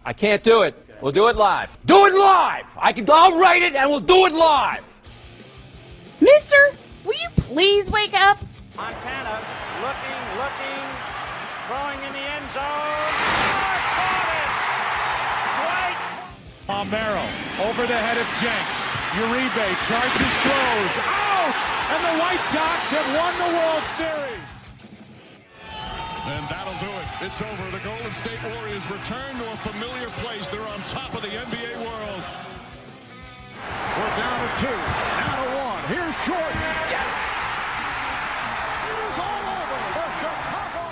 I can't do it. We'll do it live. Do it live! I'll write it and we'll do it live! Mister, will you please wake up? Montana looking, throwing in the end zone. Caught it! Palmero over the head of Jenks. Uribe charges, throws, out! And the White Sox have won the World Series. And that'll do it. It's over. The Golden State Warriors return to a familiar place. They're on top of the NBA world. We're down to 2, now to 1. Here's Jordan. Yes! It is all over for Chicago.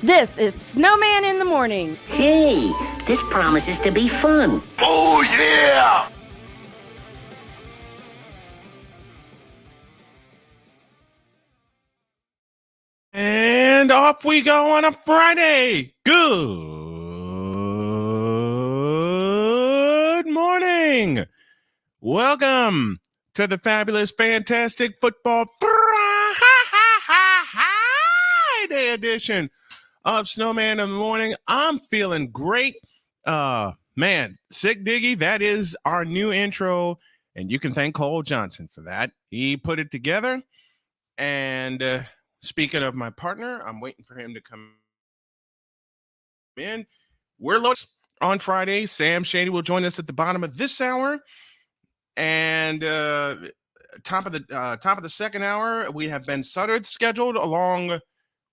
This is Snowman in the Morning. Hey, this promises to be fun. Oh, yeah! And off we go on a Friday. Good morning. Welcome to the fabulous, fantastic football Friday edition of Snowman in the Morning. I'm feeling great. Man, Sick Diggy, that is our new intro. And you can thank Cole Johnson for that. He put it together. And speaking of my partner, I'm waiting for him to come in. We're loaded on Friday. Sam Shady will join us at the bottom of this hour. And top of the second hour, we have Ben Sudderth scheduled along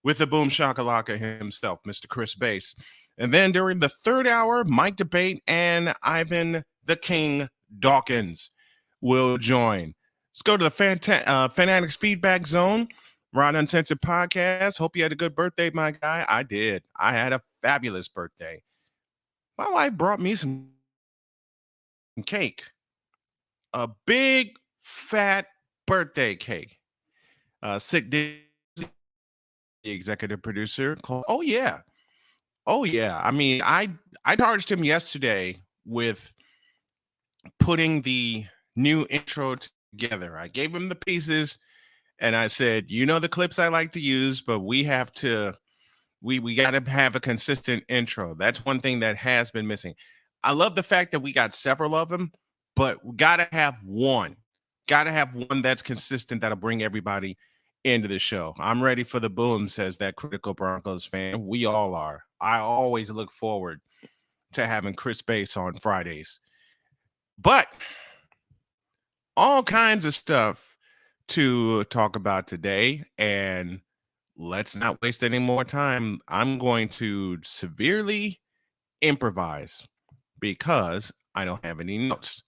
with the Boom Shockalaka himself, Mr. Chris Bass. And then during the third hour, Mike Debate and Ivan the King Dawkins will join. Let's go to the Fanatics Feedback Zone. Rod Uncensored Podcast. Hope you had a good birthday, my guy. I did. I had a fabulous birthday. My wife brought me some cake, a big fat birthday cake. Sick Dizzy, the executive producer, called. Oh yeah, oh yeah. I mean, I charged him yesterday with putting the new intro together. I gave him the pieces, and I said, you know, the clips I like to use, but we have to. We got to have a consistent intro. That's one thing that has been missing. I love the fact that we got several of them, but we got to have one. Got to have one that's consistent that'll bring everybody into the show. I'm ready for the boom, says that critical Broncos fan. We all are. I always look forward to having Chris Bass on Fridays. But all kinds of stuff to talk about today, and let's not waste any more time. I'm going to severely improvise because I don't have any notes.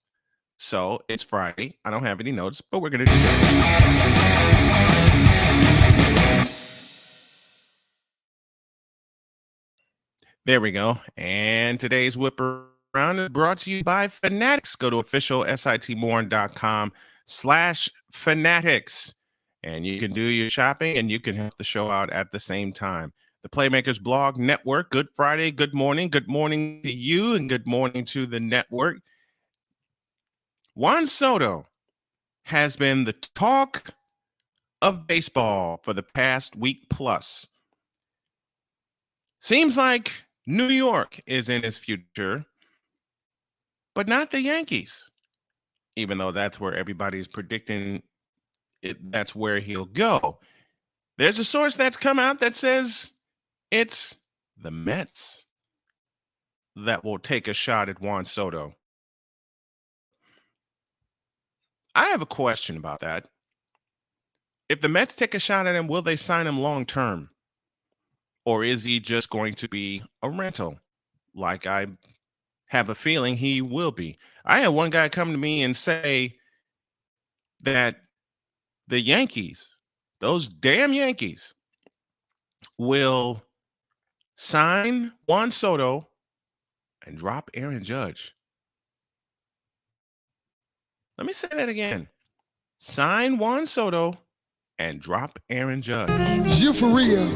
So it's Friday. I don't have any notes, but we're going to do that. There we go. And today's Whip Around is brought to you by Fanatics. Go to officialsitmorn.com/fanatics. And you can do your shopping and you can help the show out at the same time. The Playmakers Blog Network. Good Friday. Good morning. Good morning to you and good morning to the network. Juan Soto has been the talk of baseball for the past week plus. Seems like New York is in his future, but not the Yankees, even though that's where everybody's predicting that's where he'll go. There's a source that's come out that says it's the Mets that will take a shot at Juan Soto. I have a question about that. If the Mets take a shot at him, will they sign him long term? Or is he just going to be a rental? Like I have a feeling he will be. I had one guy come to me and say that the Yankees, those damn Yankees, will sign Juan Soto and drop Aaron Judge. Let me say that again. Sign Juan Soto and drop Aaron Judge. You for real?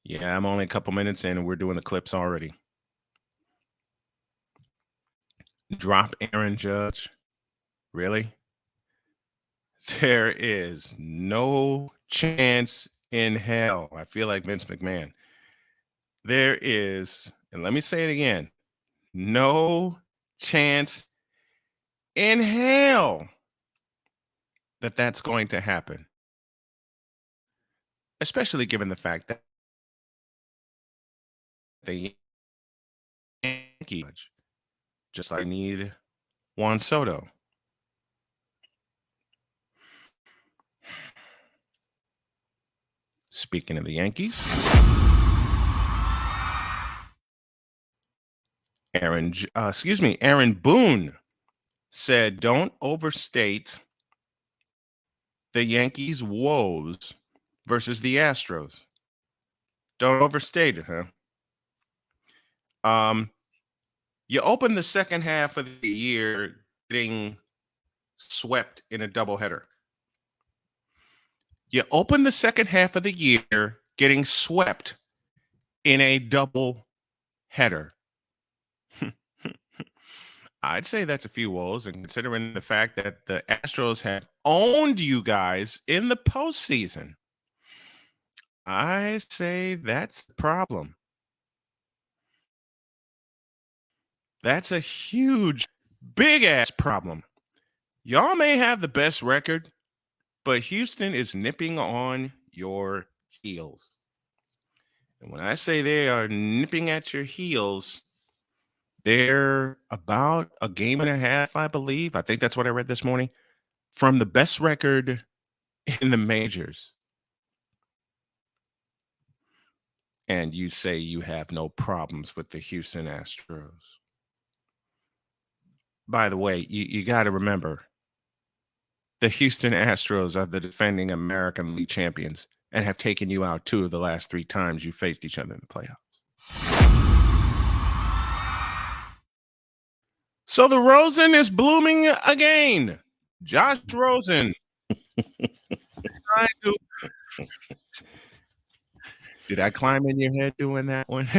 Yeah, I'm only a couple minutes in and we're doing the clips already. Drop Aaron Judge? Really? There is no chance in hell. I feel like Vince McMahon. There is, and let me say it again, no chance in hell that that's going to happen. Especially given the fact that the Yankees just like need Juan Soto. Speaking of the Yankees, Aaron Boone said, "Don't overstate the Yankees' woes versus the Astros. Don't overstate it, huh? You open the second half of the year getting swept in a doubleheader. You open the second half of the year getting swept in a double header. I'd say that's a few woes, and considering the fact that the Astros have owned you guys in the postseason, I say that's a problem. That's a huge, big-ass problem. Y'all may have the best record, but Houston is nipping on your heels. And when I say they are nipping at your heels, they're about a game and a half, I believe. I think that's what I read this morning, from the best record in the majors. And you say you have no problems with the Houston Astros. By the way, you got to remember, the Houston Astros are the defending American League champions and have taken you out 2 of the last 3 times you faced each other in the playoffs. So the Rosen is blooming again. Josh Rosen. Did I climb in your head doing that one?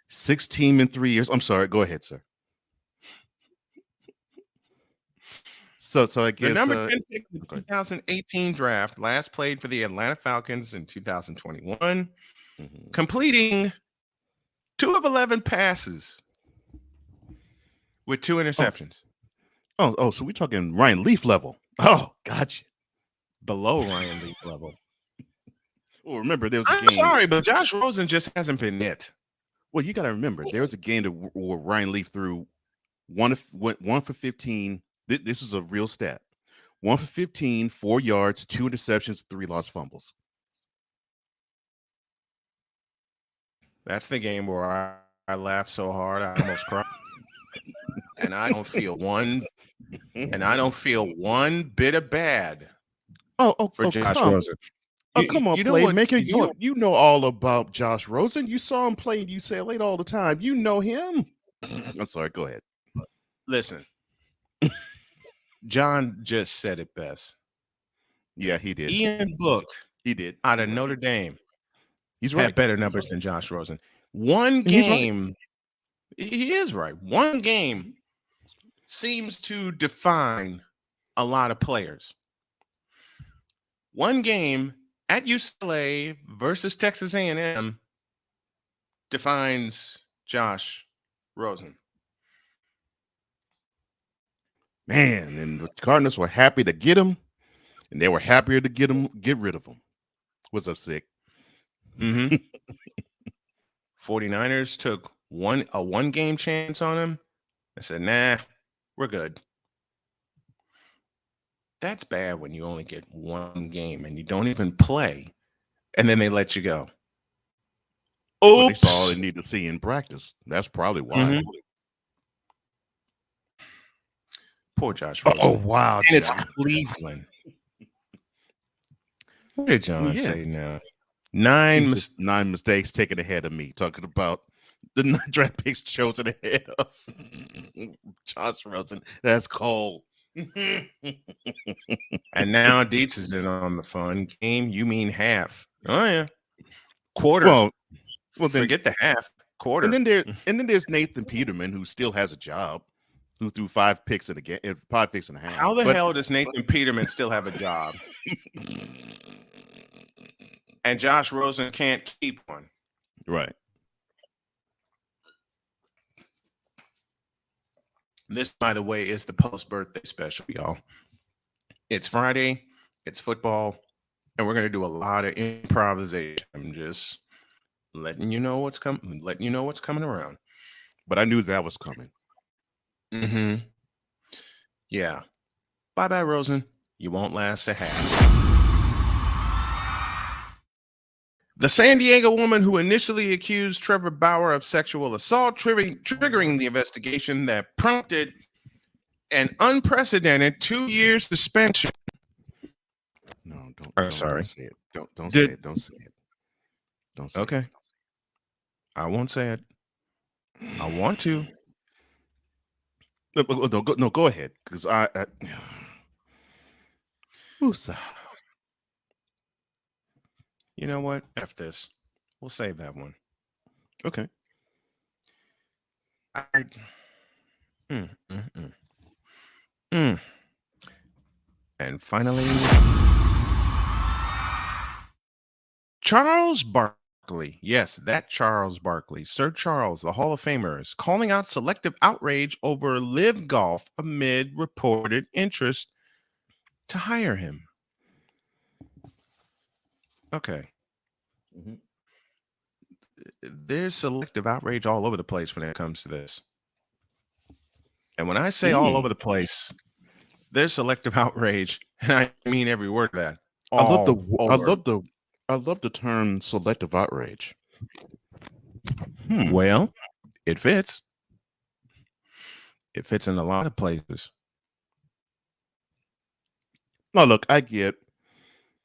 16 in 3 years. I'm sorry. Go ahead, sir. So I guess the number 10 pick in the 2018 draft, last played for the Atlanta Falcons in 2021, completing 2 of 11 passes with 2 interceptions. Oh, so we're talking Ryan Leaf level. Oh, gotcha. Below Ryan Leaf level. Well, remember there was a I'm game. sorry, but Josh Rosen just hasn't been it. Well, you got to remember there was a game where Ryan Leaf threw one for 15. This was a real stat. 1 for 15, 4 yards, 2 interceptions, 3 lost fumbles. That's the game where I laughed so hard I almost cried. And I don't feel one bit of bad. For Josh Rosen. Come on, Playmaker. You know all about Josh Rosen. You saw him play in UCLA all the time. You know him. I'm sorry. Go ahead. Listen. John just said it best. Yeah, he did. Ian Book. He did. Out of Notre Dame. He's right. Had better numbers than Josh Rosen. One game. He is right. One game seems to define a lot of players. One game at UCLA versus Texas A&M defines Josh Rosen. Man, and the Cardinals were happy to get him, and they were happier to get rid of him. What's up, Sick? 49ers took a one-game chance on him. I said, nah, we're good. That's bad when you only get one game and you don't even play, and then they let you go. Oops. Well, they saw all they need to see in practice. That's probably why. Poor Josh Rosen. Oh, wow. And it's Cleveland. What did John say now? 9 mistakes taken ahead of me. Talking about the draft picks chosen ahead of Josh Rosen. That's cold. And now Dietz is in on the fun game. You mean half? Oh yeah, quarter. Well, then forget the half. Quarter. And then there's Nathan Peterman, who still has a job, who threw 5 picks in a game, 5 picks and a half. How the hell does Nathan Peterman still have a job? And Josh Rosen can't keep one. Right. This, by the way, is the post-birthday special, y'all. It's Friday, it's football, and we're going to do a lot of improvisation. I'm just letting you know what's coming around. But I knew that was coming. Yeah. Bye-bye, Rosen. You won't last a half. The San Diego woman who initially accused Trevor Bauer of sexual assault, triggering the investigation that prompted an unprecedented 2-year suspension. No, don't. I'm sorry. Don't say it. Don't say it. Don't say it. Don't say okay. it. I won't say it. I want to. No, go ahead. Because You know what? F this. We'll save that one. Okay. And finally, Charles Barkley. Yes, that Charles Barkley. Sir Charles, the Hall of Famer, is calling out selective outrage over Live Golf amid reported interest to hire him. Okay. There's selective outrage all over the place when it comes to this. And when I say all over the place, there's selective outrage, and I mean every word of that. I love the term selective outrage. Well, it fits. It fits in a lot of places. Now, look, I get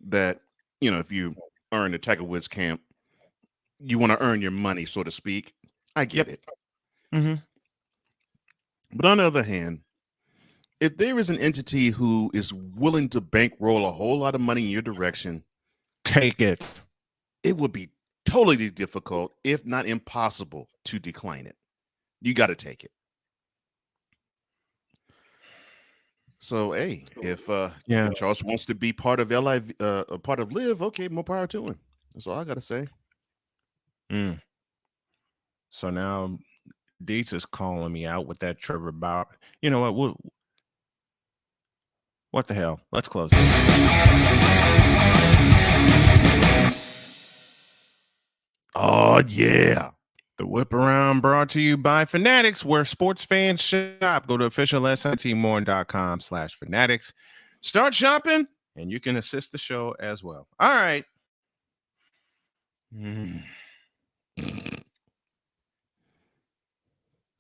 that, if you earn the Tiger Woods camp, you want to earn your money, so to speak. I get it. But on the other hand, if there is an entity who is willing to bankroll a whole lot of money in your direction, Take it. it would be totally difficult, if not impossible, to decline it. You got to take it. So, hey, if Yeah. Charles wants to be part of LIV, a part of Live, okay, more power to him. That's all I got to say. Mm. So now Dietz is calling me out with that Trevor Bauer. You know what the hell? Let's close it. Oh, yeah. The Whip Around brought to you by Fanatics, where sports fans shop. Go to officialsitmorn.com/fanatics. Start shopping, and you can assist the show as well. All right.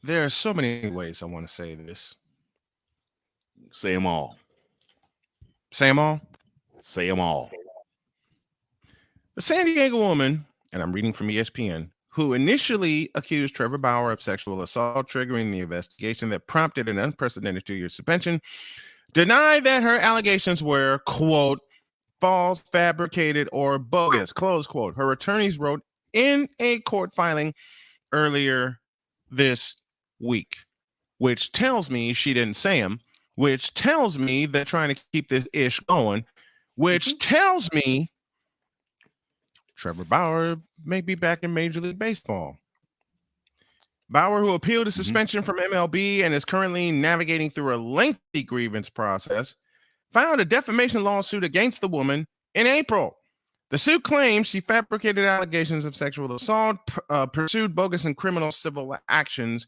There are so many ways I want to say this. Say them all. Say them all? Say them all. The San Diego woman, and I'm reading from ESPN, who initially accused Trevor Bauer of sexual assault, triggering the investigation that prompted an unprecedented 2-year suspension, denied that her allegations were, quote, false, fabricated, or bogus, close quote. Her attorneys wrote in a court filing earlier this week, which tells me she didn't say them, which tells me they're trying to keep this ish going, which tells me Trevor Bauer may be back in Major League Baseball. Bauer, who appealed a suspension from MLB and is currently navigating through a lengthy grievance process, filed a defamation lawsuit against the woman in April. The suit claims she fabricated allegations of sexual assault, pursued bogus and criminal civil actions,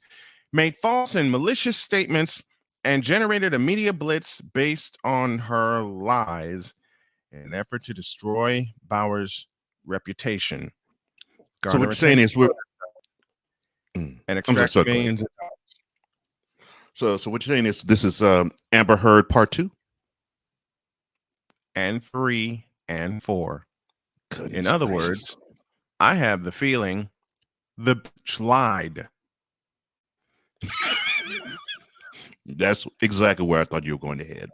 made false and malicious statements, and generated a media blitz based on her lies in an effort to destroy Bauer's reputation. So what you're saying is we're and extract millions of dollars. So what you're saying is this is Amber Heard Part 2? And 3 and 4. Goodness in other gracious. words, I have the feeling the bitch lied. That's exactly where I thought you were going to head.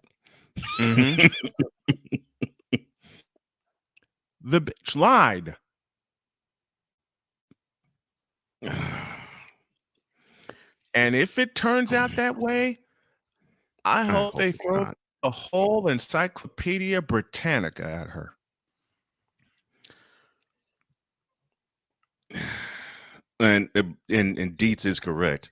The bitch lied. And if it turns out that way, I hope they throw a whole Encyclopedia Britannica at her. And Dietz is correct.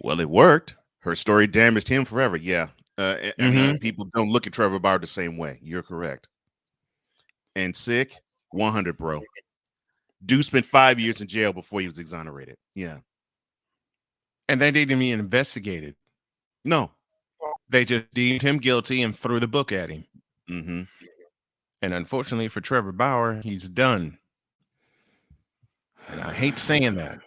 Well, it worked. Her story damaged him forever. Yeah. I mean, people don't look at Trevor Bauer the same way. You're correct. And sick, 100, bro. Dude spent 5 years in jail before he was exonerated. Yeah. And they didn't even investigate it. No. They just deemed him guilty and threw the book at him. Mm-hmm. And unfortunately for Trevor Bauer, he's done. And I hate saying that.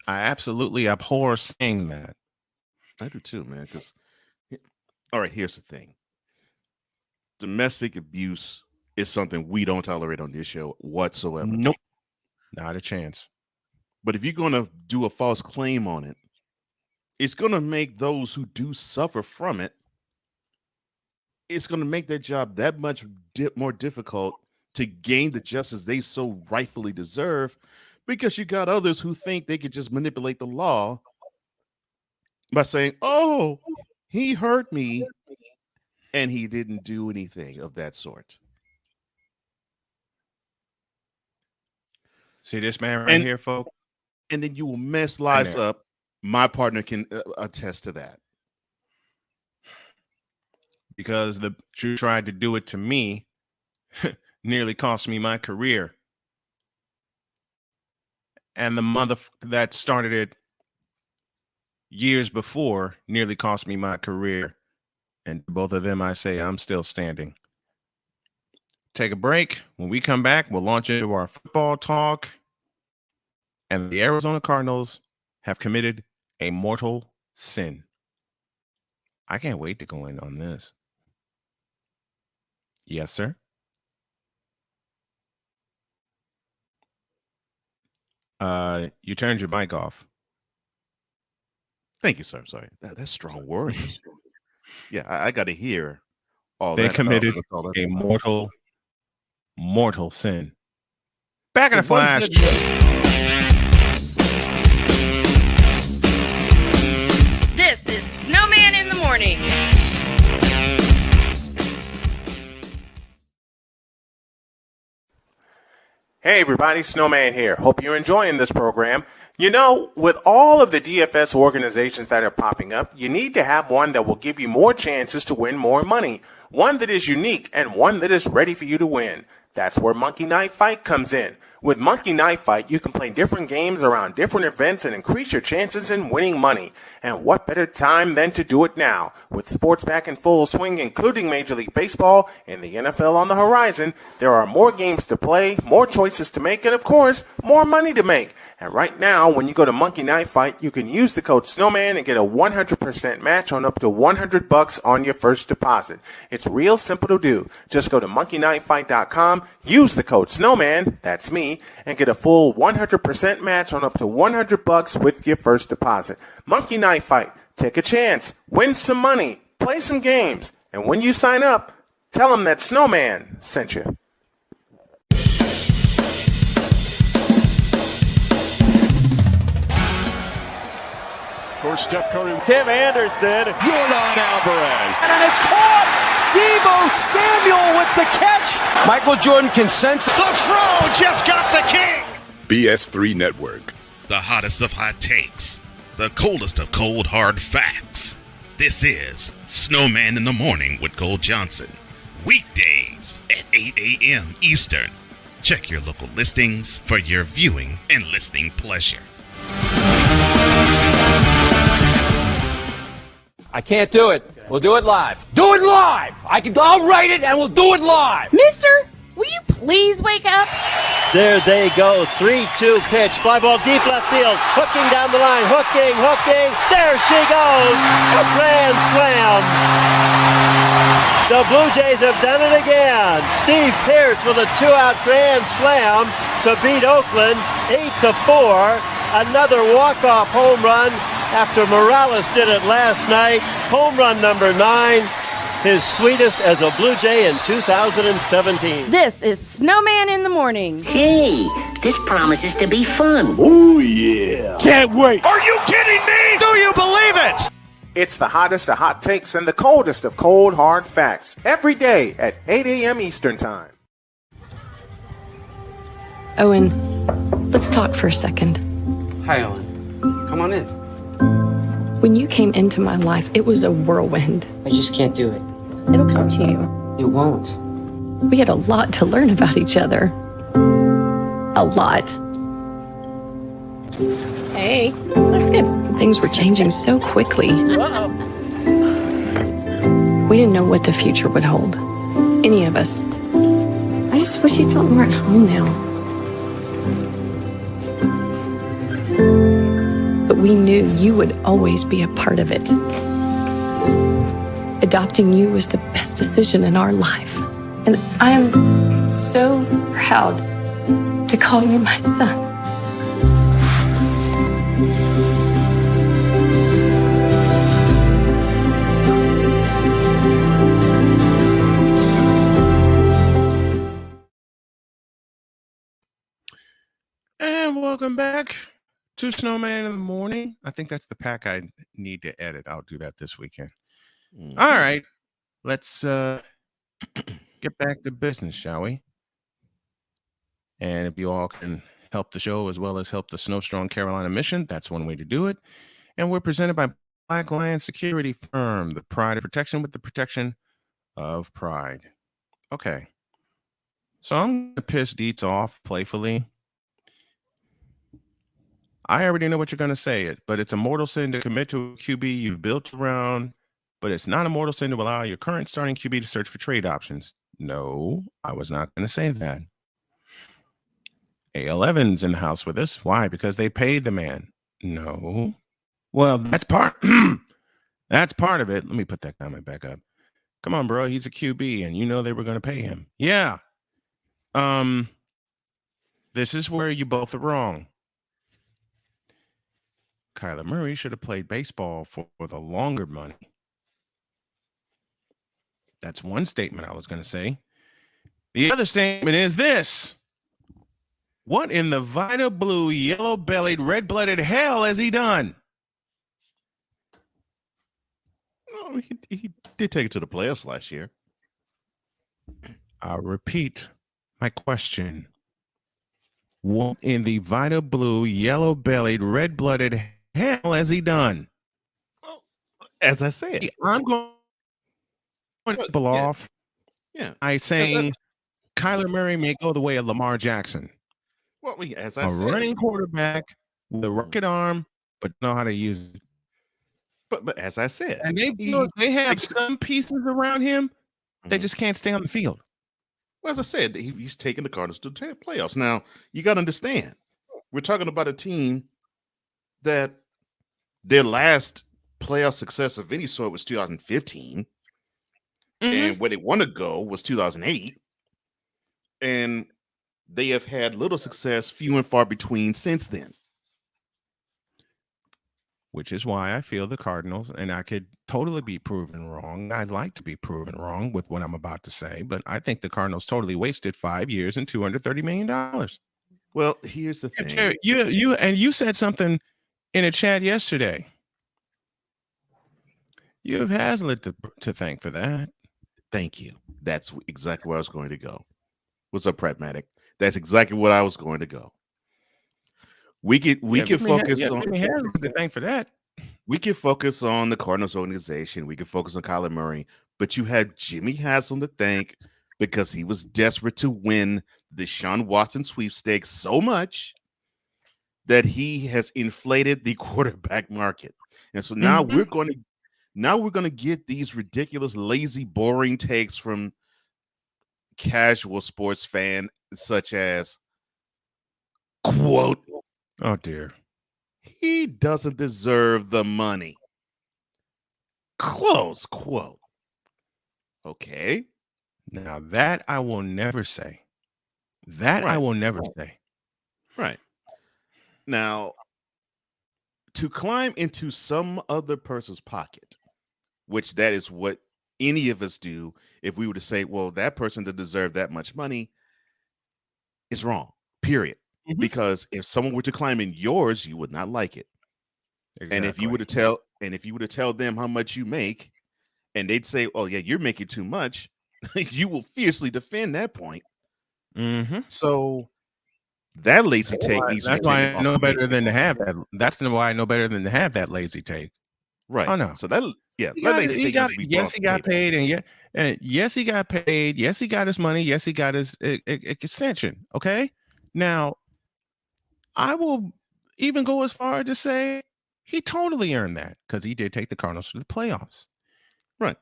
I absolutely abhor saying that. I do too, man. Because, all right, here's the thing. Domestic abuse is something we don't tolerate on this show whatsoever. Nope. Not a chance. But if you're going to do a false claim on it, it's going to make those who do suffer from it, it's going to make their job that much more difficult to gain the justice they so rightfully deserve, because you got others who think they could just manipulate the law by saying, oh, he hurt me and he didn't do anything of that sort. See this man right here, folks? And then you will mess lives up. My partner can attest to that. Because you tried to do it to me nearly cost me my career. And the mother that started it years before nearly cost me my career. And both of them, I say, I'm still standing. Take a break. When we come back, we'll launch into our football talk. And the Arizona Cardinals have committed a mortal sin. I can't wait to go in on this. Yes, sir. You turned your mic off. Thank you, sir. Sorry, that's strong word. Yeah, I got to hear all They that. committed all that a about. mortal sin. Back in a So what is flash. This is Snowman in the morning. Hey everybody, Snowman here. Hope you're enjoying this program. You know, with all of the DFS organizations that are popping up, you need to have one that will give you more chances to win more money. One that is unique and one that is ready for you to win. That's where Monkey Knife Fight comes in. With Monkey Knife Fight, you can play different games around different events and increase your chances in winning money. And what better time than to do it now? With sports back in full swing, including Major League Baseball and the NFL on the horizon, there are more games to play, more choices to make, and of course, more money to make. And right now, when you go to Monkey Knife Fight, you can use the code Snowman and get a 100% match on up to $100 on your first deposit. It's real simple to do. Just go to monkeyknifefight.com, use the code Snowman, that's me, and get a full 100% match on up to $100 with your first deposit. Monkey Knife Fight. Take a chance. Win some money. Play some games. And when you sign up, tell them that Snowman sent you. Of course, Steph Curry. Tim Anderson. Jordan Alvarez. And it's caught. Debo Samuel with the catch. Michael Jordan can sense. The Fro just got the king. BS3 Network. The hottest of hot takes. The coldest of cold hard facts. This is Snowman in the Morning with Cole Johnson. Weekdays at 8 a.m. Eastern. Check your local listings for your viewing and listening pleasure. I can't do it. We'll do it live. Do it live! I'll write it and we'll do it live! Mister, will you please wake up? There they go. 3-2 pitch. Fly ball deep left field. Hooking down the line. Hooking. There she goes. A grand slam. The Blue Jays have done it again. Steve Pearce with a 2-out grand slam to beat Oakland 8-4. Another walk-off home run after Morales did it last night. Home run number 9. His sweetest as a Blue Jay in 2017. This is Snowman in the morning. Hey, this promises to be fun. Oh, yeah. Can't wait. Are you kidding me? Do you believe it? It's the hottest of hot takes and the coldest of cold hard facts. Every day at 8 a.m. Eastern Time. Owen, let's talk for a second. Hi, Ellen. Come on in. When you came into my life, it was a whirlwind. I just can't do it. It'll come to you. It won't. We had a lot to learn about each other. A lot. Hey, looks good. Things were changing so quickly. Uh-oh. We didn't know what the future would hold. Any of us. I just wish you felt more at home now. But we knew you would always be a part of it. Adopting you was the best decision in our life. And I am so proud to call you my son. And welcome back to Snowman in the Morning. I think that's the pack I need to edit. I'll do that this weekend. Mm-hmm. All right. Let's get back to business, shall we? And if you all can help the show as well as help the Snowstrong Carolina mission, that's one way to do it. And we're presented by Black Lion Security Firm, the pride of protection with the protection of pride. Okay. So I'm going to piss Deets off playfully. I already know what you're going to say, but it's a mortal sin to commit to a QB you've built around, but it's not a mortal sin to allow your current starting QB to search for trade options. No, I was not going to say that. A.L. Evans in the house with us. Why? Because they paid the man. No. Well, that's part that's part of it. Let me put that comment back up. Come on, bro. He's a QB, and you know they were going to pay him. Yeah. This is where you both are wrong. Kyler Murray should have played baseball for the longer money. That's one statement I was going to say. The other statement is this. What in the Vita Blue, yellow-bellied, red-blooded hell has he done? Oh, he did take it to the playoffs last year. I'll repeat my question. What in the Vita Blue, yellow-bellied, red-blooded hell has he done? As I said, I'm going to people off. Yeah. I saying Kyler Murray may go the way of Lamar Jackson. Well, as I said, running quarterback with a rocket arm, but know how to use it. But as I said, and they have some pieces around him. They just can't stay on the field. Well, as I said, he's taking the Cardinals to the playoffs. Now, you got to understand, we're talking about a team that their last playoff success of any sort was 2015. And where they want to go was 2008. And they have had little success, few and far between since then. Which is why I feel the Cardinals, and I could totally be proven wrong. I'd like to be proven wrong with what I'm about to say, but I think the Cardinals totally wasted 5 years and $230 million. Well, here's the thing. You said something in a chat yesterday. You have Hazlitt to thank for that. Thank you. That's exactly where I was going to go. What's up, Pragmatic? That's exactly what I was going to go. We can focus on thank for that. We can focus on the Cardinals organization. We can focus on Kyler Murray, but you had Jimmy Haslam to thank because he was desperate to win the Deshaun Watson sweepstakes so much that he has inflated the quarterback market. And so now we're going to get these ridiculous, lazy, boring takes from casual sports fan such as, quote, oh dear, he doesn't deserve the money, close quote. Okay, now that I will never say. I will never say. Right. Now, to climb into some other person's pocket, which that is what any of us do if we were to say, well, that person that deserved that much money is wrong, period. Because if someone were to climb in yours, you would not like it. Exactly. And if you were to tell them how much you make, and they'd say, oh yeah, you're making too much, you will fiercely defend that point. So that lazy take needs to be taken. That's why I know better than to have that. That's why I know better than to have that lazy take. Right. Oh no. So that he got paid, and yes, he got paid. Yes, he got his money. Yes, he got his extension. Okay. Now, I will even go as far as to say he totally earned that because he did take the Cardinals to the playoffs. Right.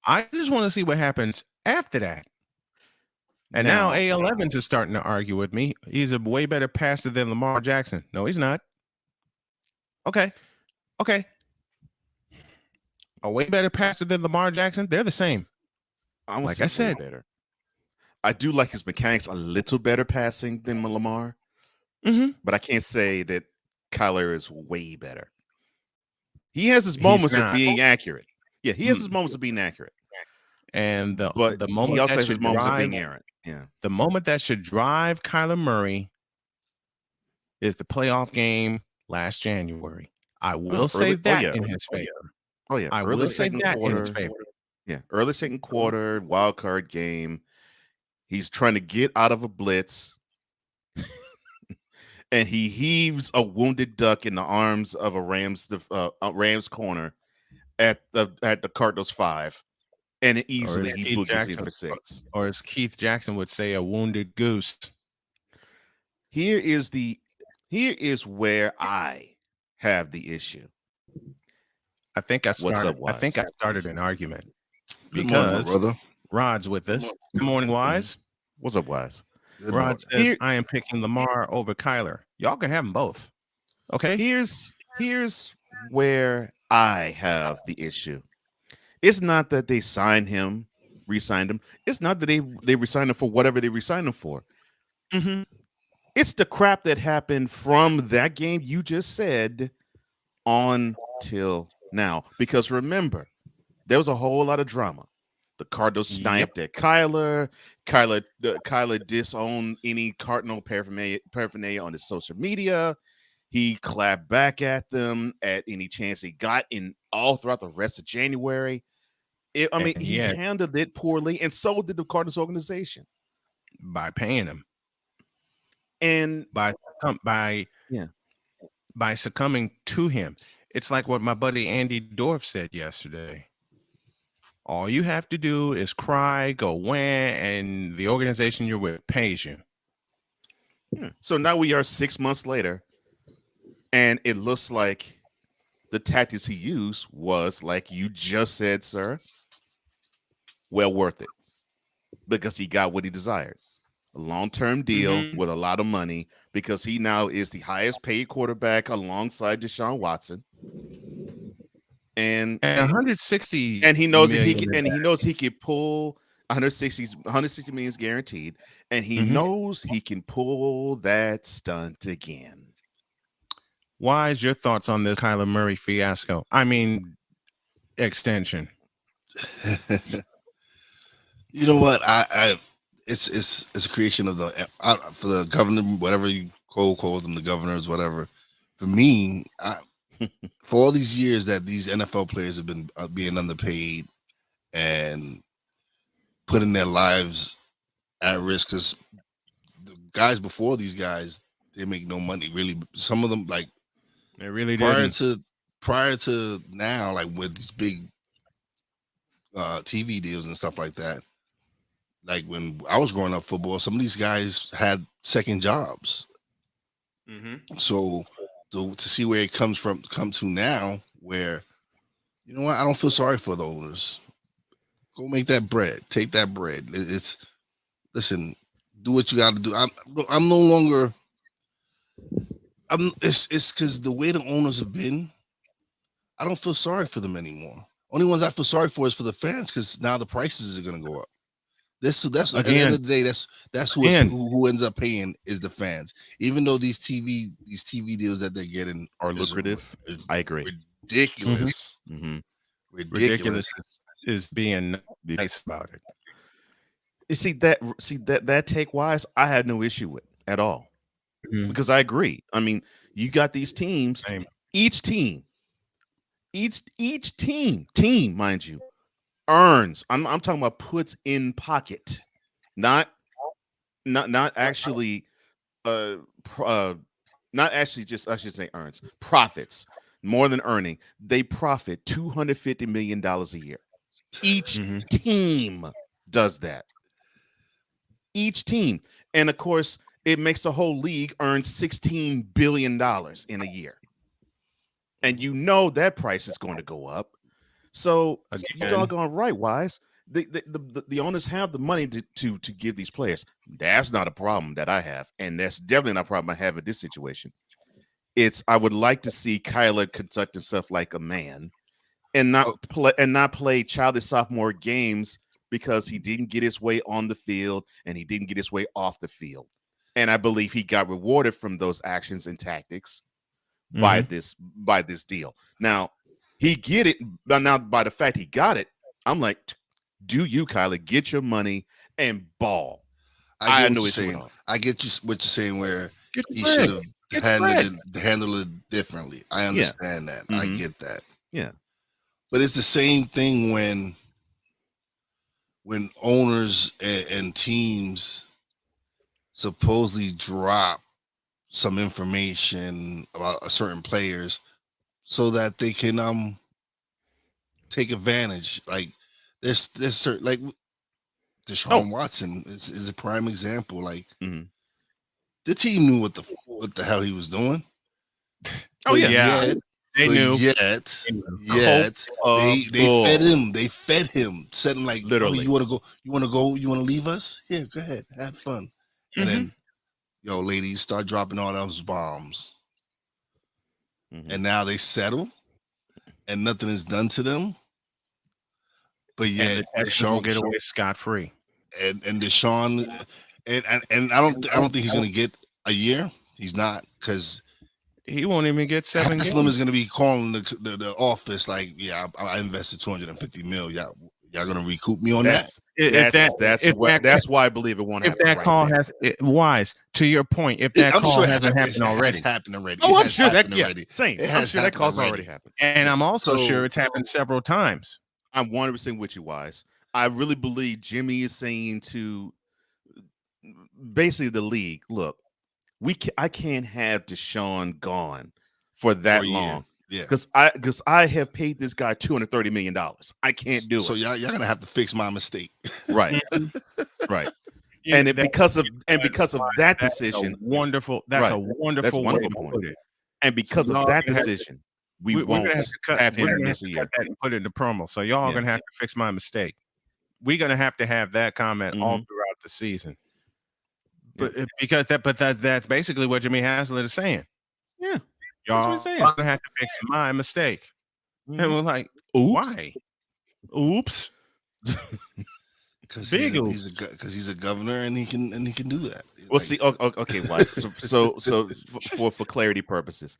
I just want to see what happens after that. And now A.L. Evans is starting to argue with me. He's a way better passer than Lamar Jackson. No, he's not. Okay. A way better passer than Lamar Jackson. They're the same. Like I said, better. I do like his mechanics a little better passing than Lamar. But I can't say that Kyler is way better. He has his moments of being accurate. Yeah, he has his moments of being accurate. And the moment he also that has his should moments of drive, being errant. Yeah. The moment that should drive Kyler Murray is the playoff game last January. I will say that in his favor. Oh yeah, I will say that in his favor. Yeah, early second quarter, wild card game. He's trying to get out of a blitz. And he heaves a wounded duck in the arms of a Rams corner at the Cardinals 5, and easily he boogers in for 6. Or as Keith Jackson would say, a wounded goose. Here is where I have the issue. I think I started an argument because brother. Rod's with us. Good morning, Wise. What's up, Wise? Rod says, I am picking Lamar over Kyler. Y'all can have them both. Okay. Here's where I have the issue. It's not that they re-signed him. It's not that they re-signed him for whatever they re-signed him for. It's the crap that happened from that game you just said until now. Because remember, there was a whole lot of drama. The Cardinals sniped at Kyler. Kyler disowned any Cardinal paraphernalia on his social media. He clapped back at them at any chance he got in all throughout the rest of January. He handled it poorly, and so did the Cardinals organization by paying him and by succumbing to him. It's like what my buddy Andy Dorff said yesterday. All you have to do is cry, go win, and the organization you're with pays you. So now we are 6 months later, and it looks like the tactics he used was, like you just said, sir, well worth it, because he got what he desired. A long-term deal with a lot of money, because he now is the highest paid quarterback alongside Deshaun Watson. And 160, and he knows he can pull 160 million is guaranteed, and he knows he can pull that stunt again. Why is your thoughts on this Kyler Murray fiasco? I mean, extension. You know what? It's a creation of for the governor, whatever you call them, the governors, whatever. For me, for all these years that these NFL players have been being underpaid and putting their lives at risk, because the guys before these guys, they make no money really. Some of them, like, they really prior to now, like with these big TV deals and stuff like that. Like when I was growing up football, some of these guys had second jobs. So to see where it come to now, where, you know what, I don't feel sorry for the owners. Go make that bread. Take that bread. Listen, do what you got to do. I'm no longer. It's because the way the owners have been, I don't feel sorry for them anymore. Only ones I feel sorry for is for the fans, because now the prices are going to go up. That's at the end of the day, that's who ends up paying is the fans. Even though these TV deals that they're getting are lucrative, I agree. Ridiculous. Ridiculous is being nice about it. You see that take wise, I had no issue with at all, because I agree. I mean, you got these teams, each team, mind you, earns. I'm talking about puts in pocket, not actually not actually just, I should say, earns, profits more than earning. They profit $250 million a year. Each team does that. Each team, and of course, it makes the whole league earn $16 billion in a year, and you know that price is going to go up. So you're doggone right, Wise. The owners have the money to give these players. That's not a problem that I have, and that's definitely not a problem I have in this situation. I would like to see Kyler conduct himself like a man, and not play childish sophomore games because he didn't get his way on the field and he didn't get his way off the field. And I believe he got rewarded from those actions and tactics by this deal. Now, he get it, but now by the fact he got it, I'm like, do you, Kyler, get your money and ball? I know what you're saying. I get what you're saying, where he should have handled it differently. I understand that. I get that. Yeah. But it's the same thing when owners and teams supposedly drop some information about certain players so that they can take advantage. Like there's certain, like Deshaun Watson is a prime example. Like the team knew what the hell he was doing. They knew. Yet they fed him, said him like, literally, you want to leave us? Here, go ahead, have fun. And then, ladies, start dropping all those bombs. And now they settle, and nothing is done to them. But yet, Deshaun will get away scot-free. And Deshaun, and I don't think he's going to get a year. He's not, because he won't even get 7 games. Haslam is going to be calling the office like, yeah, I invested $250 million. Y'all going to recoup me on that? That's why I believe it won't happen. If that call has Wise, to your point, if that call hasn't happened already. Oh, I'm sure that same. I'm sure that call's already happened. And I'm also sure it's happened several times. I'm 100% with you, Wise. I really believe Jimmy is saying to basically the league, look, I can't have Deshaun gone for that long. Yeah, because I have paid this guy $230 million. I can't do it. So y'all gonna have to fix my mistake. Right. Right. Yeah, because of that decision, that's a wonderful way to point. Put it. And because of that decision, we won't have him miss a year. And put it in the promo. So y'all are gonna have to fix my mistake. We're gonna have to have that comment all throughout the season. But that's basically what Jimmy Haslett is saying. Yeah. Y'all are gonna have to fix my mistake. And we're like, why? Oops. Because he's a governor and he can do that. Well, see, okay, why? So for clarity purposes,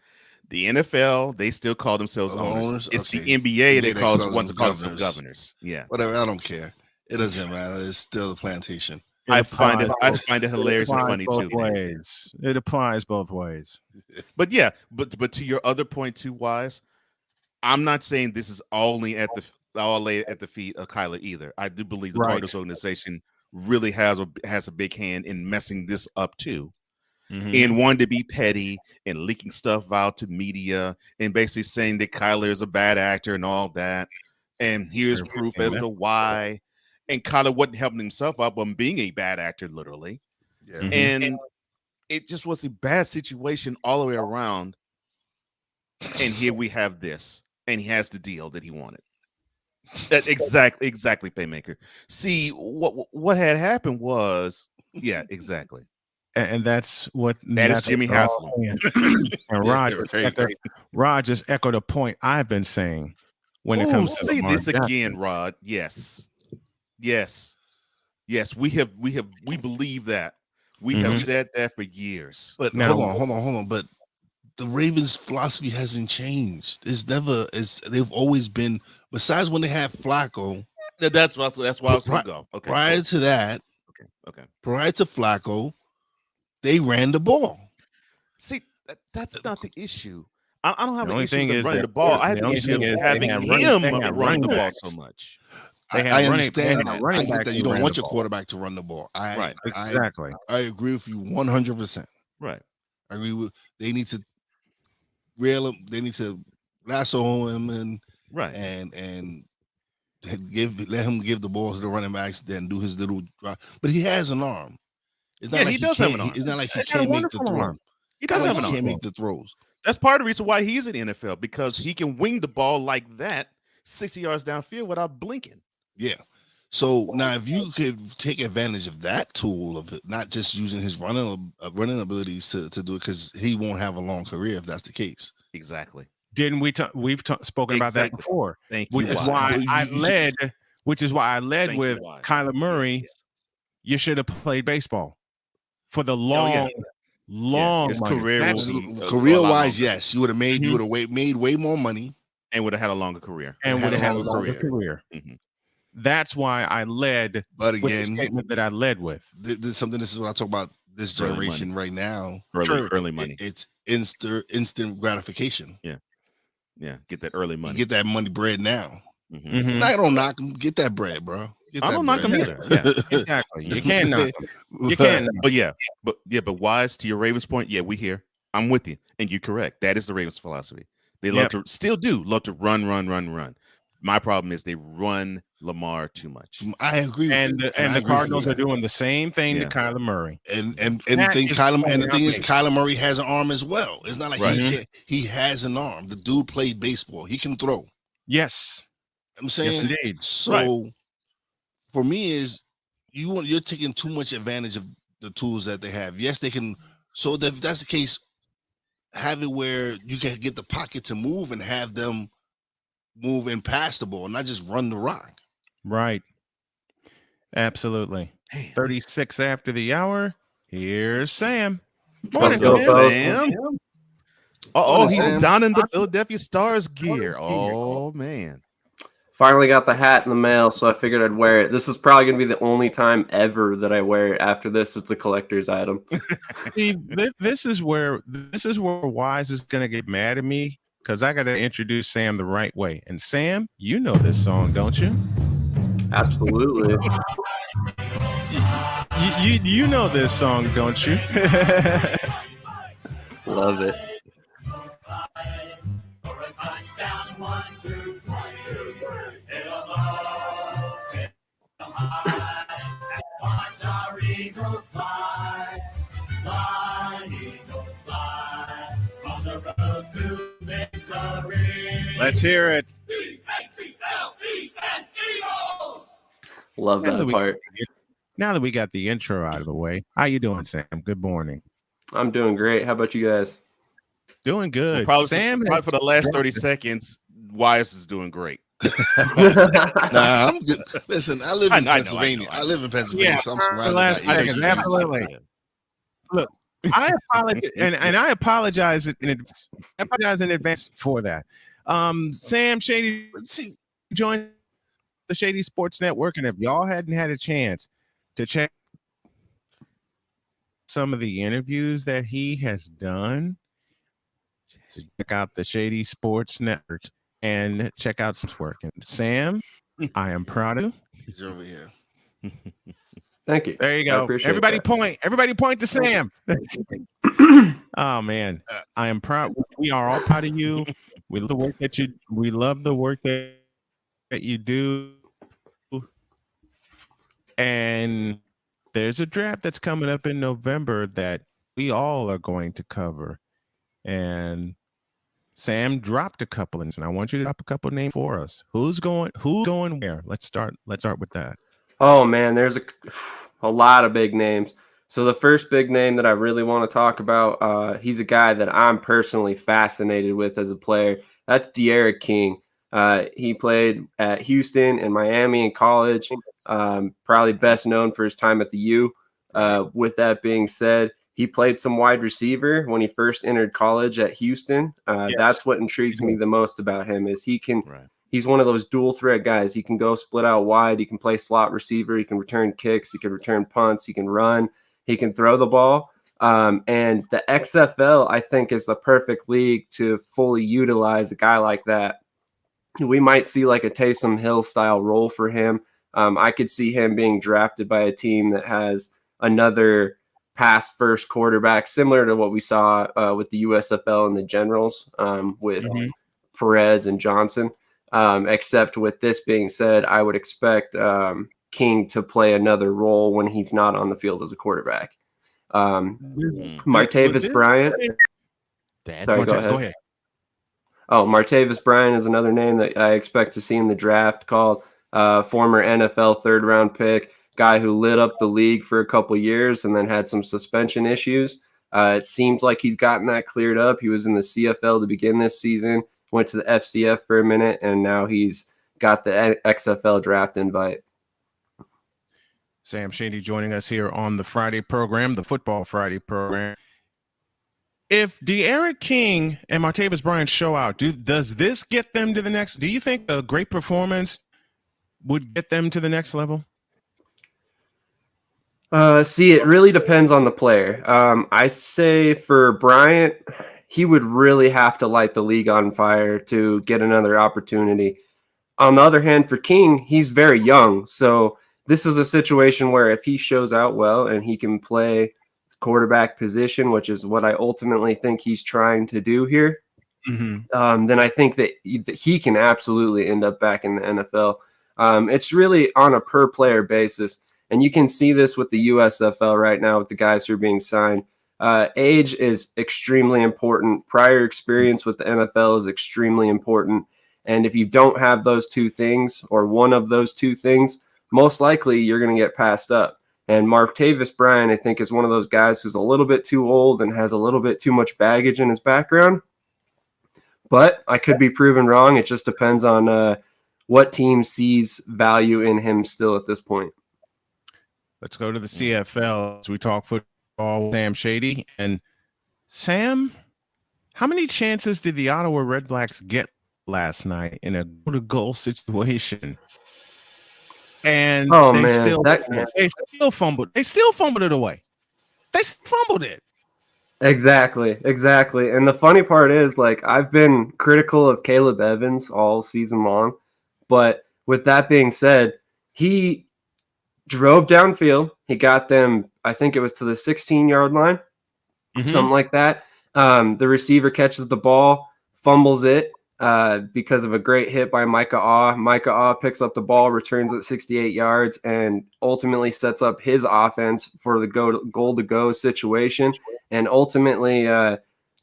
the NFL, they still call themselves owners. It's the NBA they call themselves governors. Yeah, whatever. I don't care. It doesn't matter. It's still a plantation. I find it hilarious and funny too. It applies both ways. But yeah, but to your other point too, Wise, I'm not saying this is all at the feet of Kyler either. I do believe the Cardinals organization really has a big hand in messing this up too, and wanting to be petty and leaking stuff out to media and basically saying that Kyler is a bad actor and all that. And here's proof as to why. And Kyler wasn't helping himself up on being a bad actor, literally. Yeah. And it just was a bad situation all the way around. And here we have this. And he has the deal that he wanted. That exactly, Paymaker. See, what had happened was, exactly. And that's what is Jimmy Haslam. And Rod just echoed a point I've been saying when it comes to say this again, Rod. Yes, we believe that. We have said that for years. But now, hold on. But the Ravens' philosophy hasn't changed. They've always been, besides when they had Flacco. That's why I was going to go. Okay. Prior to that, prior to Flacco, they ran the ball. See, that's not the issue. I don't have an issue with running the ball. I have the issue of having him run the ball so much. I understand that. I get that you don't want your quarterback to run the ball. Exactly. I agree with you 100%. Right. I agree with. They need to rail him. They need to lasso him and let him give the ball to the running backs, then do his little drive. But he has an arm. It's not like he does have an arm. It's not like he can't make the throw. He does have an arm. He can't make the throws. That's part of the reason why he's in the NFL, because he can wing the ball like that 60 yards downfield without blinking. Yeah. So now, if you could take advantage of that tool of it, not just using his running abilities to do it, because he won't have a long career if that's the case. Exactly. Didn't we've spoken about that before? Thank you. Which is why I led with Kyler Murray. You should have played baseball for the long his career. Career wise, yes, you would have made made way more money and would have had a longer career. That's why I led. But again, with the statement that I led with. This is what I talk about. This generation right now, early money. It's instant gratification. Yeah. Get that early money. You get that money bread now. I don't knock him. Get that bread, bro. I don't knock him either. Yeah, exactly. You can't knock him. You can't. But Wise, to your Ravens point, we here. I'm with you, and you're correct. That is the Ravens' philosophy. They love to run. My problem is they run Lamar too much. I agree. And the Cardinals are doing the same thing to Kyler Murray. And the thing is, Kyler Murray has an arm as well. It's not like he has an arm. The dude played baseball. He can throw. Yes. I'm saying. Yes, indeed. So for me is you're taking too much advantage of the tools that they have. Yes, they can. So if that's the case, have it where you can get the pocket to move and have them move and pass the ball, not just run the rock. Right. Absolutely. 36 after the hour. Here's Sam. Morning, Sam. He's down in the Philadelphia Stars gear. Oh man. Finally got the hat in the mail, so I figured I'd wear it. This is probably going to be the only time ever that I wear it. After this, it's a collector's item. See, this is where Wise is going to get mad at me because I got to introduce Sam the right way. And Sam, you know this song, don't you? Absolutely. You know this song, don't you? Love it. Let's hear it. Love that part. Now that we got the intro out of the way, how you doing, Sam? Good morning. I'm doing great. How about you guys? Doing good. Well, Sam, probably for the last 30 seconds, Wise is doing great. Nah, I'm good. Listen, I live in Pennsylvania. I know. I live in Pennsylvania, so I'm surrounded by seconds, absolutely. Look, I apologize, and I apologize in advance for that. Sam Shady joined the Shady Sports Network, and if y'all hadn't had a chance to check some of the interviews that he has done, so check out the Shady Sports Network and check out his work. And Sam, I am proud of you. He's over here. Thank you. There you go. Everybody point to Sam. Oh man, I am proud. We are all proud of you. We love the work that you do. And there's a draft that's coming up in November that we all are going to cover. And Sam dropped a couple, and I want you to drop a couple names for us. Who's going where? Let's start with that. Oh man, there's a lot of big names. So the first big name that I really want to talk about, he's a guy that I'm personally fascinated with as a player. That's De'Aaron King. He played at Houston and Miami in college. Probably best known for his time at the U. With that being said, he played some wide receiver when he first entered college at Houston. Yes. That's what intrigues me the most about him is he can. Right. He's one of those dual threat guys. He can go split out wide. He can play slot receiver. He can return kicks. He can return punts. He can run. He can throw the ball. And the XFL, I think, is the perfect league to fully utilize a guy like that. We might see like a Taysom Hill style role for him. I could see him being drafted by a team that has another pass first quarterback, similar to what we saw with the USFL and the Generals with Perez and Johnson. Except with this being said, I would expect King to play another role when he's not on the field as a quarterback. Martavis Bryant. Sorry, go ahead. Oh, Martavis Bryant is another name that I expect to see in the draft called former NFL third-round pick, guy who lit up the league for a couple years and then had some suspension issues. It seems like he's gotten that cleared up. He was in the CFL to begin this season, went to the FCF for a minute, and now he's got the XFL draft invite. Sam Shady joining us here on the Friday program, the Football Friday program. If De'Aaron King and Martavis Bryant show out, does this get them to the next? Do you think a great performance would get them to the next level? See, it really depends on the player. I say for Bryant, he would really have to light the league on fire to get another opportunity. On the other hand, for King, he's very young. So this is a situation where if he shows out well and he can play quarterback position, which is what I ultimately think he's trying to do here, then I think that he can absolutely end up back in the NFL. It's really on a per player basis. And you can see this with the USFL right now with the guys who are being signed. Age is extremely important. Prior experience with the NFL is extremely important. And if you don't have those two things or one of those two things, most likely you're going to get passed up. And Martavis Bryant, I think, is one of those guys who's a little bit too old and has a little bit too much baggage in his background. But I could be proven wrong. It just depends on what team sees value in him still at this point. Let's go to the CFL as we talk football with Sam Shady. And Sam, How many chances did the Ottawa Redblacks get last night in a goal situation? And they still fumbled. They still fumbled it away. They fumbled it. Exactly. And the funny part is, like, I've been critical of Caleb Evans all season long, but with that being said, he drove downfield. He got them, I think it was to the 16-yard line, something like that. The receiver catches the ball, fumbles it because of a great hit by Micah Awe. Micah Awe picks up the ball, returns it 68 yards, and ultimately sets up his offense for the goal-to-go situation. And ultimately,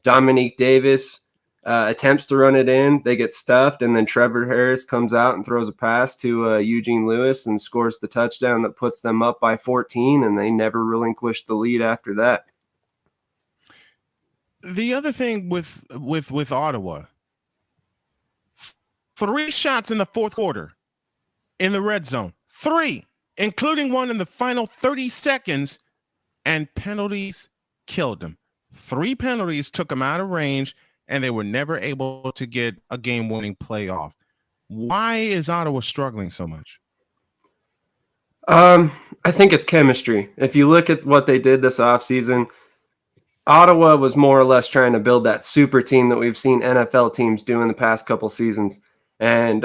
Dominique Davis attempts to run it in. They get stuffed, and then Trevor Harris comes out and throws a pass to Eugene Lewis and scores the touchdown that puts them up by 14, and they never relinquished the lead after that. The other thing with Ottawa, 3 shots in the fourth quarter in the red zone, 3, including one in the final 30 seconds, and penalties killed them. 3 penalties took them out of range, and they were never able to get a game-winning play off. Why is Ottawa struggling so much? I think it's chemistry. If you look at what they did this offseason, Ottawa was more or less trying to build that super team that we've seen NFL teams do in the past couple seasons. And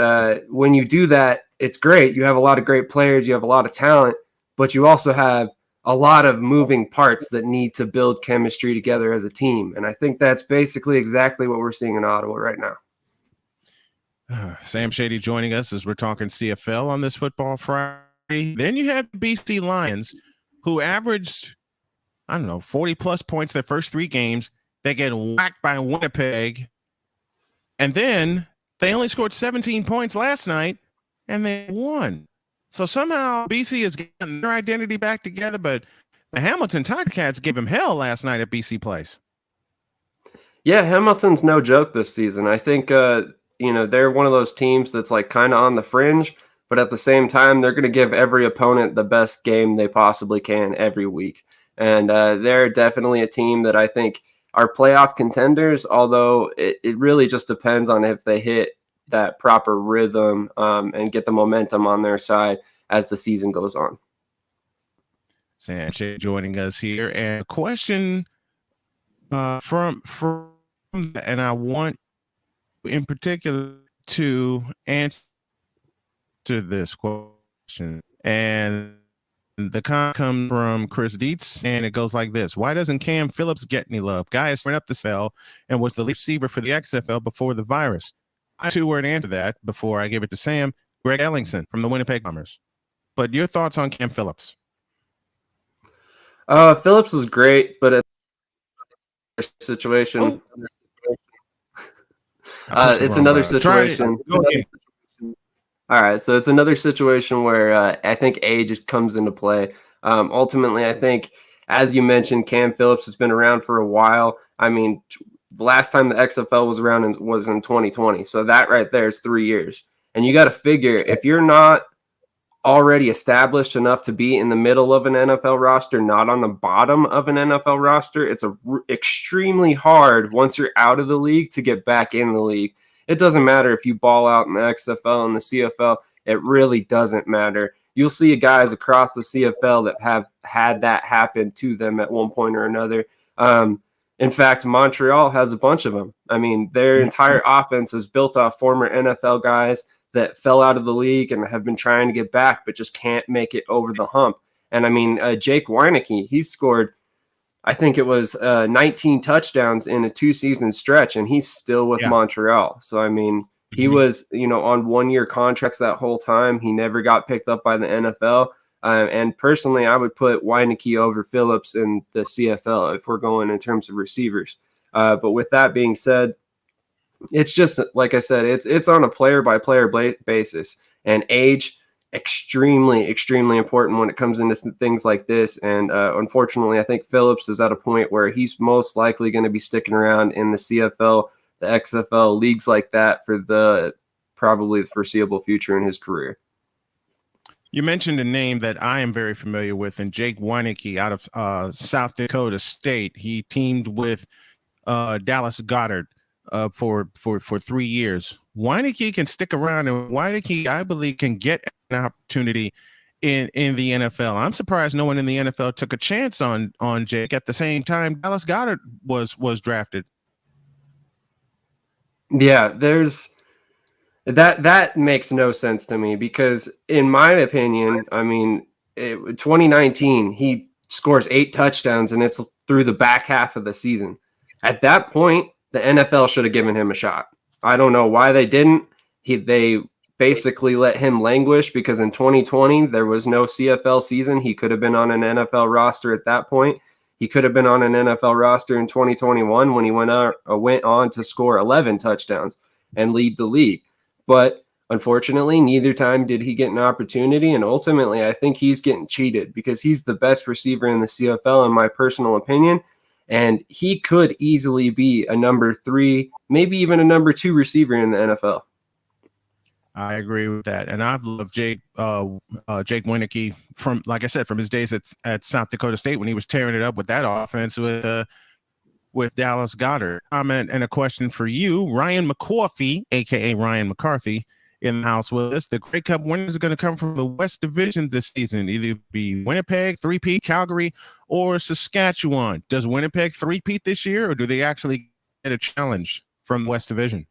when you do that, it's great. You have a lot of great players. You have a lot of talent, but you also have a lot of moving parts that need to build chemistry together as a team. And I think that's basically exactly what we're seeing in Ottawa right now. Sam Shady joining us as we're talking CFL on this Football Friday. Then you have the BC Lions, who averaged, 40-plus points their first 3 games. They get whacked by Winnipeg. And then they only scored 17 points last night, and they won. So somehow BC has gotten their identity back together, but the Hamilton Tiger-Cats gave them hell last night at BC Place. Yeah, Hamilton's no joke this season. I think, they're one of those teams that's like kind of on the fringe, but at the same time, they're going to give every opponent the best game they possibly can every week. And they're definitely a team that I think are playoff contenders, although it really just depends on if they hit that proper rhythm and get the momentum on their side as the season goes on. Sam Shea joining us here, and a question from and I want in particular to answer this question, and the comment comes from Chris Dietz, and it goes like this: why doesn't Cam Phillips get any love? Guy has went up the cell and was the lead receiver for the XFL before the virus. I too were to answer that before I give it to Sam. Greg Ellingson from the Winnipeg Bombers. But your thoughts on Cam Phillips? Phillips is great, but it's a situation. It's another situation. All right, so it's another situation where I think age comes into play. Ultimately, I think, as you mentioned, Cam Phillips has been around for a while. I mean, the last time the XFL was around was in 2020. So that right there is 3 years. And you got to figure, if you're not already established enough to be in the middle of an NFL roster, not on the bottom of an NFL roster, it's extremely hard once you're out of the league to get back in the league. It doesn't matter if you ball out in the XFL and the CFL. It really doesn't matter. You'll see guys across the CFL that have had that happen to them at one point or another. In fact, Montreal has a bunch of them. I mean, their entire offense is built off former NFL guys that fell out of the league and have been trying to get back, but just can't make it over the hump. And I mean, Jake Weineke, he scored, I think it was 19 touchdowns in a 2-season stretch, and he's still with Montreal. So, I mean, he was, on 1-year contracts that whole time. He never got picked up by the NFL. And personally, I would put Weineke over Phillips in the CFL if we're going in terms of receivers. But with that being said, it's just, like I said, it's on a player-by-player basis. And age, extremely, extremely important when it comes into things like this. And unfortunately, I think Phillips is at a point where he's most likely going to be sticking around in the CFL, the XFL, leagues like that for probably the foreseeable future in his career. You mentioned a name that I am very familiar with, and Jake Weineke out of South Dakota State. He teamed with Dallas Goedert for 3 years. Weineke can stick around, and Weineke, I believe, can get an opportunity in the NFL. I'm surprised no one in the NFL took a chance on Jake. At the same time, Dallas Goedert was drafted. Yeah, there's that makes no sense to me because, in my opinion, I mean, 2019 he scores 8 touchdowns and it's through the back half of the season. At that point, the NFL should have given him a shot. I don't know why they didn't. They basically let him languish because in 2020 there was no CFL season. He could have been on an NFL roster at that point. He could have been on an NFL roster in 2021 when he went on to score 11 touchdowns and lead the league. But unfortunately, neither time did he get an opportunity. And ultimately, I think he's getting cheated because he's the best receiver in the CFL, in my personal opinion. And he could easily be a number 3, maybe even a number 2 receiver in the NFL. I agree with that, and I've loved Jake Weineke from, like I said, from his days at South Dakota State when he was tearing it up with that offense with Dallas Goedert. Comment and a question for you, Ryan McCarthy, aka Ryan McCarthy, in the house with us. The Grey Cup winners are going to come from the West Division this season, either be Winnipeg, 3-peat, Calgary, or Saskatchewan. Does Winnipeg 3-peat this year, or do they actually get a challenge from West Division?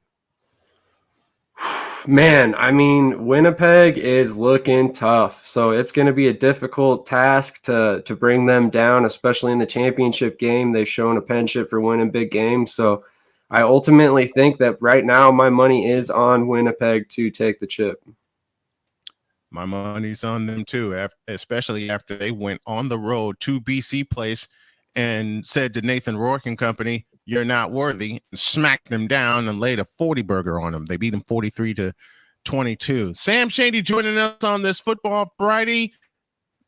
Man, I mean, Winnipeg is looking tough, so it's going to be a difficult task to bring them down, especially in the championship game. They've shown a penchant for winning big games, so I ultimately think that right now my money is on Winnipeg to take the chip. My money's on them too, especially after they went on the road to BC Place and said to Nathan Rourke and company, "You're not worthy," and smacked them down and laid a 40 burger on them. They beat them 43-22. Sam Shady joining us on this Football Friday.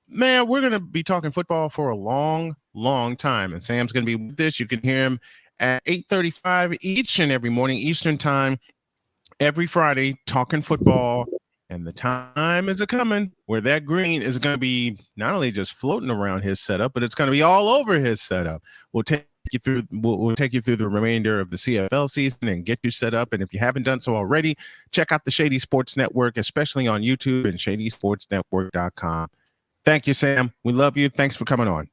Man, we're going to be talking football for a long, long time, and Sam's going to be with this. You can hear him at 8:35 each and every morning Eastern time, every Friday, talking football. And the time is a-coming where that green is going to be not only just floating around his setup, but it's going to be all over his setup. We'll take you through the remainder of the CFL season and get you set up. And if you haven't done so already, check out the Shady Sports Network, especially on YouTube and shadysportsnetwork.com. Thank you, Sam. We love you. Thanks for coming on.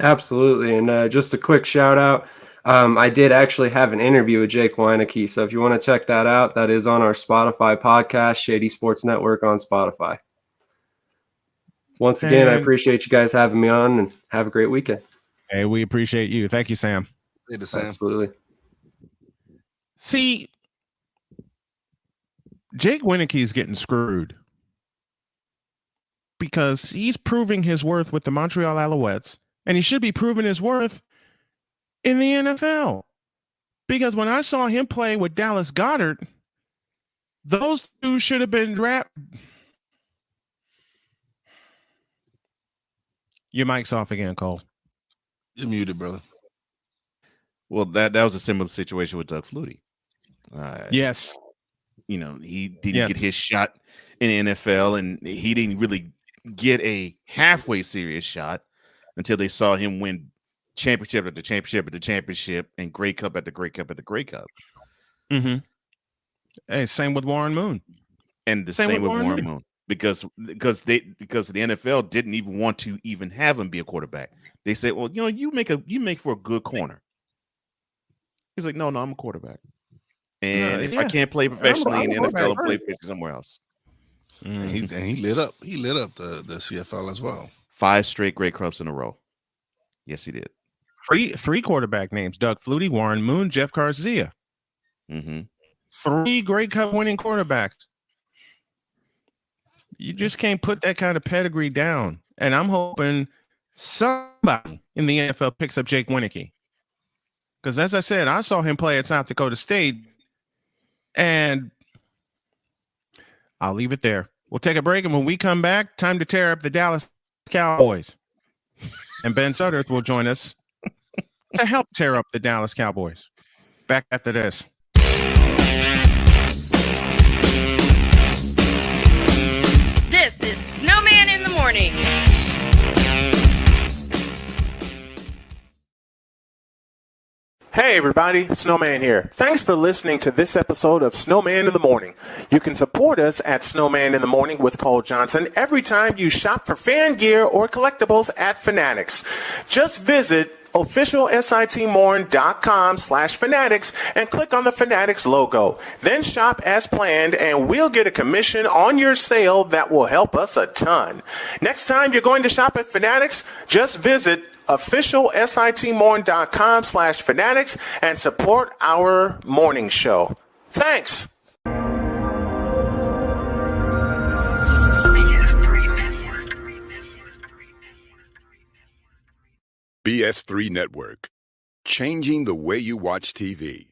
Absolutely. And just a quick shout out. I did actually have an interview with Jake Weineke. So if you want to check that out, that is on our Spotify podcast, Shady Sports Network on Spotify. Once again, I appreciate you guys having me on, and have a great weekend. Hey, we appreciate you. Thank you, Sam. Hey, Sam. Absolutely. See, Jake Weineke is getting screwed because he's proving his worth with the Montreal Alouettes, and he should be proving his worth in the NFL. Because when I saw him play with Dallas Goedert, those two should have been drafted. Your mic's off again, Cole. You're muted, brother. Well, that was a similar situation with Doug Flutie. Yes. You know, he didn't get his shot in the NFL, and he didn't really get a halfway serious shot until they saw him win championship at the championship at the championship and Grey Cup at the Grey Cup at the Grey Cup. Mm-hmm. Hey, same with Warren Moon. And the same with Warren Moon. Because the NFL didn't even want to even have him be a quarterback. They said, well, you know, you make for a good corner. He's like, no, I'm a quarterback. And if I can't play professionally in the NFL, I'll play somewhere else. Mm-hmm. And he lit up. He lit up the CFL as well. 5 straight Grey Cups in a row. Yes, he did. Three quarterback names: Doug Flutie, Warren Moon, Jeff Garcia. Mm-hmm. 3 Grey Cup winning quarterbacks. You just can't put that kind of pedigree down. And I'm hoping somebody in the NFL picks up Jake Weineke. Because as I said, I saw him play at South Dakota State. And I'll leave it there. We'll take a break. And when we come back, time to tear up the Dallas Cowboys. And Ben Sudderth will join us to help tear up the Dallas Cowboys. Back after this. This is Snowman in the Morning. Hey everybody, Snowman here. Thanks for listening to this episode of Snowman in the Morning. You can support us at Snowman in the Morning with Cole Johnson every time you shop for fan gear or collectibles at Fanatics. Just visit officialsitmorn.com/fanatics and click on the Fanatics logo. Then shop as planned and we'll get a commission on your sale that will help us a ton. Next time you're going to shop at Fanatics, just visit officialsitmorn.com/fanatics and support our morning show. Thanks. BS3 Network, changing the way you watch TV.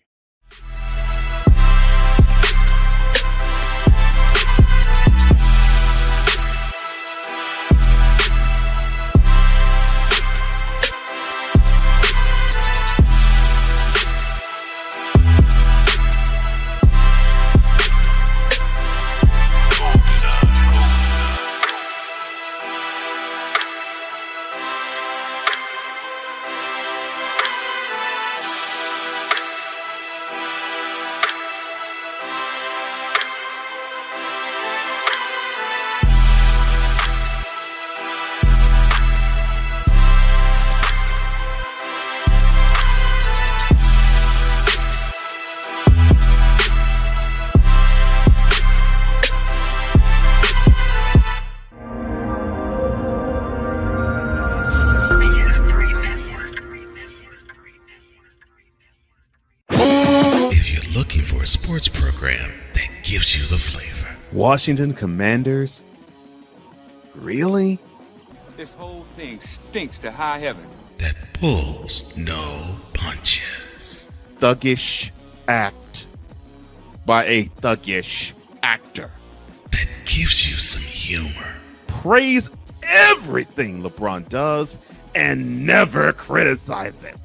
Sports program that gives you the flavor. Washington Commanders? Really? This whole thing stinks to high heaven. That pulls no punches. Thuggish act by a thuggish actor. That gives you some humor. Praise everything LeBron does and never criticize it.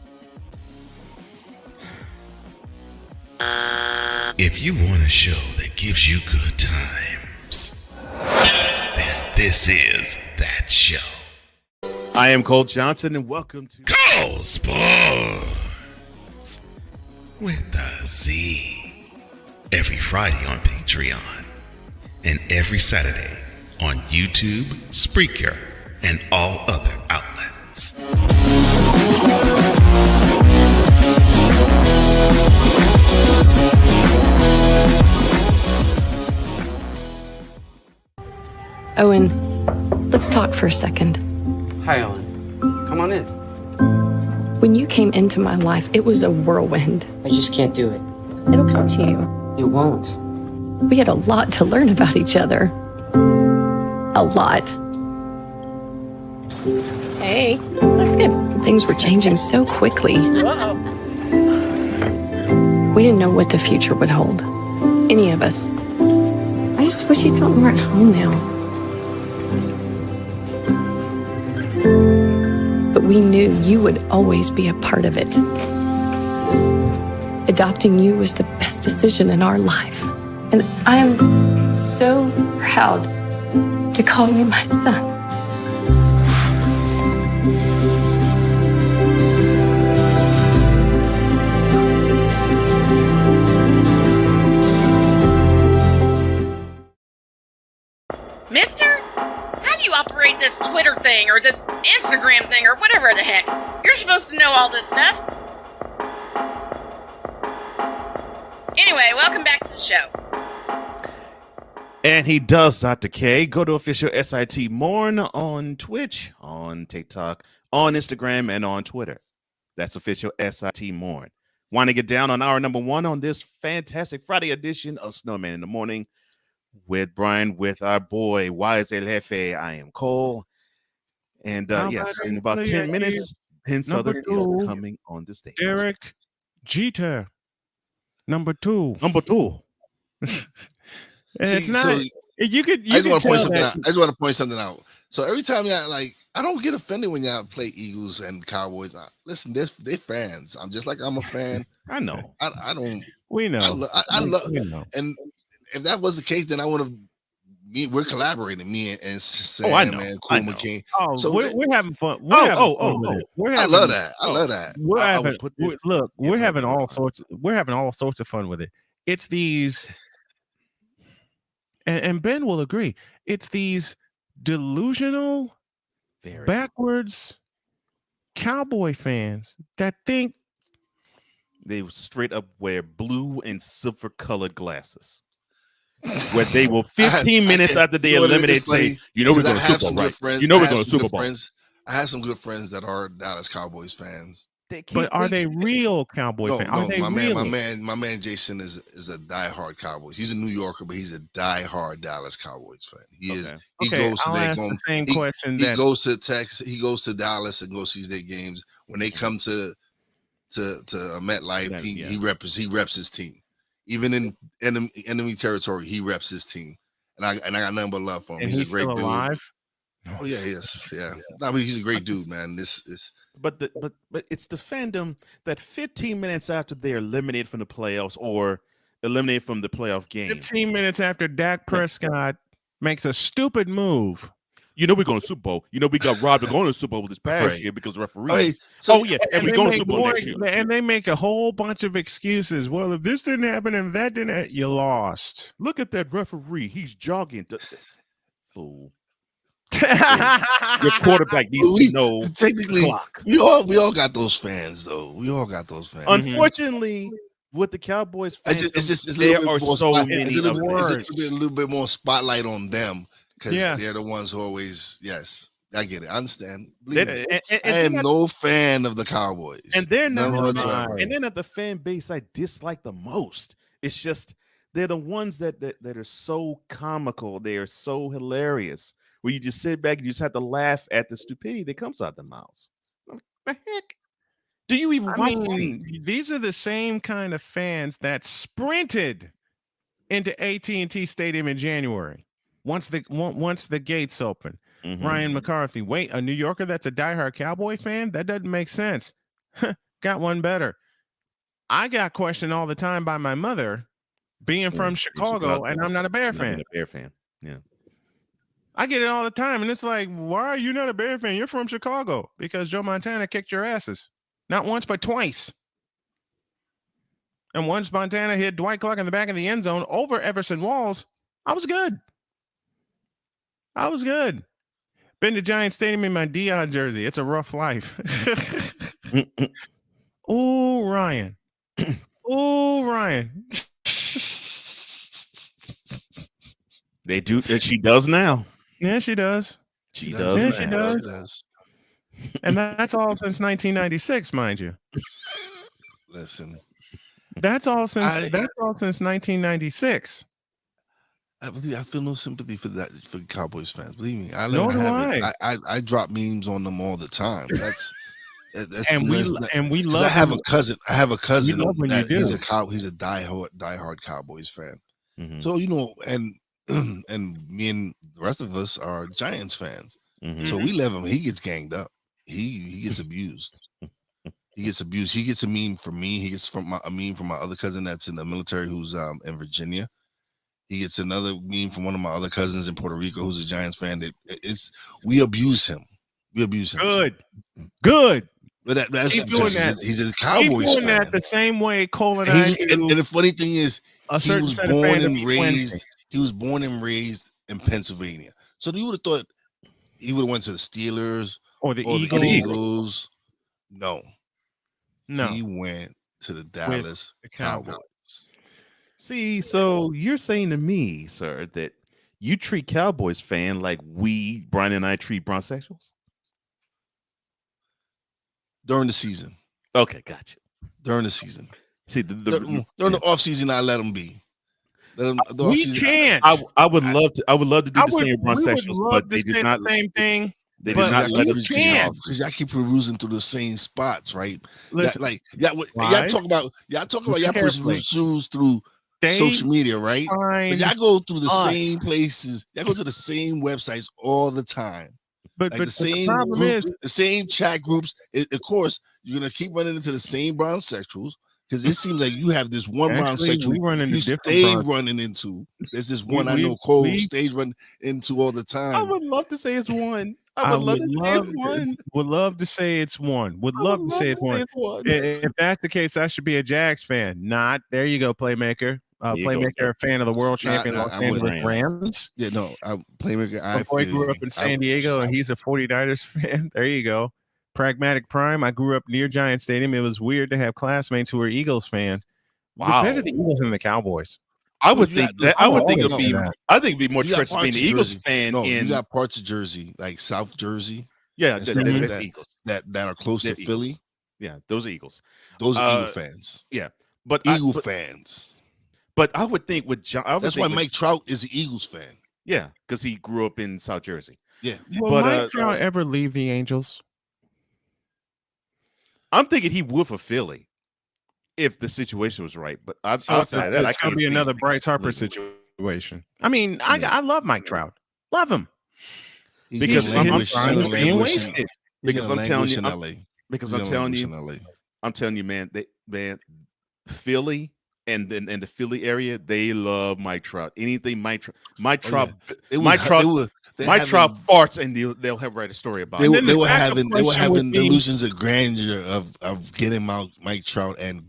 If you want a show that gives you good times, then this is that show. I am Cole Johnson, and welcome to Cole Sports with a Z. Every Friday on Patreon, and every Saturday on YouTube, Spreaker, and all other outlets. Owen, let's talk for a second. Hi, Ellen. Come on in. When you came into my life, it was a whirlwind. I just can't do it. It'll come to you. It won't. We had a lot to learn about each other. A lot. Hey, looks good. Things were changing so quickly. We didn't know what the future would hold. Any of us. I just wish you felt more at home now. But we knew you would always be a part of it. Adopting you was the best decision in our life. And I'm so proud to call you my son. Mister? How do you operate this Twitter thing or this Instagram thing or whatever the heck? You're supposed to know all this stuff. Anyway, welcome back to the show. And he does, Dr. K. Go to official SIT Morn on Twitch, on TikTok, on Instagram, and on Twitter. That's official SIT Morn. Want to get down on hour number 1 on this fantastic Friday edition of Snowman in the Morning with Brian, with our boy, Wise El Jefe. I am Cole. And yes, in about 10 minutes, Ben Sudderth is coming on the stage. Derek Jeter. Number 2. Number 2. It's not. So, you could. I just want to point something out. I just want to point something out. So every time y'all I don't get offended when y'all play Eagles and Cowboys. Listen, they're fans. I'm just like I'm a fan. I know. I don't. We know. I love. And if that was the case, then I would have we're collaborating. Me and Sam I know. and Cool McCain. Oh, So we're having fun. I love that. I love that. We're having all sorts. We're having all sorts of fun with it. It's these, and Ben will agree. It's these delusional, backwards Cowboy fans that think they straight up wear blue and silver colored glasses. Where they will 15 minutes after they eliminate say, we're going to Super Bowl, right? We're going to Super Bowl. I have some good friends that are Dallas Cowboys fans. But are they real Cowboy fans? Are they my really? man Jason is a diehard Cowboys. He's a New Yorker, but he's a diehard Dallas Cowboys fan. He is. He goes to their games. He goes to Texas. He goes to Dallas and goes sees their games. When they come to MetLife, he reps his team. Even in enemy territory, he reps his team. And I got nothing but love for him. And he's a great still dude. alive? Oh yeah, yes, yeah. No, but he's a great dude, man. But it's the fandom that 15 minutes after they're eliminated from the playoffs or eliminated from the playoff game, 15 minutes after Dak Prescott makes a stupid move. We're going to Super Bowl. We got robbed of going to the Super Bowl this past year because of referees. And we're going to Super Bowl next year. And they make a whole bunch of excuses. Well, if this didn't happen and that didn't happen, you lost. Look at that referee. He's jogging. Fool. Your quarterback needs to know technically clock. we all got those fans though. We all got those fans. Unfortunately, with the Cowboys fans, it's a there little are bit more so many it's a little bit more spotlight on them because they're the ones who always I get it. I understand. I am no fan of the Cowboys. And they're not the fan base I dislike the most. It's just they're the ones that are so comical. They are so hilarious. Where you just sit back and you just have to laugh at the stupidity that comes out the mouths. What the heck? Do you even watch the team? These are the same kind of fans that sprinted into AT&T Stadium in January once the gates open. Ryan McCarthy, wait, a New Yorker that's a diehard Cowboy fan? That doesn't make sense. Got one better. I got questioned all the time by my mother being from Chicago, and I'm not a Bear fan. Yeah. I get it all the time, and it's like, why are you not a Bear fan? You're from Chicago. Because Joe Montana kicked your asses. Not once, but twice. And once Montana hit Dwight Clark in the back of the end zone over Everson Walls, I was good. Been to Giant Stadium in my Dion jersey. It's a rough life. Oh, Ryan. Oh, Ryan. They do. She does now. Yeah, she does. She does. Yeah, she does. And that's all since 1996, mind you. Listen, that's all since 1996. I feel no sympathy for Cowboys fans. Believe me, I drop memes on them all the time. That's and we love. I have a cousin. We love when you do. He's a diehard Cowboys fan. So and me and the rest of us are Giants fans. So we love him. He gets ganged up. He gets abused. He gets a meme from me. He gets a meme from my other cousin that's in the military who's in Virginia. He gets another meme from one of my other cousins in Puerto Rico who's a Giants fan. We abuse him. Good. But that's Keep doing that. He's a Cowboys Keep doing fan. that the same way Cole and I do. And the funny thing is, he was born and raised in Pennsylvania. So you would have thought he would have went to the Steelers or the Eagles. No. He went to the Dallas Cowboys. See, so you're saying to me, sir, that you treat Cowboys fan like Brian and I treat Brownsexuals? During the season. Okay, gotcha. During the season. See, during the off season, I let them be. We can't. I would love to do the same with Brownsexuals, but they did not. Same thing. They did not let us because I keep perusing through the same spots, right? Listen, y'all talk about y'all peruse through social media, right? But y'all go through the same places. Y'all go to the same websites all the time. But the same problem is the same chat groups. Of course, you're gonna keep running into the same Brownsexuals, Because it seems like you have this one round Actually, section we run into you different stay bars. running into. There's this We- one I we- know Cole we- stays running into all the time. I would love to say it's one. I would love to say it's one. Would love to say it's one. Would I love would to say it's one. If that's the case, I should be a Jags fan. Not. There you go, Playmaker. There you go, Playmaker, sir. a fan of the world champion Nah, Los I Angeles wouldn't. Rams. Yeah, no, Playmaker. My boy grew up in San Diego, and he's a 49ers fan. There you go. Pragmatic Prime. I grew up near Giant Stadium. It was weird to have classmates who were Eagles fans. Wow. We're better the Eagles than the Cowboys. I would think that. I would think it'd be. that. I think it'd be more You got treacherous being parts the of Eagles Jersey. fan. No, in you got parts of Jersey, like South Jersey. yeah, and that, stuff that- like that's that, Eagles. that are close They're to Philly. Eagles. Yeah, those are Eagles. Those are Eagle Uh, fans. Yeah, but Eagle but, fans. but I would think with John. I would That's think why with- Mike Trout is an Eagles fan. Yeah, because he grew up in South Jersey. Yeah. Will But, Mike Trout ever leave the Angels? I'm thinking he would for Philly if the situation was right. But So outside of that, I it's going can't to be see another him Bryce Harper leaving. situation. I mean, I love Mike Trout. Love him. Because He's I'm gonna he's languish- being he's gonna wasted. languish Because in- I'm telling you, in I'm- LA. because He's I'm gonna telling languish you, in LA. I'm telling you, man, Philly and the Philly area, they love Mike Trout. Anything Mike Trout, Mike Trout farts, and they'll have write a story about They it. were having question would be- delusions of grandeur of getting Mike Trout and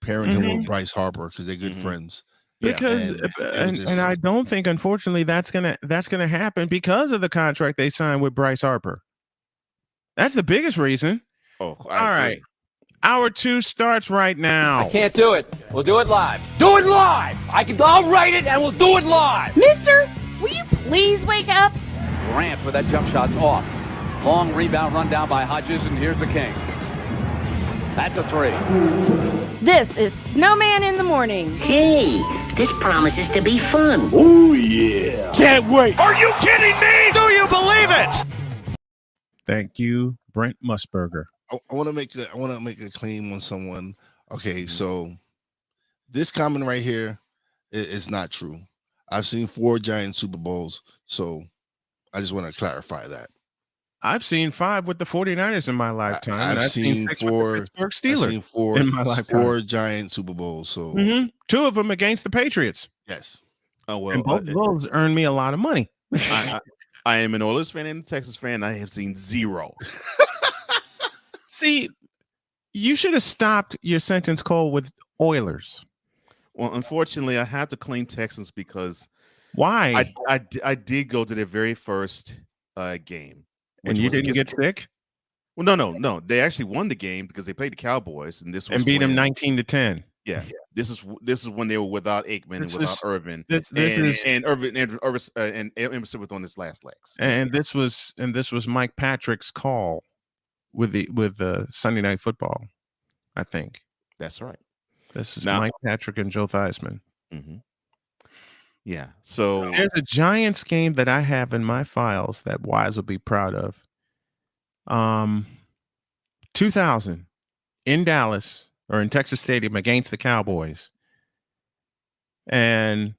pairing him with Bryce Harper because they're good friends. Because And it was and just- I don't think, unfortunately, that's gonna happen because of the contract they signed with Bryce Harper. That's the biggest reason. Oh, All right. Hour 2 starts right now. I can't do it. We'll do it live. Do it live. I'll write it and we'll do it live. Mister, will you please wake up? Grant with that jump shot's off. Long rebound run down by Hodges, and here's the King. That's a 3. This is Snowman in the Morning. Hey, this promises to be fun. Oh, yeah. Can't wait. Are you kidding me? Do you believe it? Thank you, Brent Musburger. I want to make a claim on someone. Okay, so this comment right here is not true. I've seen 4 Giant Super Bowls, so I just want to clarify that. I've seen 5 with the 49ers in my lifetime. and I've seen 6 with 4 the Pittsburgh Steelers I've seen 4 in my lifetime. 4 Giant Super Bowls. So 2 of them against the Patriots. yes. Oh well, And both of those earned me a lot of money. I am an Oilers fan and a Texas fan. I have seen 0. See, you should have stopped your sentence, Cole, with Oilers. Well, unfortunately, I have to claim Texans because why? I did go to their very first game, And you didn't get sick? Well, no. They actually won the game because they played the Cowboys, and this was And beat them when- 19-10. Yeah, this is when they were without Aikman and This without is- Irvin. this and is- Irvin and Emerson was on his last legs. And this was Mike Patrick's call with the Sunday Night Football, I think. That's right. This is Now- Mike Patrick and Joe Theismann. Mm-hmm. Yeah. So There's a Giants game that I have in my files that Wise will be proud of. 2000 in Dallas or in Texas Stadium against the Cowboys. And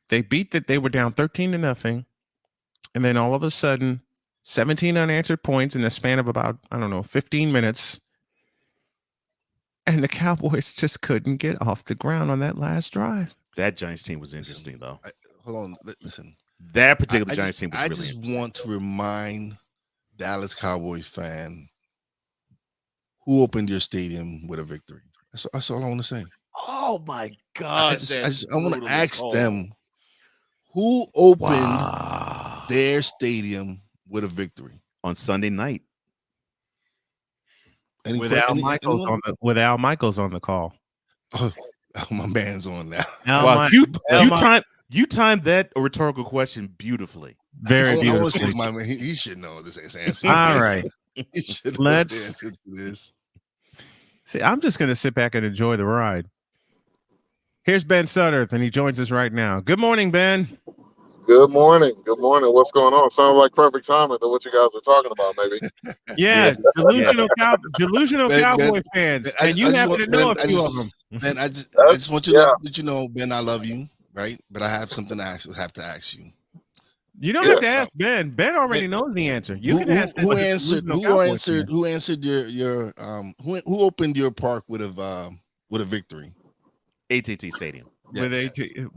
they were down 13-0. And then all of a sudden, 17 unanswered points in the span of about, 15 minutes. And the Cowboys just couldn't get off the ground on that last drive. that Giants team was interesting, though. Hold on, listen. That particular I Giants just, team was I really just interesting. want to remind Dallas Cowboys fan who opened your stadium with a victory. That's all I want to say. Oh my God! I want to ask them who opened their stadium with a victory on Sunday night. With Al Michaels on the call. Oh, my man's on now. Wow, you timed that rhetorical question beautifully. Very I beautiful. want to say my man. He should know this answer. All right. He should know Let's the answer to this. see. I'm just going to sit back and enjoy the ride. Here's Ben Sudderth, and he joins us right now. Good morning, Ben. Good morning. Good morning. What's going on? Sounds like perfect timing to what you guys were talking about, maybe. Yes, delusional Cowboy fans, and you happen to know a few of them. Ben, I just want you to let you know, Ben, I love you, right? But I have something to have to ask you. You don't have to ask Ben. Ben already knows the answer. You can ask who answered your who opened your park with a with a victory. AT&T Stadium.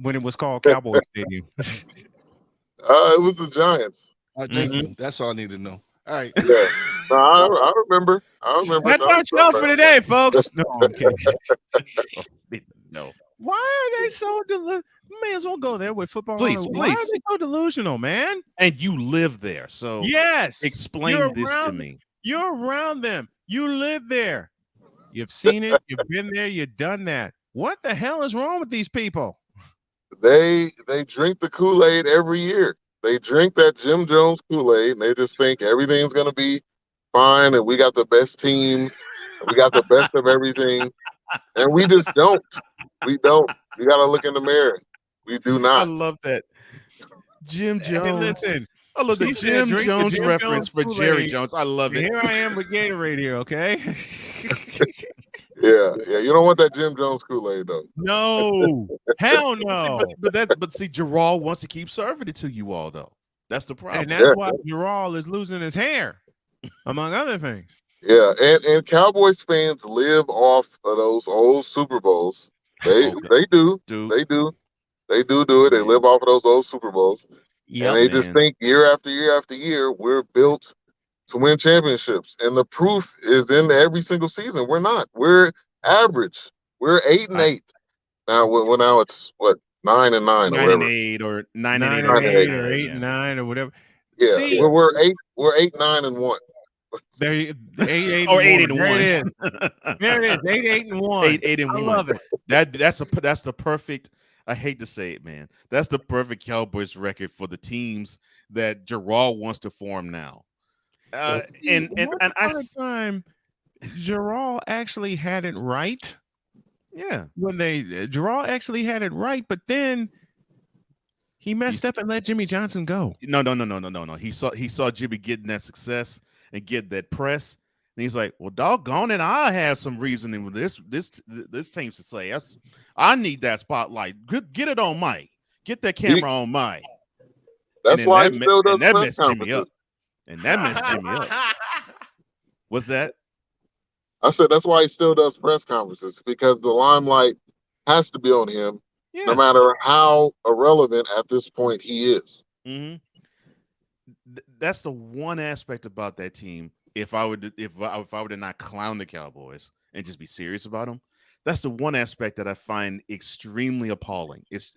When it was called Cowboy Stadium. It was the Giants. Thank you. That's all I need to know. All right. Yeah. No, I remember. I remember. That's our show for today, folks. No, I'm kidding. No. Why are they so delusional? May as well go there with football. Please. Why are they so delusional, man? And you live there, so yes. Explain this to me. You're around them. You live there. You've seen it. You've been there. You've done that. What the hell is wrong with these people? They drink the Kool-Aid every year. They drink that Jim Jones Kool-Aid, and they just think everything's going to be fine, and we got the best team, we got the best of everything, and we just don't. We don't. We got to look in the mirror. We do not. I love that. Jim Jones. Hey, listen, I love the Jim Jones reference for Jerry Jones. I love it. Here I am with Gatorade here, okay? Yeah. You don't want that Jim Jones Kool-Aid though. No, hell no. But see, Gerald wants to keep serving it to you all though. That's the problem, and that's why Gerald is losing his hair, among other things. Yeah, and Cowboys fans live off of those old Super Bowls. They do. They do it. They live off of those old Super Bowls. Yep, and they just think year after year after year we're built to win championships. And the proof is in every single season. We're not. We're average. We're 8-8. Now it's what, 9-9 or whatever. 9-8 or 9-8 or 8-9 or whatever. Yeah, See, we're 8-9-1. There, 8-8 or 8-1. There it is. 8-8-1. 8-8-1. I love it. That's the perfect. I hate to say it, man. That's the perfect Cowboys record for the teams that Gerald wants to form now. And time, Gerald actually had it right. Yeah, when Gerald actually had it right, but then he messed up and let Jimmy Johnson go. No. He saw Jimmy getting that success and get that press, and he's like, "Well, doggone it, I have some reasoning with this team to say. I need that spotlight. Get it on Mike. Get that camera on Mike." That's why he still does press conferences. And that messed Jimmy up. What's that? I said that's why he still does press conferences, because the limelight has to be on him, no matter how irrelevant at this point he is. Mm-hmm. That's the one aspect about that team. If I were to not clown the Cowboys and just be serious about them, that's the one aspect that I find extremely appalling. It's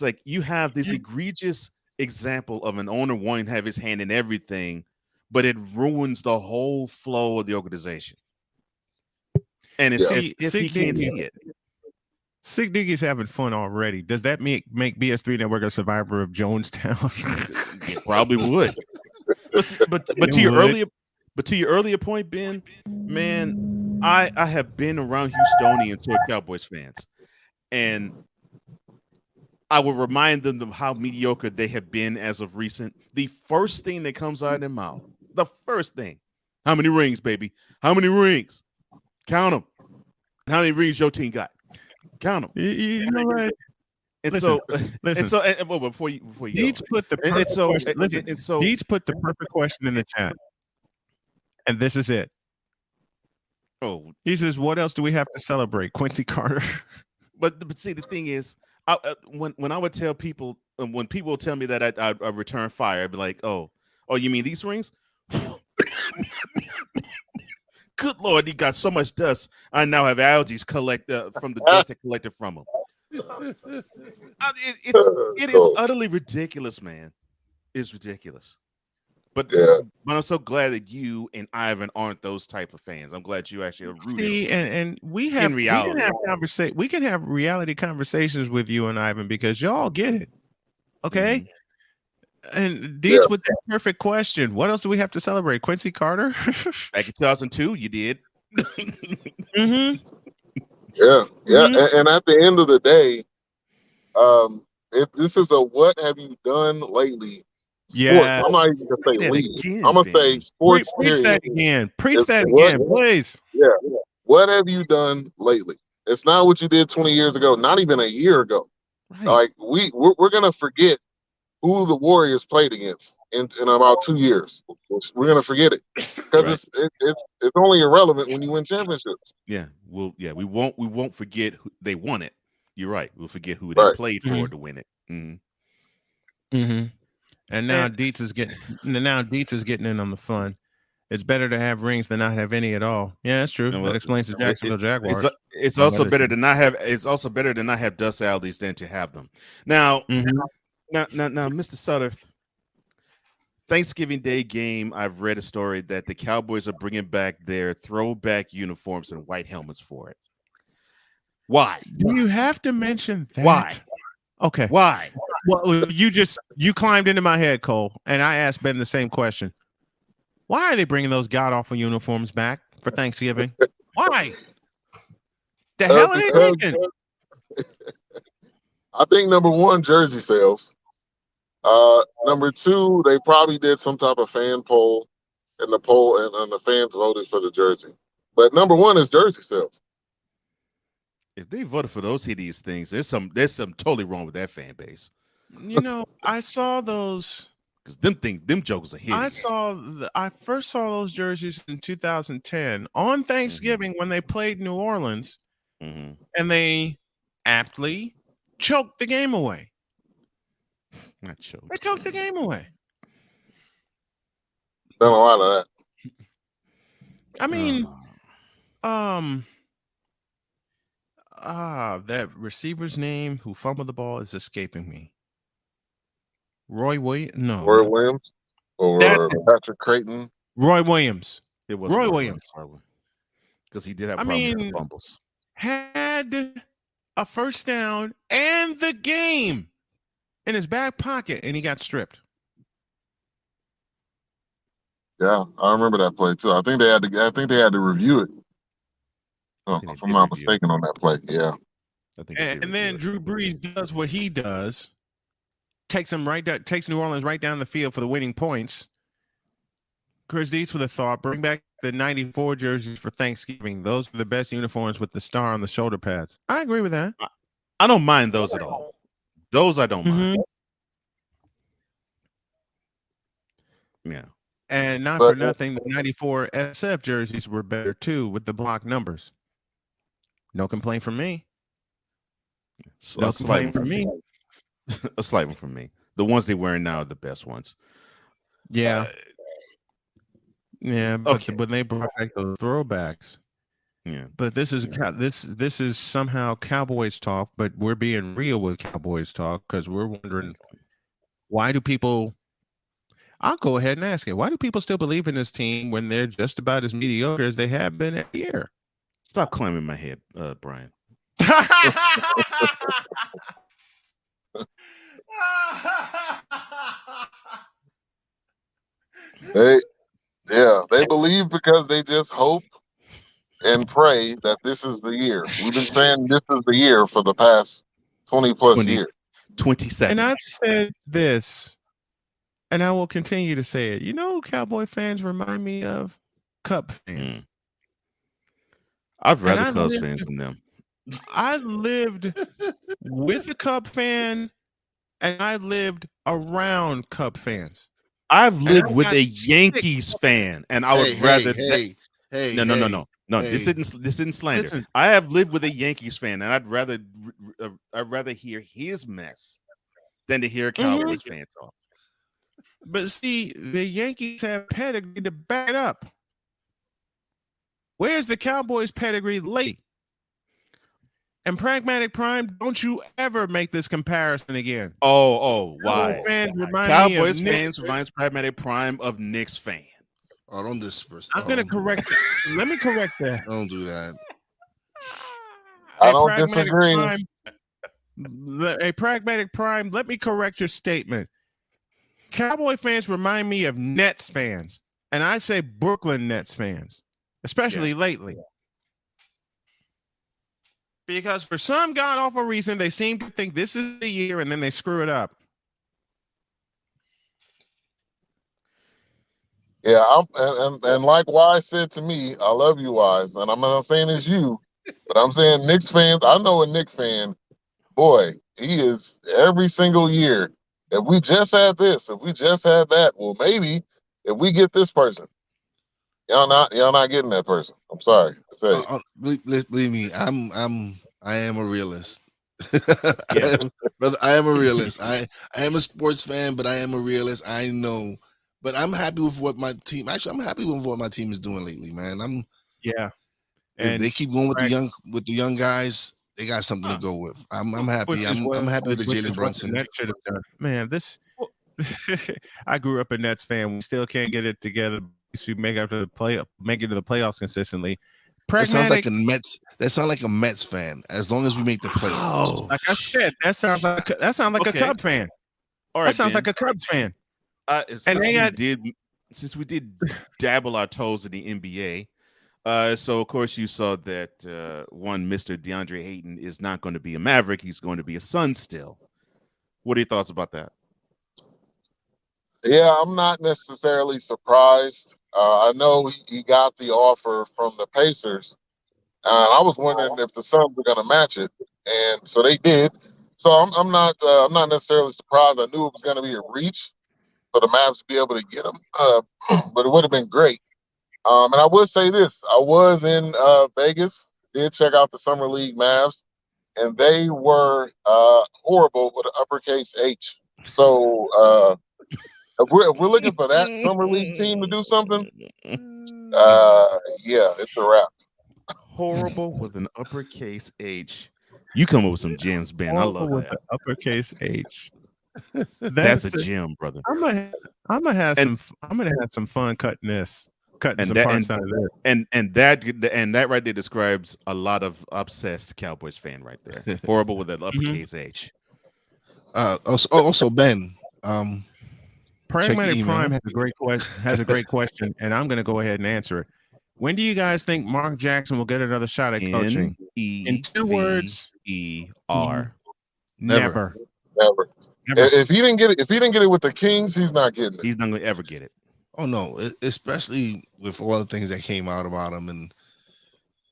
like you have this egregious example of an owner wanting to have his hand in everything, but it ruins the whole flow of the organization. And it's he can't see it. Sick Diggy's having fun already. Does that make BS3 Network a survivor of Jonestown? It probably would. But to your earlier point, Ben, man, I have been around Houstonians who are Cowboys fans, and I will remind them of how mediocre they have been as of recent. The first thing that comes out of their mouth, the first thing, how many rings, baby? How many rings? Count them. How many rings your team got? Count them. You know what? Listen. Before you Deeds put the perfect question. Deeds put the perfect question in the chat, and this is it. Oh, he says, "What else do we have to celebrate?" Quincy Carter. But see, the thing is, when I would tell people, when people would tell me that I return fire, I'd be like, oh, you mean these rings? Good Lord, he got so much dust. I now have allergies from the dust that collected from him. It is utterly ridiculous, man. It's ridiculous. But I'm so glad that you and Ivan aren't those type of fans. I'm glad you actually are rooting. See, and we can have reality conversations with you and Ivan, because y'all get it. Okay. Mm-hmm. And Deets with that perfect question. What else do we have to celebrate? Quincy Carter? Back in 2002, you did. Mm-hmm. Yeah. Mm-hmm. And at the end of the day, this is a what have you done lately? Yeah, I'm not even gonna say league. I'm gonna say sports. Preach that again. Preach that again, please. Yeah. What have you done lately? It's not what you did 20 years ago. Not even a year ago. Right. Like we're gonna forget who the Warriors played against in about 2 years. We're gonna forget it because it's only irrelevant when you win championships. Yeah, we won't forget who they won it. You're right. We'll forget who they played for to win it. And now Dietz is getting in on the fun. It's better to have rings than not have any at all. Yeah, that's true. That explains the Jacksonville Jaguars. It's also better to not have. It's also better to not have dust alleys than to have them. Now, now, Mr. Sudderth, Thanksgiving Day game. I've read a story that the Cowboys are bringing back their throwback uniforms and white helmets for it. Why? Do you have to mention that? Why? Okay. Why? Well, you climbed into my head, Cole, and I asked Ben the same question. Why are they bringing those god-awful uniforms back for Thanksgiving? Why? The hell are they thinking? I think number one, jersey sales. Number two, they probably did some type of fan poll, and the fans voted for the jersey. But number one is jersey sales. If they voted for those hideous things, there's something totally wrong with that fan base. You know, I saw those. Because them jokers are hideous. I first saw those jerseys in 2010 on Thanksgiving when they played New Orleans, and they aptly choked the game away. Not choked. They choked the game away. Done a lot of that. I mean, that receiver's name who fumbled the ball is escaping me. Roy Williams? No. Roy Williams or Patrick Creighton? Roy Williams. It was Roy Williams. Because he did have problems with fumbles. Had a first down and the game in his back pocket, and he got stripped. Yeah, I remember that play too. I think they had to review it. If I'm not mistaken on that play. Yeah. And then Drew Brees does what he does. Takes New Orleans right down the field for the winning points. Chris Dietz with a thought: bring back the '94 jerseys for Thanksgiving. Those are the best uniforms with the star on the shoulder pads. I agree with that. I don't mind those at all. Those I don't mind. Yeah. And not for nothing, the '94 SF jerseys were better too with the block numbers. No complaint from me. No complaint from me. A slight one from me. The ones they're wearing now are the best ones. Yeah. But when they brought back those throwbacks. Yeah. But this is somehow Cowboys talk, but we're being real with Cowboys talk because we're wondering why do people I'll go ahead and ask it. Why do people still believe in this team when they're just about as mediocre as they have been every year? Stop climbing my head, Brian. They believe because they just hope and pray that this is the year. We've been saying this is the year for the past 20 plus years. 27. And I've said this, and I will continue to say it. You know who Cowboy fans remind me of? Cub fans. I've rather Cubs fans than them. I lived with a Cub fan, and I lived around Cub fans. I've lived with a Yankees fan, and I would rather. No. This isn't slander. Listen. I have lived with a Yankees fan, and I'd rather hear his mess than to hear a Cowboys fan talk. But see, the Yankees have pedigree to back it up. Where's the Cowboys pedigree lately? And Pragmatic Prime, don't you ever make this comparison again. Oh, why? Cowboys fans reminds Pragmatic Prime of Knicks fan. Oh, don't disperse. I'm going to correct that. Let me correct that. Don't do that. I don't disagree. A Pragmatic Prime, let me correct your statement. Cowboy fans remind me of Nets fans. And I say Brooklyn Nets fans, especially lately. Because for some god-awful reason, they seem to think this is the year and then they screw it up. Yeah, and like Wise said to me, I love you, Wise, and I'm not saying it's you, but I'm saying Knicks fans. I know a Knicks fan, boy, he is every single year If we just had this, if we just had that, well, maybe if we get this person, y'all not getting that person. I'm sorry to say. Believe me, I am a realist. Brother, I am a realist. I am a sports fan, but I am a realist. I know, but I'm happy with what my team. Actually, I'm happy with what my team is doing lately, man. If they keep going with the young guys, they got something to go with. I'm happy. I'm happy with the Jalen Brunson. That should have done. Man, I grew up a Nets fan. We still can't get it together. We make it to the playoffs consistently. That sounds like a Mets. That sounds like a Mets fan. As long as we make the playoffs. Like I said, that sounds like a Cub fan. All right, that sounds Ben. like a Cubs fan. Since we did dabble our toes in the NBA, so of course you saw that one Mr. DeAndre Ayton is not going to be a Maverick. He's going to be a Sun still. What are your thoughts about that? Yeah, I'm not necessarily surprised. I know he got the offer from the Pacers, and I was wondering if the Suns were going to match it, and so they did. So I'm not necessarily surprised. I knew it was going to be a reach for the Mavs to be able to get him, but it would have been great. And I would say this: I was in Vegas, did check out the Summer League Mavs, and they were horrible with an uppercase H. So if we're looking for that Summer League team to do something, yeah, it's a wrap. Horrible with an uppercase H. You come up with some gems, Ben. I love with that. the uppercase H. That's a gem, brother. I'm gonna have some fun cutting some parts out of there. And that right there describes a lot of obsessed Cowboys fan right there. Horrible with an uppercase H. Also Ben. Pragmatic Prime has a great question, and I'm going to go ahead and answer it. When do you guys think Mark Jackson will get another shot at coaching? In 2 words, ER. Never. If he didn't get it with the Kings, he's not getting it. He's not going to ever get it. Oh no, especially with all the things that came out about him, and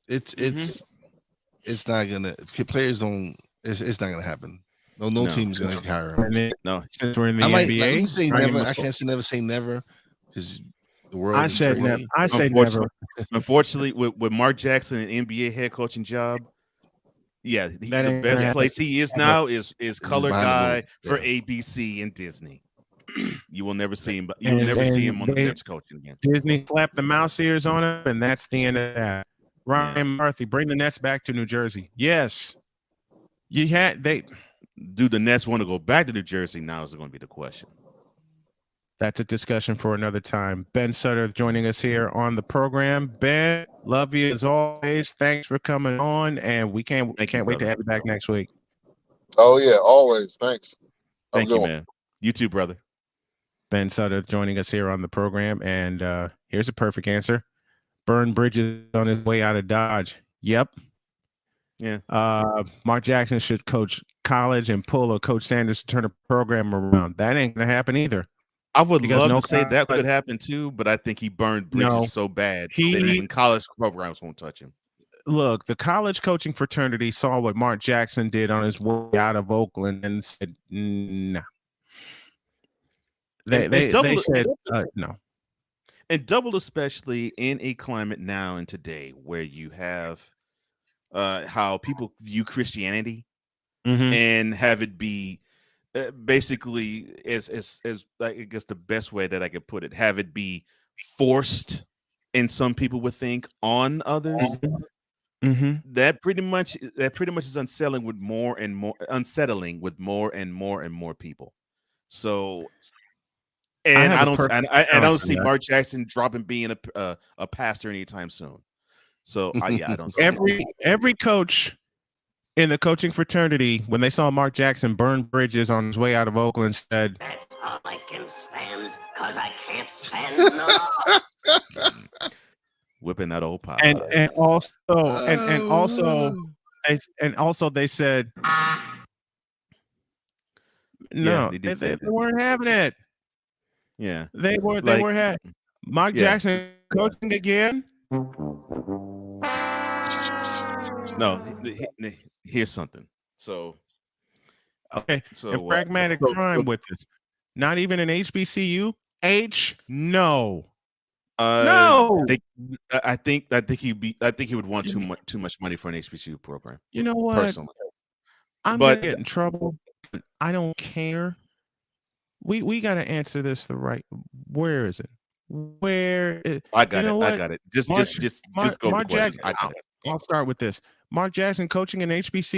it's not gonna. Players don't. It's not gonna happen. No team's gonna hire him. No, since we're in the NBA, I can say never. I can't say never because the world. I said never. I say never. Unfortunately, with Mark Jackson an NBA head coaching job, yeah, the best place he is now is color guy for ABC and Disney. You will never see him, but you will never see him on the bench coaching again. Disney slapped the mouse ears on him, and that's the end of that. Ryan Murphy, bring the Nets back to New Jersey. Yes, do the Nets want to go back to New Jersey now? Is going to be the question. That's a discussion for another time. Ben Sudderth joining us here on the program. Ben, love you as always. Thanks for coming on, and we can't wait to have you back next week. Oh yeah, always. Thanks. Thank you, man. You too, brother. Ben Sudderth joining us here on the program, and here's a perfect answer: burn bridges on his way out of Dodge. Yep. Yeah. Mark Jackson should coach college and pull a Coach Sanders to turn a program around. That ain't gonna happen either. I would love to say that could happen too, but I think he burned bridges so bad that even college programs won't touch him. Look, the college coaching fraternity saw what Mark Jackson did on his way out of Oakland and said, "No." They said no. And double, especially in a climate now and today where you have how people view Christianity and have it be basically as I guess the best way that I could put it, have it be forced, and some people would think on others. That pretty much is unsettling with more and more people. So, and I don't see Mark Jackson dropping being a pastor anytime soon. So I don't see every coach in the coaching fraternity, when they saw Mark Jackson burn bridges on his way out of Oakland, said, "That's all I can stand, because I can't stand no more." Whipping that old pop. And also they said, no, they weren't having it. Yeah, they weren't having Mark Jackson coaching again. No, here's something. So Okay. So, and pragmatic prime with this. Not even an HBCU. No. No. I think he would want too much money for an HBCU program. You know what? Personally, I'm gonna get in trouble. I don't care. We got to answer this the right. Where is it? Where is, I got you know it. what? I got it. Just go Mark for questions. Jackson. I got it. I'll start with this. Mark Jackson coaching an HBCU.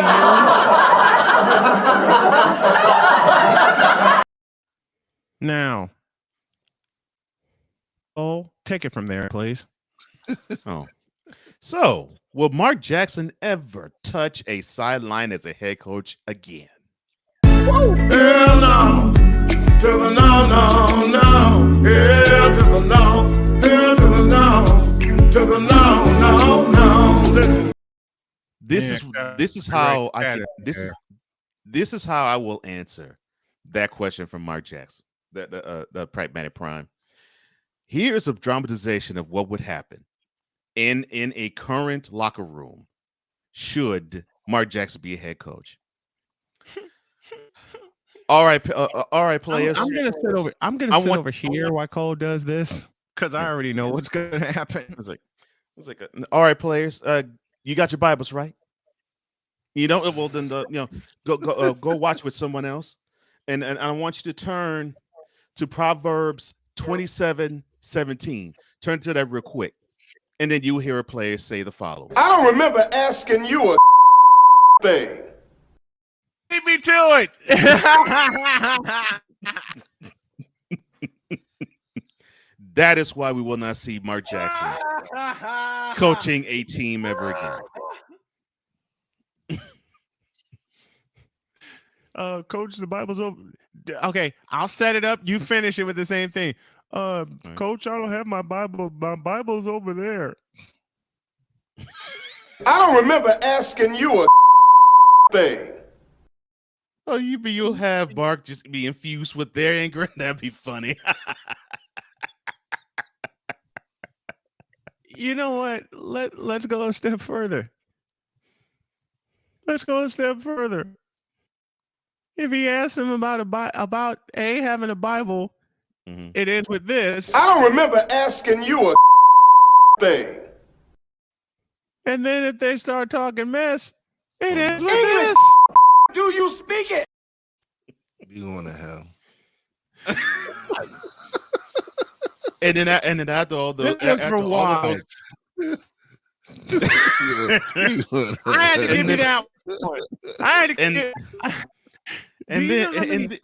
Now, take it from there, please. So, will Mark Jackson ever touch a sideline as a head coach again? Hell no. To the no, no, no. Hell to the no. Hell to the no. To the no, no, no. Listen. This is how I will answer that question from Mark Jackson, the pragmatic prime. Here's a dramatization of what would happen in a current locker room should Mark Jackson be a head coach. All right, players. I'm gonna sit over. Over here while Cole does this because I already know what's gonna happen. It's like, all right, players. You got your Bibles, right? You don't. Well, then go watch with someone else, and I want you to turn to Proverbs 27:17. Turn to that real quick, and then you hear a player say the following. I don't remember asking you a thing. Beat me to it. That is why we will not see Mark Jackson coaching a team ever again. Coach, the Bible's over. Okay, I'll set it up. You finish it with the same thing. Coach, I don't have my Bible. My Bible's over there. I don't remember asking you a thing. Oh, you'll have Mark just be infused with their anger. That'd be funny. You know what? Let's go a step further. Let's go a step further. If he asks him about having a Bible, it ends with this. I don't remember asking you a thing. And then if they start talking mess, it ends with this. Do you speak it? You going to hell? and then after all the I had to give you that one. I had to give. And then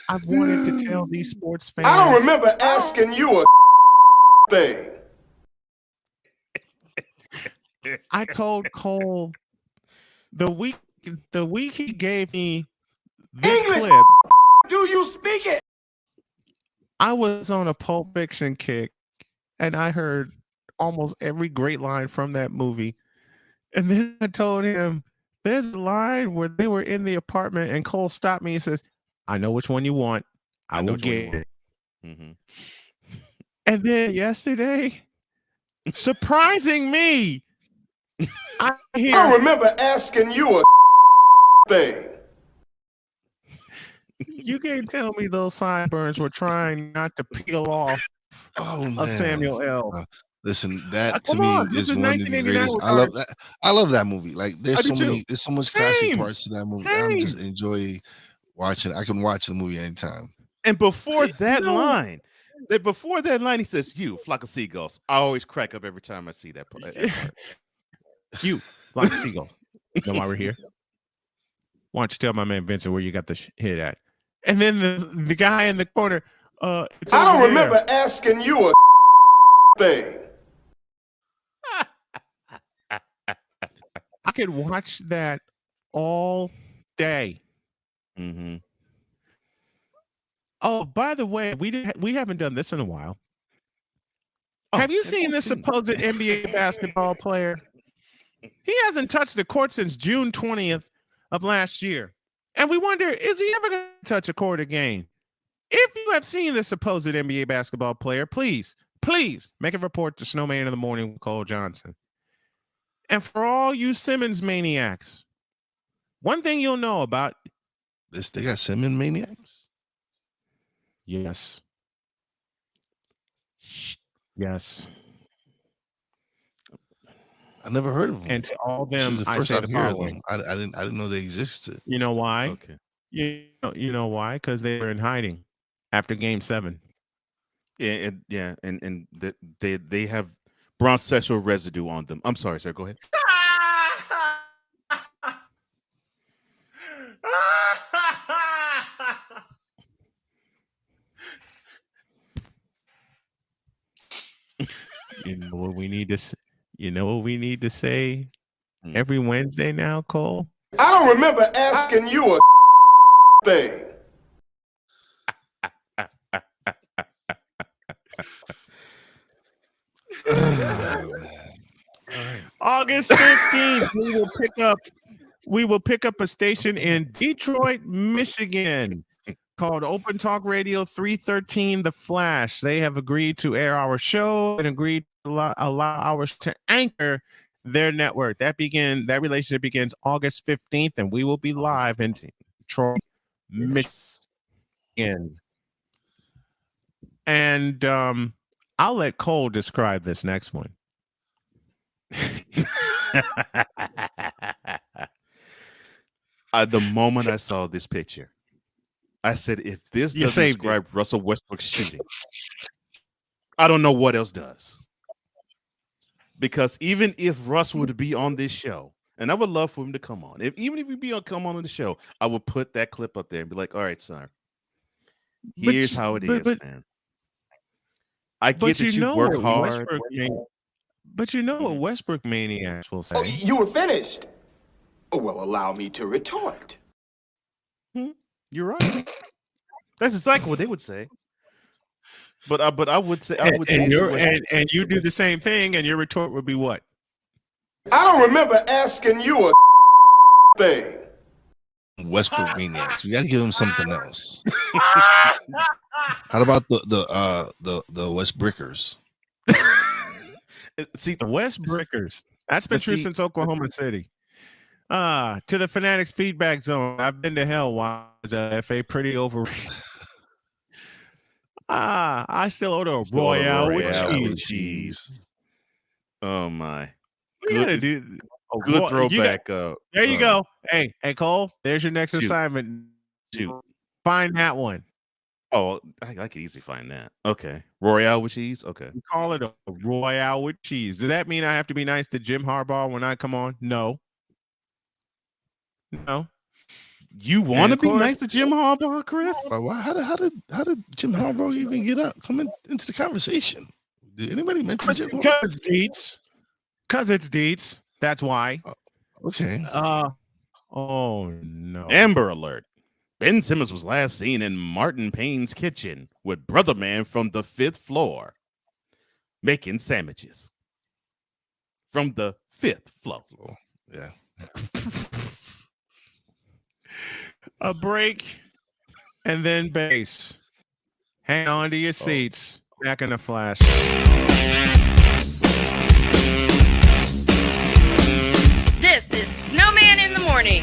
I've wanted to tell these sports fans. I don't remember asking you a thing. I told Cole the week he gave me this English, clip. Do you speak it? I was on a Pulp Fiction kick, and I heard almost every great line from that movie. And then I told him, there's a line where they were in the apartment, and Cole stopped me and says, I know which one you want. I will get it. Mm-hmm. And then yesterday, surprising me, I don't remember asking you a thing. You can't tell me those sideburns were trying not to peel off of Samuel L. Listen, that to me is one of the greatest. I love that. I love that movie. Like there's so much classic parts to that movie. I'm just enjoy watching. I can watch the movie anytime. And before that line, he says, "You flock of seagulls." I always crack up every time I see that part. You flock of seagulls. You know why we're here? Why don't you tell my man Vincent where you got the hit at? And then the guy in the corner. I don't remember asking you a thing. I could watch that all day. Mm-hmm. Oh, by the way, we haven't done this in a while. Have you seen this supposed NBA basketball player? He hasn't touched the court since June 20th of last year. And we wonder, is he ever going to touch a court again? If you have seen this supposed NBA basketball player, please make a report to Snowman in the Morning with Cole Johnson. And for all you Simmons maniacs, one thing you'll know about They got Semen Maniacs? Yes. Yes. I never heard of them. And to all This them, is the I first say I've the heard of following. them. I didn't know they existed. You know why? Okay. You know why? Because they were in hiding after Game 7. Yeah, and they have brown sexual residue on them. I'm sorry, sir. Go ahead. You know what we need to. You know what we need to say every Wednesday now, Cole. I don't remember asking you a thing. August 15th, we will pick up a station in Detroit, Michigan, called Open Talk Radio 313 The Flash. They have agreed to air our show and agreed to allow ours to anchor their network. That relationship begins August 15th, and we will be live in Detroit, Michigan. And I'll let Cole describe this next one. The moment I saw this picture, I said, if this doesn't describe Russell Westbrook's shooting, I don't know what else does. Because even if Russ would be on this show, and I would love for him to come on, even if he'd come on the show, I would put that clip up there and be like, all right, son, here's how it is, man. I get that you work hard. But you know what Westbrook maniacs will say. Oh, you were finished. Oh, well, allow me to retort. You're right. That's exactly what they would say. But I would say, and you do the same thing, and your retort would be what? I don't remember asking you a thing. Westbrook maniacs. We got to give them something else. How about the Westbrickers? See, the Westbrickers. That's been true since Oklahoma City. To the Fanatics feedback zone. I've been to hell. Why is FA pretty overrated? I still order a Royale with cheese. Oh my! Good, good throwback. There you go. Hey, Cole. There's your next assignment. Find that one. Oh, I can easily find that. Okay, Royale with cheese. Okay, we call it a Royale with cheese. Does that mean I have to be nice to Jim Harbaugh when I come on? No. You want to be nice to Jim Harbaugh, Chris? How did Jim Harbaugh even get up? Come into the conversation. Did anybody mention Jim Harbaugh? Because it's Deets. Because it's Deets. That's why. Okay. Oh no. Amber alert. Ben Simmons was last seen in Martin Payne's kitchen with Brother Man from the 5th floor making sandwiches. From the 5th floor. Yeah. A break and then bass. Hang on to your seats. Back in the flash. This is Snowman in the Morning.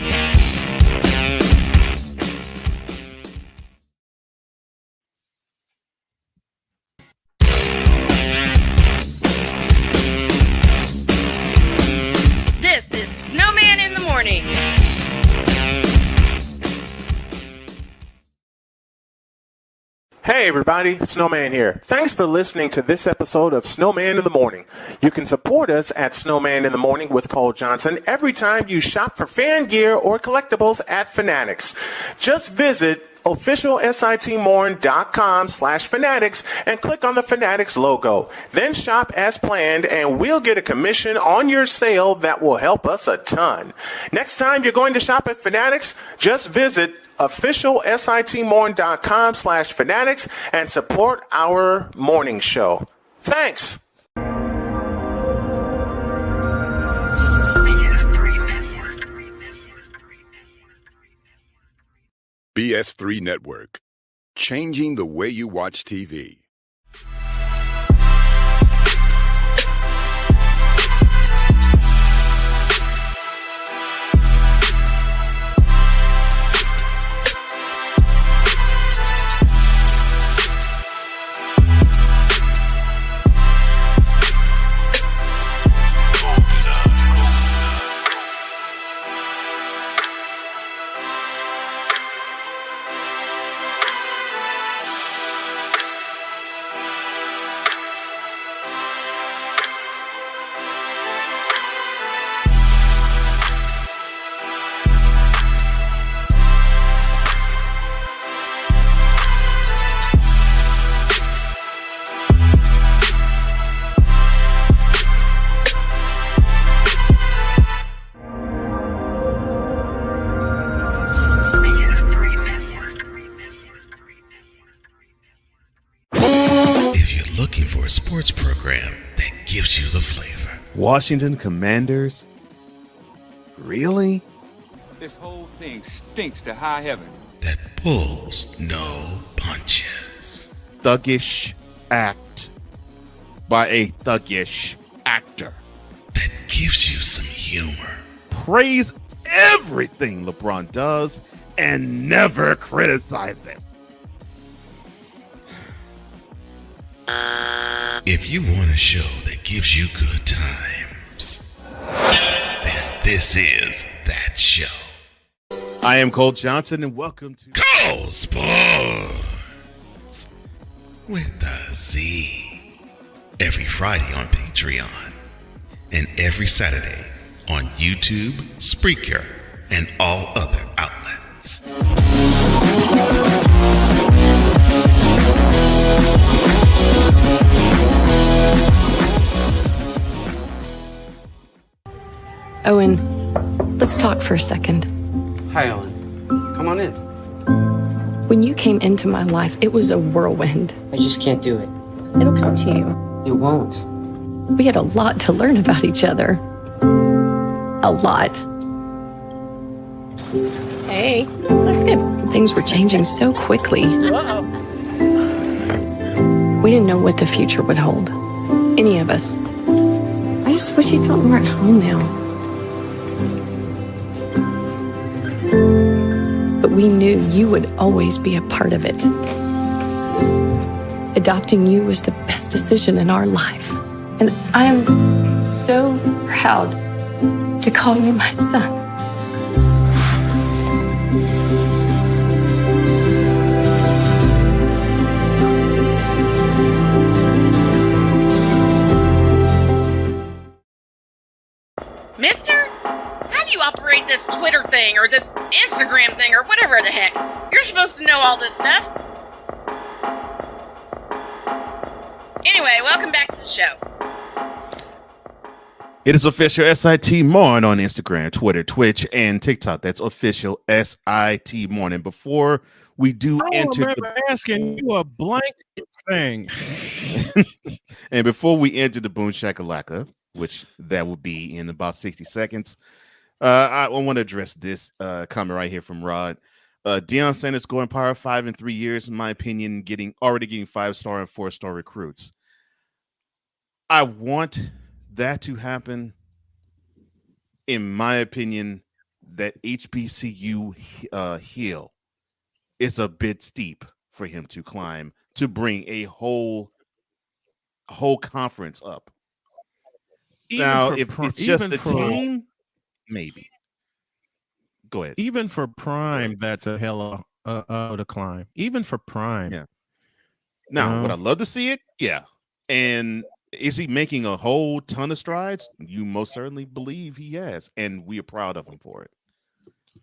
This is Snowman in the Morning. Hey everybody, Snowman here. Thanks for listening to this episode of Snowman in the Morning. You can support us at Snowman in the Morning with Cole Johnson every time you shop for fan gear or collectibles at Fanatics. Just visit officialsitmorn.com/fanatics and click on the Fanatics logo. Then shop as planned and we'll get a commission on your sale that will help us a ton. Next time you're going to shop at Fanatics, just visit officialsitmorn.com/fanatics and support our morning show. Thanks. BS3 Network, changing the way you watch TV. Washington Commanders? Really? This whole thing stinks to high heaven. That pulls no punches. Thuggish act by a thuggish actor. That gives you some humor. Praise everything LeBron does and never criticize it. If you want a show that gives you good times, then this is that show. I am Cole Johnson, and welcome to Cole Sports with a Z. Every Friday on Patreon and every Saturday on YouTube, Spreaker, and all other outlets. Owen, let's talk for a second. Hi, Ellen. Come on in. When you came into my life, it was a whirlwind. I just can't do it. It'll come to you. It won't. We had a lot to learn about each other. A lot. Hey, that's good. Things were changing so quickly. We didn't know what the future would hold. Any of us. I just wish you felt more at home now. But we knew you would always be a part of it. Adopting you was the best decision in our life. And I am so proud to call you my son. Mister, how do you operate this Twitter thing or this Instagram thing or whatever the heck? You're supposed to know all this stuff. Anyway, welcome back to the show. It is official SIT Morn on Instagram, Twitter, Twitch, and TikTok. That's official SIT Morn. And before we do enter asking you a blank thing. And before we enter the Boom Shackalaka, which that will be in about 60 seconds, I want to address this comment right here from Rod. Deion Sanders going Power 5 in 3 years, in my opinion, already getting 5-star and 4-star recruits. I want that to happen. In my opinion, that HBCU hill is a bit steep for him to climb to bring a whole conference up. Even now, for if Pri- it's just even the for- team, maybe. Go ahead. Even for Prime, that's a hell of a climb. Even for Prime. Yeah. Now, would I love to see it? Yeah. And is he making a whole ton of strides? You most certainly believe he has, and we are proud of him for it.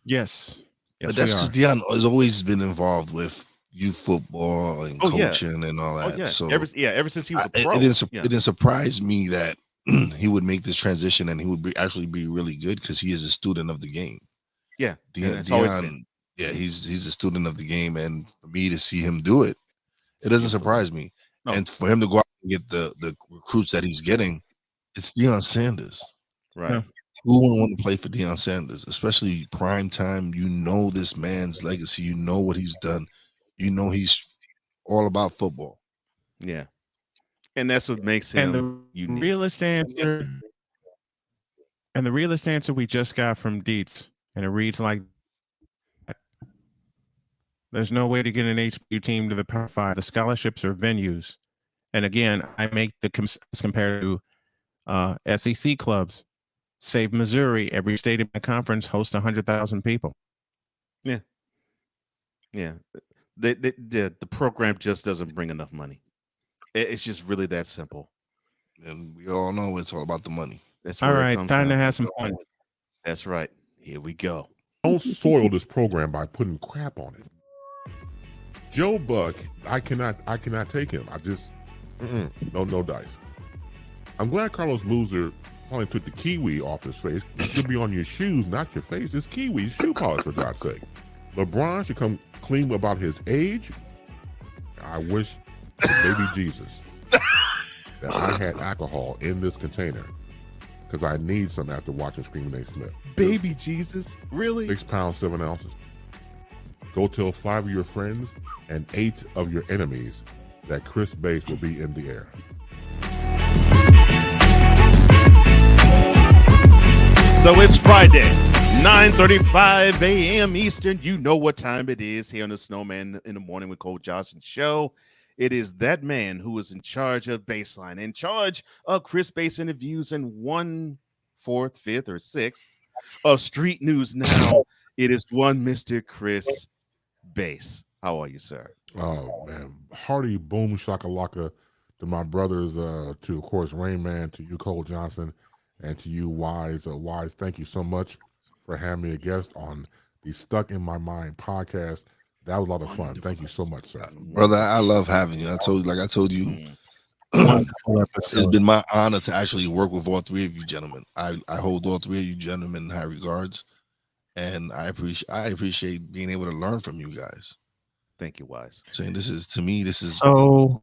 Yes. But that's because Deion has always been involved with youth football and coaching and all that. Yeah. So ever since he was a pro. it didn't surprise me that he would make this transition and he would actually be really good because he is a student of the game. Yeah, Deion, he's a student of the game, and for me to see him do it, it doesn't surprise me. No. And for him to go out and get the recruits that he's getting, it's Deion Sanders. Right. Yeah. Who wouldn't want to play for Deion Sanders, especially prime time? You know this man's legacy. You know what he's done. You know he's all about football. Yeah. And that's what makes him And the unique. realest answer we just got from Dietz, and it reads like that. There's no way to get an HBU team to the Power 5. The scholarships are venues. And again, I make the compared to SEC clubs. Save Missouri, every state in the conference hosts 100,000 people. Yeah. Yeah. The program just doesn't bring enough money. It's just really that simple. And we all know it's all about the money. That's All where it right, comes time to down. have some fun. That's right. Here we go. Don't soil this program by putting crap on it. Joe Buck, I cannot take him. I just no dice. I'm glad Carlos Boozer finally took the kiwi off his face. It should be on your shoes, not your face. It's kiwi shoe polish, for God's sake. LeBron should come clean about his age. I wish to baby Jesus that I had alcohol in this container because I need some after watching Screaming A. Smith. Baby Jesus, really? 6 pounds 7 ounces. Go tell 5 of your friends and 8 of your enemies that Chris Bass will be in the air. So it's Friday, 9:35 a.m. Eastern. You know what time it is here on the Snowman in the Morning with Cole Johnson show. It is that man who is in charge of Baseline, in charge of Chris Bass interviews, and 1/4, 5th, or 6th of Street News Now. It is one Mr. Chris Bass. How are you, sir? Oh, man. Hearty boom shakalaka to my brothers, to, of course, Rain Man, to you, Cole Johnson, and to you, Wise. Wise, thank you so much for having me a guest on the Stuck in My Mind podcast. That was a lot of fun. Thank you so much, sir. Brother, I love having you. I told you, it's been my honor to actually work with all 3 of you gentlemen. I hold all 3 of you gentlemen in high regards, and I appreciate being able to learn from you guys. Thank you, Wise. Saying this is so.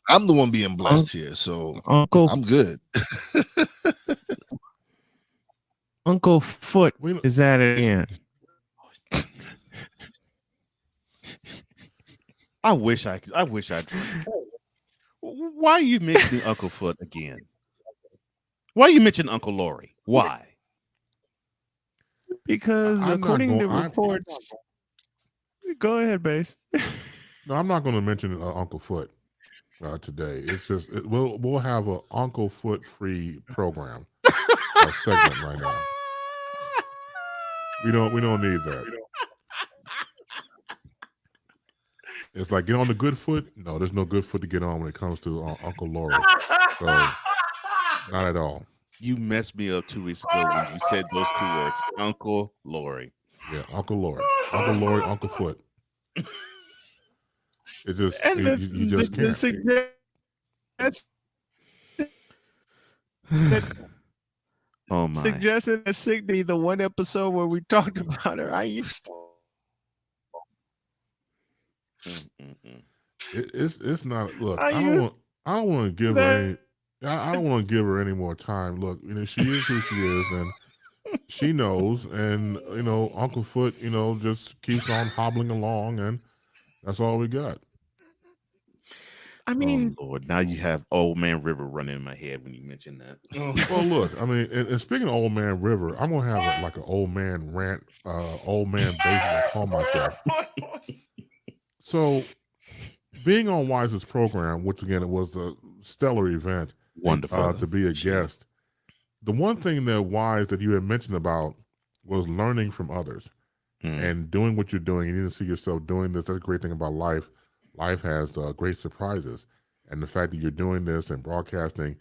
I'm the one being blessed here, so Uncle, I'm good. Uncle Foot is at it again. I wish I could. Why are you mentioning Uncle Foot again? Why are you mentioning Uncle Lori? Why? Because according to reports, go ahead, Bass. No, I'm not going to mention Uncle Foot today. It's just we'll have an Uncle Foot free program segment right now. We don't need that. It's like get on the good foot. No, there's no good foot to get on when it comes to Uncle Lori. So not at all. You messed me up 2 weeks ago when you said those 2 words, Uncle Lori. Yeah, Uncle Lori, Uncle Foot. It just you just can't. Oh my! Suggesting that Signy, the one episode where we talked about her, I used to. It's not. Look, I don't want to give her I don't want to give her any more time. Look, she is who she is, and she knows. And Uncle Foot, just keeps on hobbling along, and that's all we got. I mean, oh Lord, now you have Old Man River running in my head when you mention that. Well, look, I mean, and speaking of Old Man River, I'm gonna have like an old man rant, old man basis. I call myself. So, being on Wise's program, which again it was a stellar event, wonderful to be a guest. The one thing that Wise that you had mentioned about was learning from others and doing what you're doing. You need to see yourself doing this. That's a great thing about life. Life has great surprises, and the fact that you're doing this and broadcasting,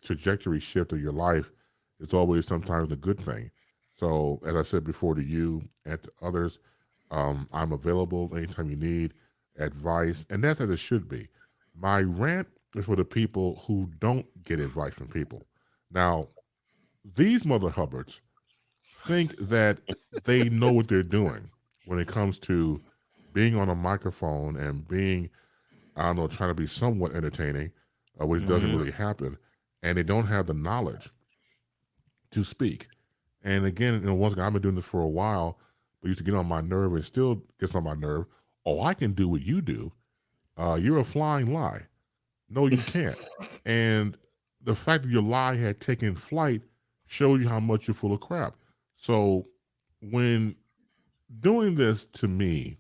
trajectory shift of your life is always sometimes a good thing. So, as I said before to you and to others, I'm available anytime you need advice, and that's as it should be. My rant is for the people who don't get advice from people. Now, these Mother Hubbards think that they know what they're doing when it comes to being on a microphone and being, trying to be somewhat entertaining, which doesn't really happen, and they don't have the knowledge to speak. And again, once again, I've been doing this for a while, but used to get on my nerve and still gets on my nerve. Oh, I can do what you do. You're a flying lie. No, you can't. And the fact that your lie had taken flight shows you how much you're full of crap. So when doing this to me,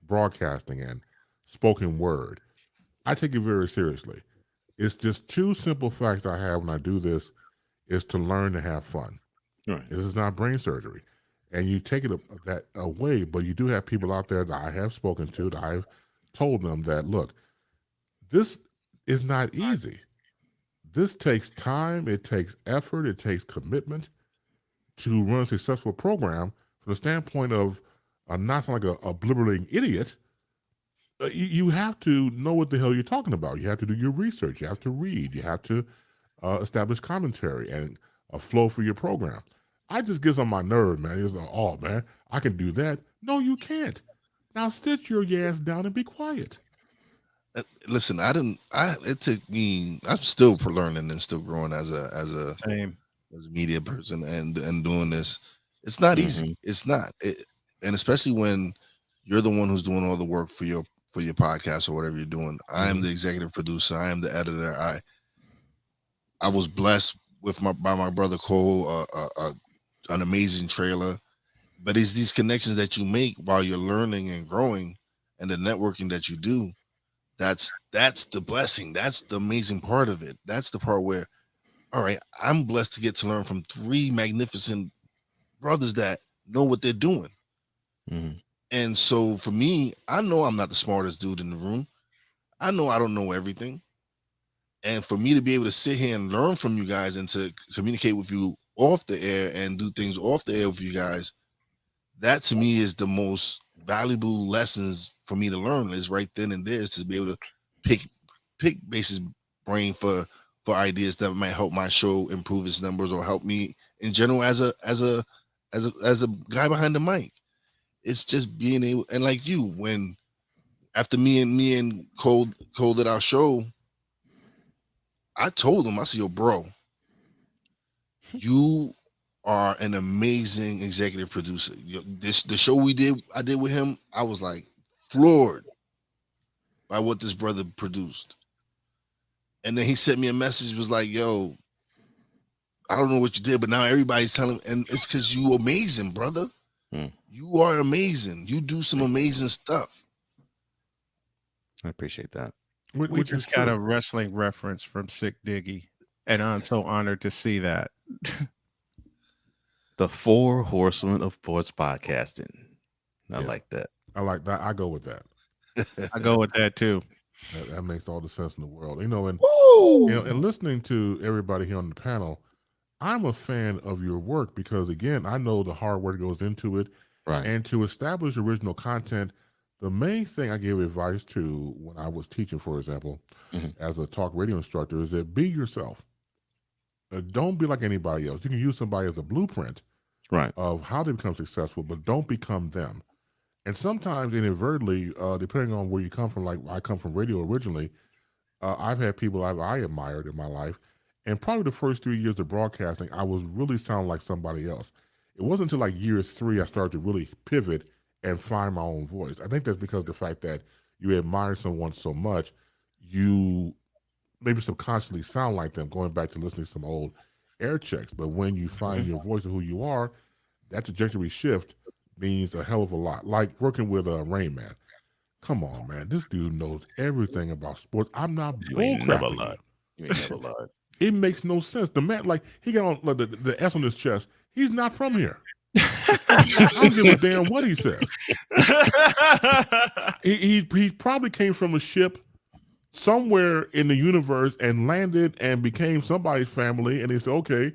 broadcasting and spoken word, I take it very seriously. It's just 2 simple facts I have when I do this is to learn to have fun. Right. This is not brain surgery. And you take it that away, but you do have people out there that I have spoken to, that I've told them that, look, this is not easy. This takes time, it takes effort, it takes commitment to run a successful program from the standpoint of not sound like a blibbering idiot. You have to know what the hell you're talking about. You have to do your research. You have to read. You have to establish commentary and a flow for your program. I just gets on my nerve, man. It's like, oh, man, I can do that. No, you can't. Now sit your ass down and be quiet. Listen, it took me. I'm still learning and still growing as a media person and doing this. It's not easy. It's not. And especially when you're the one who's doing all the work for your podcast or whatever you're doing. I am the executive producer. I am the editor. I was blessed by my brother Cole, an amazing trailer. But it's these connections that you make while you're learning and growing, and the networking that you do. That's the blessing. That's the amazing part of it. That's the part where, all right, I'm blessed to get to learn from 3 magnificent brothers that know what they're doing. And so for me, I know I'm not the smartest dude in the room. I know I don't know everything. And for me to be able to sit here and learn from you guys and to communicate with you off the air and do things off the air with you guys, that to me is the most valuable lessons for me to learn, is right then and there, is to be able to pick Base's brain for ideas that might help my show improve its numbers or help me in general as a guy behind the mic. It's just being able, and like you, when after me and Cole did our show, I told him, I said, yo, bro, you are an amazing executive producer. The show I did with him, I was like floored by what this brother produced. And then he sent me a message, was like, yo, I don't know what you did, but now everybody's telling, and it's because you amazing, brother. You are amazing. You do some amazing stuff. I appreciate that. We just got a wrestling reference from Sick Diggy, and I'm so honored to see that. The 4 horsemen of sports podcasting. I like that. I like that. I go with that. I go with that too. That makes all the sense in the world. And and listening to everybody here on the panel, I'm a fan of your work because, again, I know the hard work goes into it. Right. And to establish original content, the main thing I give advice to when I was teaching, for example, as a talk radio instructor, is that be yourself. Don't be like anybody else. You can use somebody as a blueprint of how to become successful, but don't become them. And sometimes inadvertently, depending on where you come from, like I come from radio originally, I've had people I admired in my life. And probably the first 3 years of broadcasting, I was really sounding like somebody else. It wasn't until like year 3 I started to really pivot and find my own voice. I think that's because of the fact that you admire someone so much, you maybe subconsciously sound like them, going back to listening to some old air checks. But when you find your voice of who you are, that trajectory shift means a hell of a lot. Like working with Rain Man. Come on, man. This dude knows everything about sports. I'm not bullcrapping. You ain't never lied. It makes no sense. The man, like, he got on the S on his chest. He's not from here. I don't give a damn what he says. He probably came from a ship somewhere in the universe and landed and became somebody's family. And they said, okay,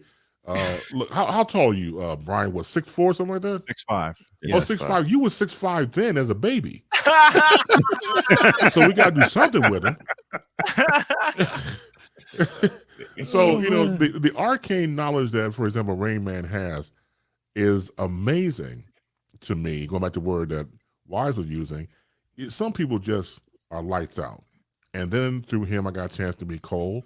look, how tall are you, Brian? What, 6'4", something like that? 6'5". Oh, 6'5". You were 6'5" then as a baby. So we got to do something with him. So, the arcane knowledge that, for example, Rain Man has is amazing to me. Going back to the word that Wise was using, some people just are lights out. And then through him, I got a chance to meet Cole,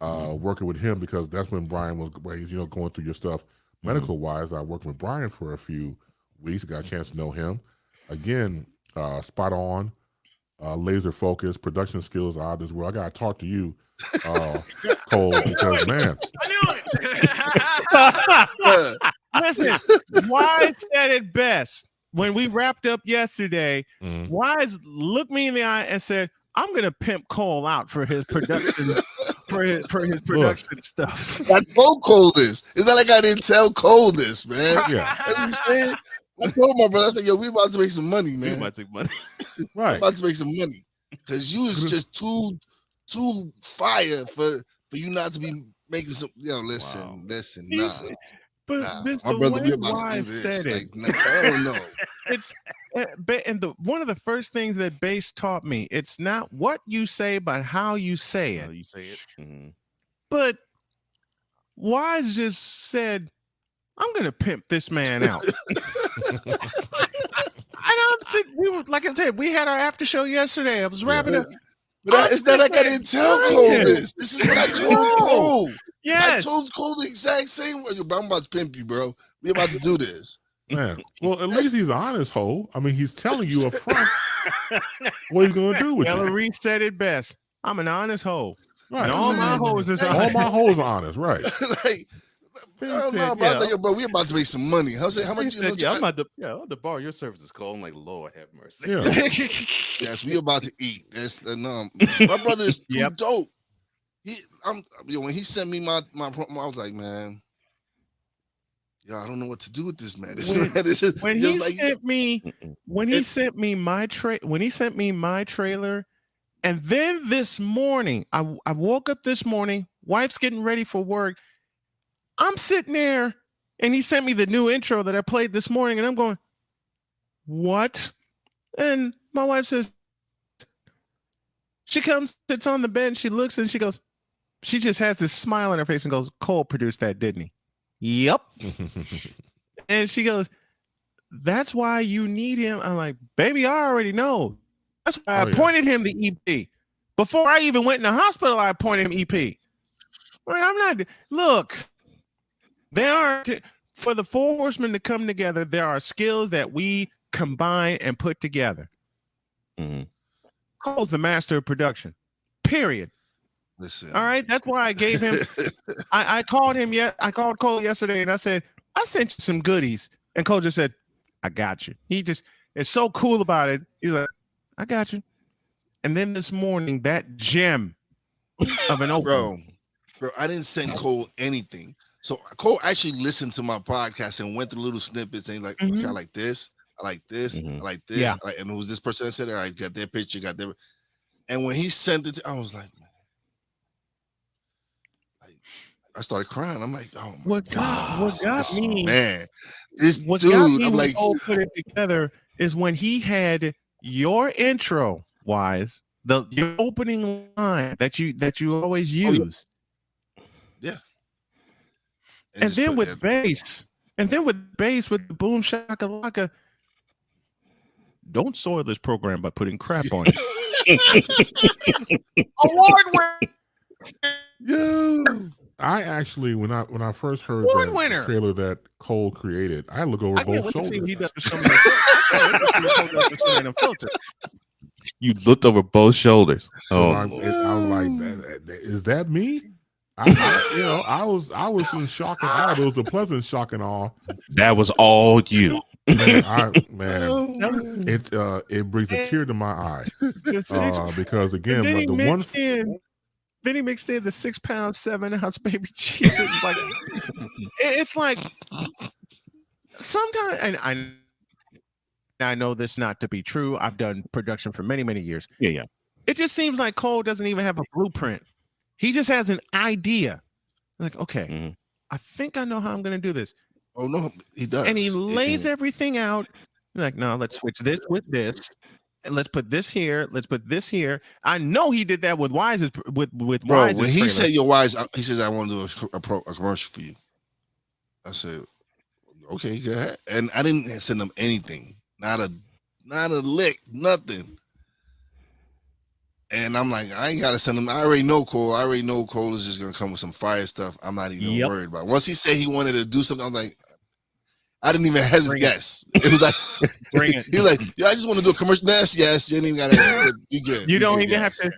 working with him because that's when Brian was, going through your stuff medical-wise. I worked with Brian for a few weeks, got a chance to know him. Again, spot on, laser focus, production skills out of this world. I got to talk to you, Cole, because, man. I knew it. Listen, Wise said it best. When we wrapped up yesterday, Wise looked me in the eye and said, I'm going to pimp Cole out for his production for his production stuff. I told Cole this. It's not like I didn't tell Cole this, man. Yeah. That's what I'm saying. I told my brother, I said, yo, we about to make some money, man. We about to make money. Right. We about to make some money. Because you is just too fire for you not to be making some, listen, nah. But my brother, we about Wise to do this. said it. Like, hell no. It's and one of the first things that Bass taught me, it's not what you say, but how you say it. How you say it. Mm-hmm. But Wise just said, I'm gonna pimp this man out. And like I said, we had our after show yesterday. I was wrapping up. But it's not like I didn't tell Cole this. This is what I told Cole. Yes. I told Cole the exact same way. I'm about to pimp you, bro. We about to do this. Man, well, at least he's an honest hoe. I mean, he's telling you up front what he's gonna do with you. Ella Reese said it best. I'm an honest hoe. Right. And all my hoes is all honest. my hoes are honest, right? Like, bro, we about to make some money. How much? Said, I'm about to borrow your services, Cole. I'm like, Lord have mercy. Yeah. Yes, we about to eat. That's my brother is too dope. When he sent me my promo, I was like, man, I don't know what to do with this man. When he sent me my trailer, and then this morning, I woke up this morning, wife's getting ready for work. I'm sitting there, and he sent me the new intro that I played this morning, and I'm going, what? And my wife says, she comes, sits on the bed, she looks, and she goes, she just has this smile on her face and goes, Cole produced that, didn't he? Yep. And she goes, that's why you need him. I'm like, baby, I already know. That's why I appointed him the EP. Before I even went in the hospital, I appointed him EP. Like, I'm not, look, for the four horsemen to come together, there are skills that we combine and put together. Mm-hmm. Cole's the master of production, period. Listen. All right. That's why I gave him, I called him I called Cole yesterday and I said, I sent you some goodies. And Cole just said, I got you. He just is so cool about it. He's like, I got you. And then this morning, that gem of an open. Bro, I didn't send Cole anything. So Cole actually listened to my podcast and went through little snippets and like, okay, I like this. I like this. I like this. Yeah. And it was this person that said, all right, got their picture, got their. And when he sent it, I was like, man. I started crying. I'm like, oh my God. What got me, man, this what dude, got me I'm when like, Cole put it together is when he had your intro, Wise, your opening line that you always use. Yeah. And then with bass, with the Boom Shockalaka, don't soil this program by putting crap on it. Award winner. Yeah. I actually, when I first heard that trailer that Cole created, I look over both shoulders. You looked over both shoulders. Oh, I was like, is that me? I was in shock and awe. There was a pleasant shock and awe. That was all you. Man, it brings a tear to my eye because again, the one. Then he mixed in the 6 pound 7 ounce baby Jesus. Like it's like sometimes, and I know this not to be true. I've done production for many, many years. Yeah. It just seems like Cole doesn't even have a blueprint. He just has an idea. Like, okay, I think I know how I'm going to do this. Oh no, he does. And he lays everything out. Like, no, let's switch this with this. And let's put this here. Let's put this here. I know he did that with Wise's with bro. Wise's When he trailer. said your Wise, he says I want to do a commercial for you. I said, okay, go ahead. And I didn't send him anything, not a lick, nothing. And I'm like, I ain't gotta send him. I already know Cole. Cole is just gonna come with some fire stuff. I'm not even worried about it. Once he said he wanted to do something, I'm like, I didn't even hesitate. Yes, it was like, bring it. He was like, yeah, I just want to do a commercial. Yes, you ain't even gotta. You good? You don't even have to.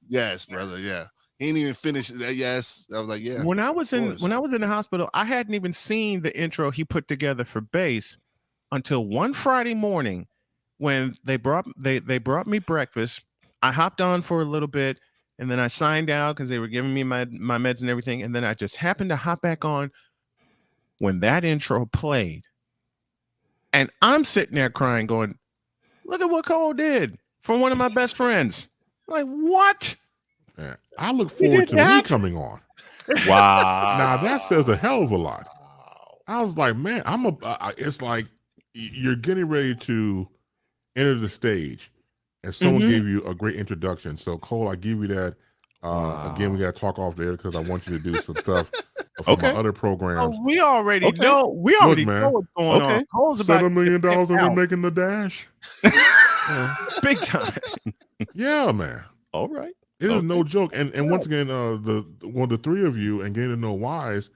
Yes, brother. Yeah, he didn't even finish that. Yes, I was like, yeah. When I was in the hospital, I hadn't even seen the intro he put together for bass until one Friday morning when they brought me breakfast. I hopped on for a little bit and then I signed out because they were giving me my meds and everything. And then I just happened to hop back on when that intro played. And I'm sitting there crying, going, look at what Cole did for one of my best friends. Like, what? Yeah, I look forward to me coming on. Wow. Now that says a hell of a lot. I was like, man, it's like you're getting ready to enter the stage and someone gave you a great introduction. So Cole, I give you that. Again, we got to talk off there because I want you to do some stuff for my other programs. Oh, we already know. We already know what's going on. Cole's about $7 million and we're making the dash. big time. Yeah, man. All right. It is no joke. And once again, the three of you and getting to know Wise,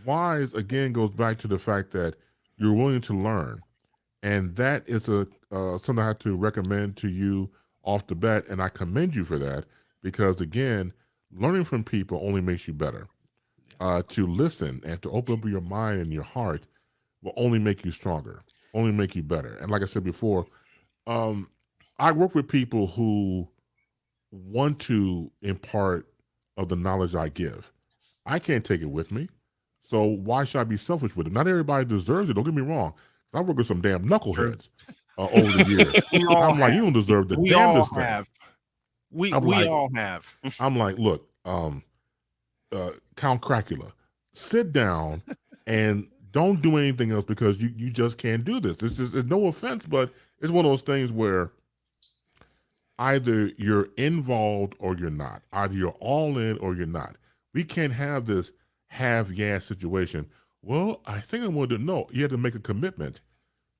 Wise again goes back to the fact that you're willing to learn, and that is something I have to recommend to you off the bat, and I commend you for that, because again, learning from people only makes you better. To listen and to open up your mind and your heart will only make you stronger, only make you better. And like I said before, I work with people who want to impart of the knowledge I give. I can't take it with me, so why should I be selfish with it? Not everybody deserves it. Don't get me wrong. I work with some damn knuckleheads over the years. I'm like, you don't deserve the damnedest thing. We like, all have. I'm like, look, Count Cracula, sit down and don't do anything else, because you just can't do this. This is no offense, but it's one of those things where either you're involved or you're not. Either you're all in or you're not. We can't have this half-gas situation. Well, I think I wanted to know. You have to make a commitment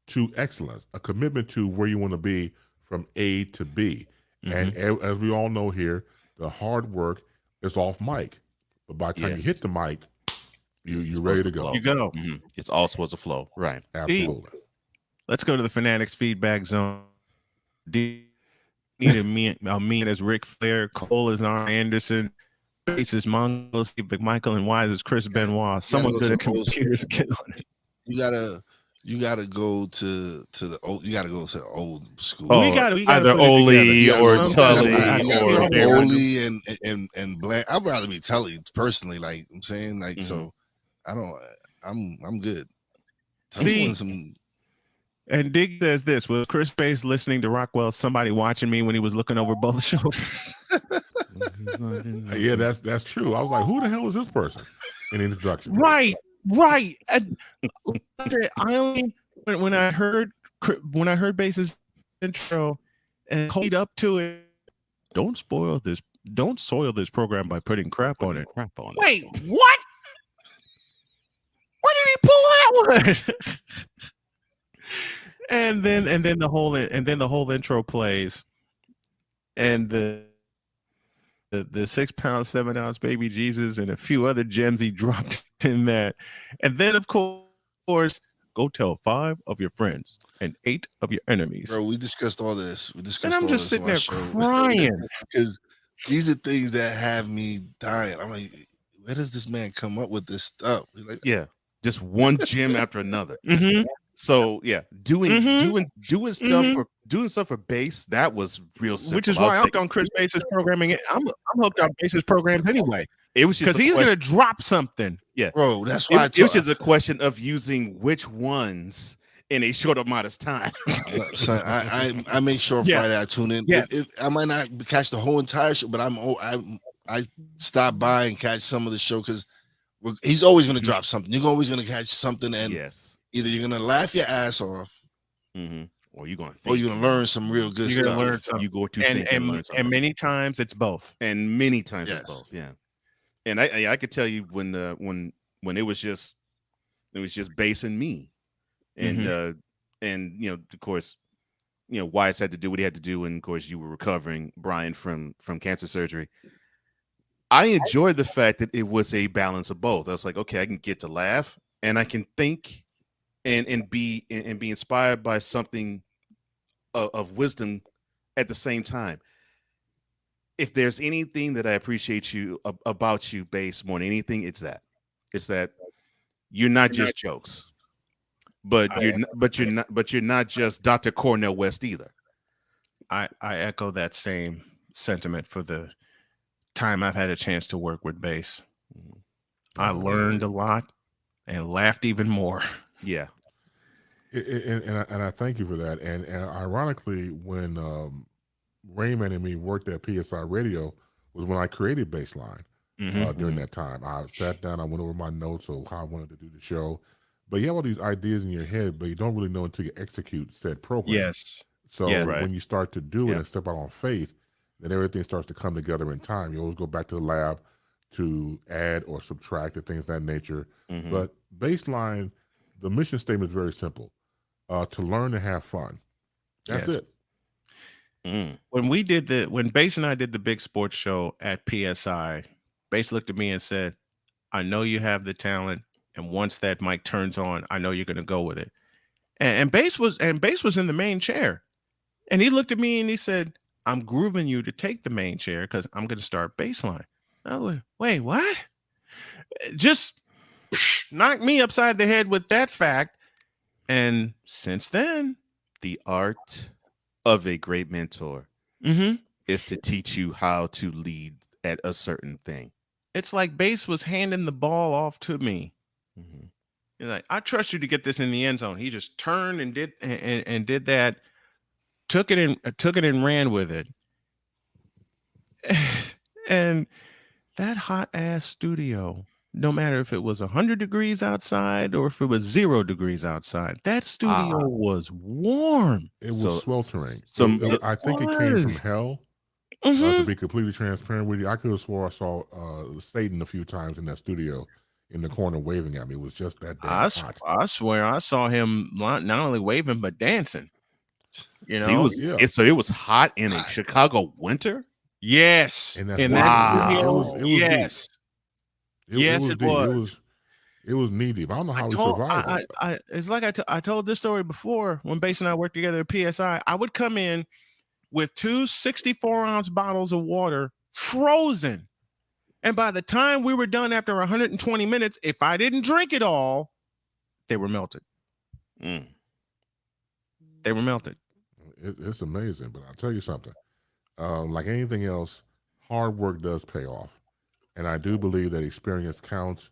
to excellence, a commitment to where you want to be from A to B. And as we all know here, the hard work is off mic. But by the time you hit the mic, you're ready to go. You go. It's all supposed to flow. Right. Absolutely. Let's go to the Fanatics feedback zone. Need a mean as Ric Flair, Cole is Arn Anderson, Bass is Mongo, Steve McMichael, and Wise is Chris Benoit. Someone good at computers get on it. You gotta go to the old. You gotta go to the old school. Oh, we gotta either Oli or Tully or Oli and Blank. I'd rather be Tully personally. Like I'm saying, like so. I don't. I'm good. See, and Dig says this: was Chris Bass listening to Rockwell? Somebody watching me when he was looking over both shoulders. Yeah, that's true. I was like, who the hell is this person? In the introduction, right. And I only when I heard Bass's intro and lead up to it. Don't spoil this. Don't soil this program by putting crap on it. Wait, what? Where did he pull that one? and then the whole intro plays, and the 6 pound 7 ounce baby Jesus and a few other gems he dropped in that, and then of course go tell 5 of your friends and 8 of your enemies. Bro, we discussed all this. And I'm just sitting there crying because these are things that have me dying. I'm like, where does this man come up with this stuff? Like, yeah, just one gem after another. So yeah, doing stuff for Bass, that was real simple. Which is why I'm hooked on Chris Bass's programming. I'm hooked on Bass's programs anyway. It was because he's gonna drop something. Yeah, bro, that's why it was just a question of using which ones in a short amount of time. So I make sure Friday I tune in. I might not catch the whole entire show, but I stop by and catch some of the show because he's always going to drop something. You're always going to catch something, and either you're going to laugh your ass off, or you're going to learn some real good you're stuff. Learn something. You go to and many times it's both. And many times it's both. Yeah. And I could tell you when it was just Bass and me, and and of course Wise had to do what he had to do, and of course you were recovering, Brian, from cancer surgery. I enjoyed the fact that it was a balance of both. I was like, okay, I can get to laugh and I can think and be inspired by something of wisdom at the same time. If there's anything that I appreciate about you, Bass, more than anything, it's that you're not just jokes, but you're not just Dr. Cornel West either. I echo that same sentiment for the time I've had a chance to work with Bass. I learned a lot and laughed even more. Yeah. And I thank you for that. And ironically, when Raymond and me worked at PSI Radio was when I created Baseline during that time. I sat down, I went over my notes of how I wanted to do the show. But you have all these ideas in your head, but you don't really know until you execute said program. Yes. So when you start to do it and step out on faith, then everything starts to come together in time. You always go back to the lab to add or subtract and things of that nature. But Baseline, the mission statement is very simple. To learn and have fun. That's it. When Bass and I did the big sports show at PSI, Bass looked at me and said, I know you have the talent, and once that mic turns on, I know you're going to go with it. And Bass was in the main chair. And he looked at me and he said, I'm grooving you to take the main chair because I'm going to start baseline. I went, wait, what? Just knocked me upside the head with that fact. And since then, the art of a great mentor is to teach you how to lead at a certain thing. It's like Bass was handing the ball off to me. He's like, I trust you to get this in the end zone. He just turned and did and did that, took it and ran with it. And that hot ass studio, no matter if it was 100 degrees outside or if it was 0 degrees outside, that studio was warm. It was sweltering. I think it was. came from hell. To be completely transparent with you, I could have swore I saw Satan a few times in that studio in the corner waving at me. It was just that damn hot. I swear I saw him not only waving but dancing. You know, so it was hot in a Chicago winter. Yes, and it was. It was knee deep. I don't know how we survived. It's like I told this story before when Bass and I worked together at PSI. I would come in with 2 64-ounce bottles of water frozen. And by the time we were done after 120 minutes, if I didn't drink it all, they were melted. They were melted. It's amazing, but I'll tell you something. Like anything else, hard work does pay off. And I do believe that experience counts.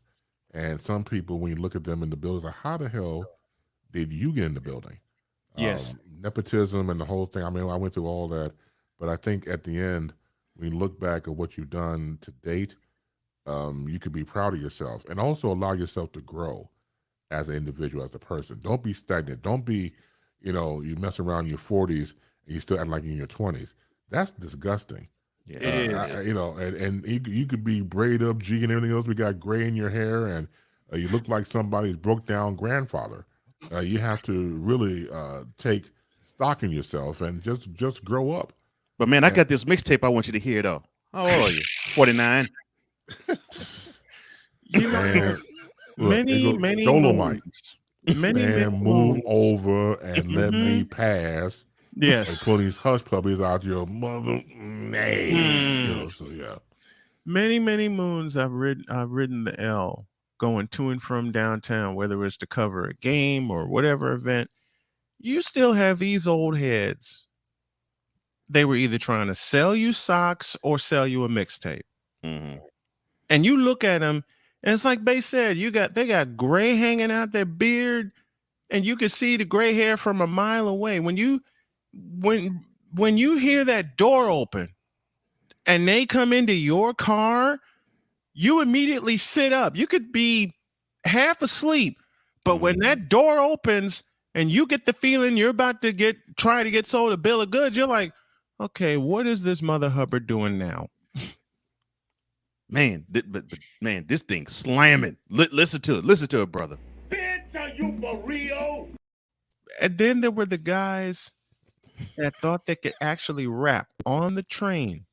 And some people, when you look at them in the building, like, how the hell did you get in the building? Yes. Nepotism and the whole thing. I mean, I went through all that. But I think at the end, when you look back at what you've done to date, you could be proud of yourself and also allow yourself to grow as an individual, as a person. Don't be stagnant. Don't be, you mess around in your 40s and you still act like you're in your 20s. That's disgusting. Yeah, it is. And you could be braid up, G, and everything else. We got gray in your hair, and you look like somebody's broke down grandfather. You have to really take stock in yourself and just grow up. But man, I got this mixtape I want you to hear though. How old are you? 49. Many Dolomite. Many move over and let me pass. Yes. And pull these hush puppies out your mother name. So yeah. Many moons I've ridden the L going to and from downtown, whether it's to cover a game or whatever event. You still have these old heads. They were either trying to sell you socks or sell you a mixtape. And you look at them, and it's like Bass said, they got gray hanging out their beard, and you can see the gray hair from a mile away. When you hear that door open and they come into your car, you immediately sit up. You could be half asleep, but when that door opens and you get the feeling you're about to try to get sold a bill of goods, you're like, okay, what is this Mother Hubbard doing now? Man, but man, this thing slamming. Listen to it, brother. Bitch, are you for real? And then there were the guys that thought they could actually rap on the train.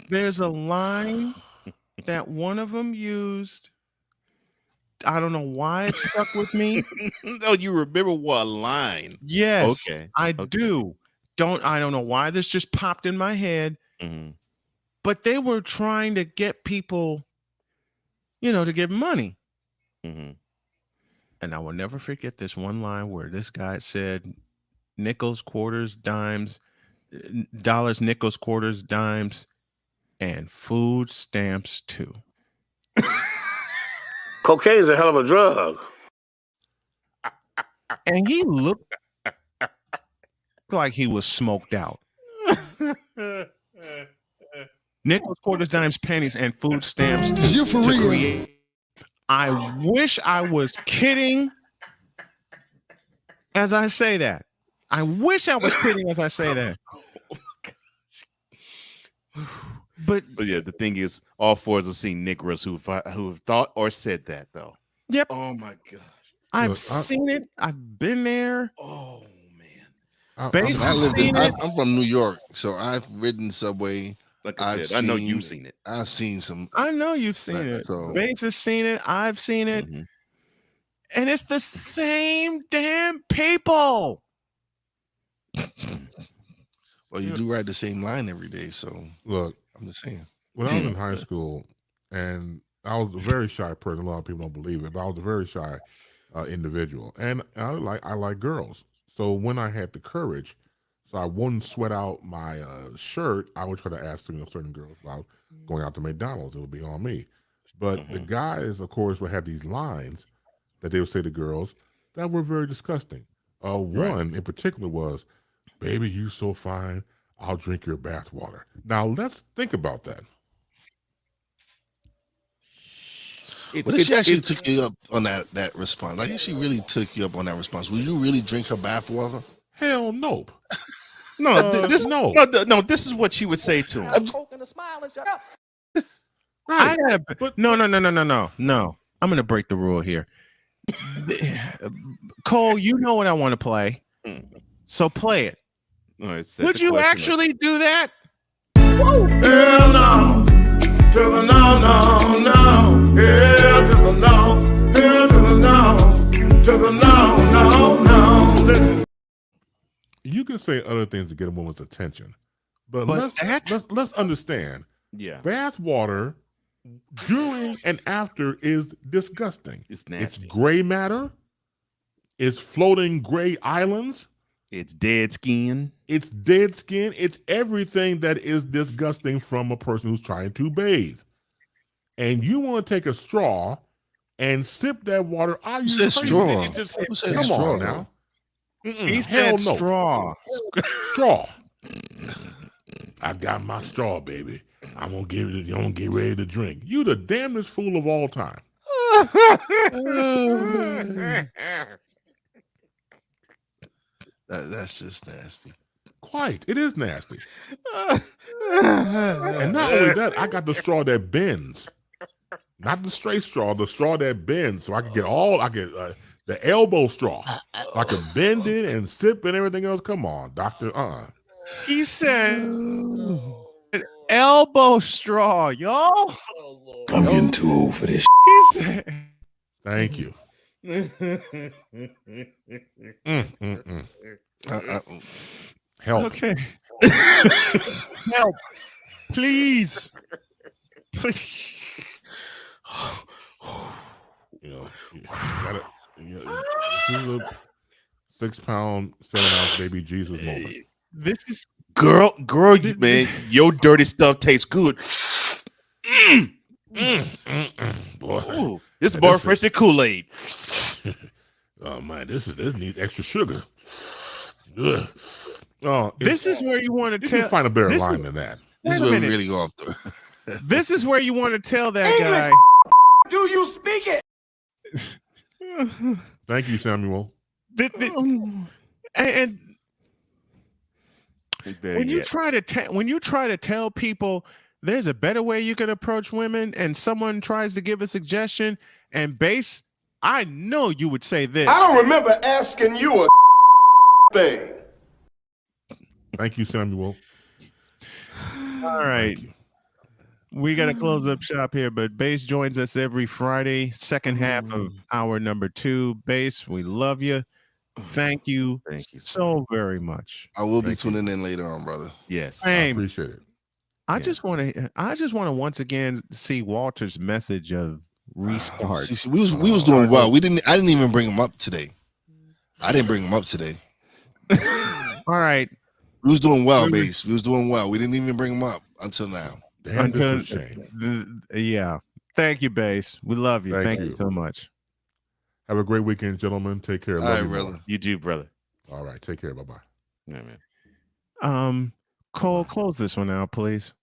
There's a line that one of them used. I don't know why it stuck with me. No, you remember what line? Yes, okay. I do. I don't know why this just popped in my head. But they were trying to get people, to give money. And I will never forget this one line where this guy said, nickels, quarters, dimes, dollars, nickels, quarters, dimes, and food stamps too. Cocaine's a hell of a drug. And he looked like he was smoked out. Nickels, quarters, dimes, pennies, and food stamps to create. I wish I was kidding as I say that. I wish I was kidding as I say that. But yeah, the thing is, all four of us have seen niggas who have thought or said that though. Yep. Oh my gosh. I've seen it. I've been there. Oh man. I'm from New York, so I've ridden subway. Like I said, I know you've seen it. I've seen some. I know you've seen it. So. Bates has seen it. I've seen it. Mm-hmm. And it's the same damn people. Well, you do ride the same line every day, so look, I'm just saying. When I was in high school, and I was a very shy person, a lot of people don't believe it, but I was a very shy individual, and I like girls. So when I had the courage, so I wouldn't sweat out my shirt, I would try to ask certain girls about going out to McDonald's. It would be on me. But the guys, of course, would have these lines that they would say to girls that were very disgusting. One in particular was, "Baby, you so fine, I'll drink your bath water." Now let's think about that. What if she actually took you up on that response? Like, if she really took you up on that response, would you really drink her bath water? Hell no. No, this is what she would say to him. Right. No. I'm gonna break the rule here. Cole, you know what I want to play, so play it. Would you actually do that? Hell no. To the no, no, no. Hell to the no. Hell to the no. To the no, no, no. Listen. You can say other things to get a woman's attention, but let's understand. Yeah. Bath water during and after is disgusting. It's nasty. It's gray matter. It's floating gray islands. It's dead skin. It's dead skin. It's everything that is disgusting from a person who's trying to bathe. And you want to take a straw and sip that water. Are you crazy? Straw? Come straw, on now. He said straw. Straw. I got my straw, baby. I'm gonna give it. You don't get ready to drink. You the damnedest fool of all time. That's just nasty. Quite. It is nasty. And not only that, I got the straw that bends. Not the straight straw, the straw that bends. So I can get the elbow straw. So I can bend it and sip and everything else. Come on, doctor. He said elbow straw, y'all. I'm getting too old for this. He said, thank you. Help. Okay. Help. Please. Please. This is a 6 pound, 7 ounce baby Jesus moment. This is girl, man, your dirty stuff tastes good. Boy, ooh, this is more fresh than Kool-Aid. Oh man, this needs extra sugar. Ugh. Oh, this is where you want to you can find a better line than that. This is where we really go off the. This is where you want to tell that guy. Do you speak it? Thank you, Samuel. And when you try to tell people there's a better way you can approach women, and someone tries to give a suggestion, and Base, I know you would say this. I don't remember asking you a thing. Thank you, Samuel. All right. We got to close up shop here, but Base joins us every Friday, second half of hour number 2. Base, we love you. Thank you so very much. I will be tuning in later on, brother. Yes. I appreciate it. I just want to once again see Walter's message of restart. See, we was doing well. I didn't even bring him up today. I didn't bring him up today. All right. We was doing well, Base. We was doing well. We didn't even bring him up until now. Yeah. Thank you, Base. We love you. Thank you so much. Have a great weekend, gentlemen. Take care. All right, brother. You do, brother. All right. Take care. Bye-bye. Yeah, man. Cole, close this one out, please.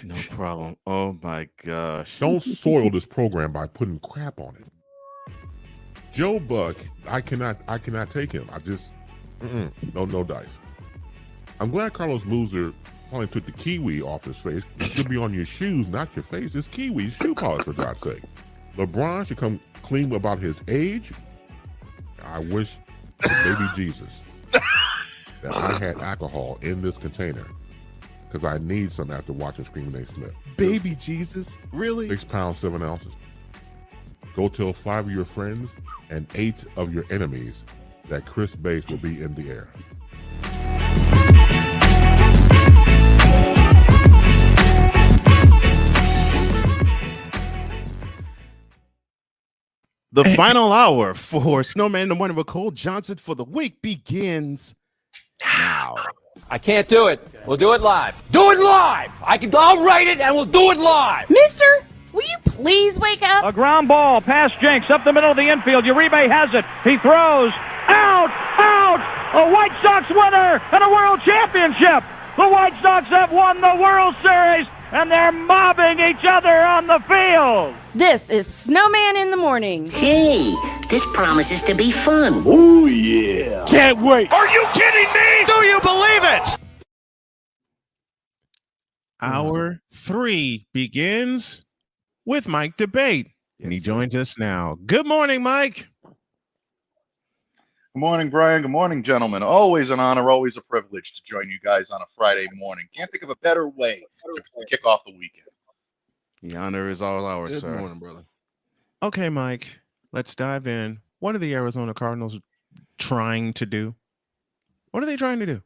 No problem. Oh my gosh. Don't soil this program by putting crap on it. Joe Buck, I cannot take him. I just no dice. I'm glad Carlos Loser finally took the kiwi off his face. It should be on your shoes, not your face. It's kiwi shoe polish, for God's sake. LeBron should come clean about his age. I wish baby Jesus. that I had alcohol in this container because I need some after watching Screaming A. Smith. Baby Jesus, really? 6 pounds, 7 ounces. Go tell 5 of your friends and 8 of your enemies that Chris Bass will be in the air. The final hour for Snowman in the Morning with Cole Johnson for the week begins now. I can't do it. We'll do it live. Do it live! I'll write it and we'll do it live! Mister, will you please wake up? A ground ball past Jenks up the middle of the infield. Uribe has it. He throws. Out! A White Sox winner and a world championship. The White Sox have won the World Series and they're mobbing each other on the field. This is Snowman in the Morning. Hey, this promises to be fun. Oh, yeah. Can't wait. Are you kidding me? Do you believe it? Hour 3 begins with Mike Debate, and he joins us now. Good morning, Mike. Good morning, Brian. Good morning, gentlemen. Always an honor, always a privilege to join you guys on a Friday morning. Can't think of a better way to kick off the weekend. The honor is all ours, Good sir. morning, brother. Okay, Mike, let's dive in. What are the Arizona Cardinals trying to do? What are they trying to do?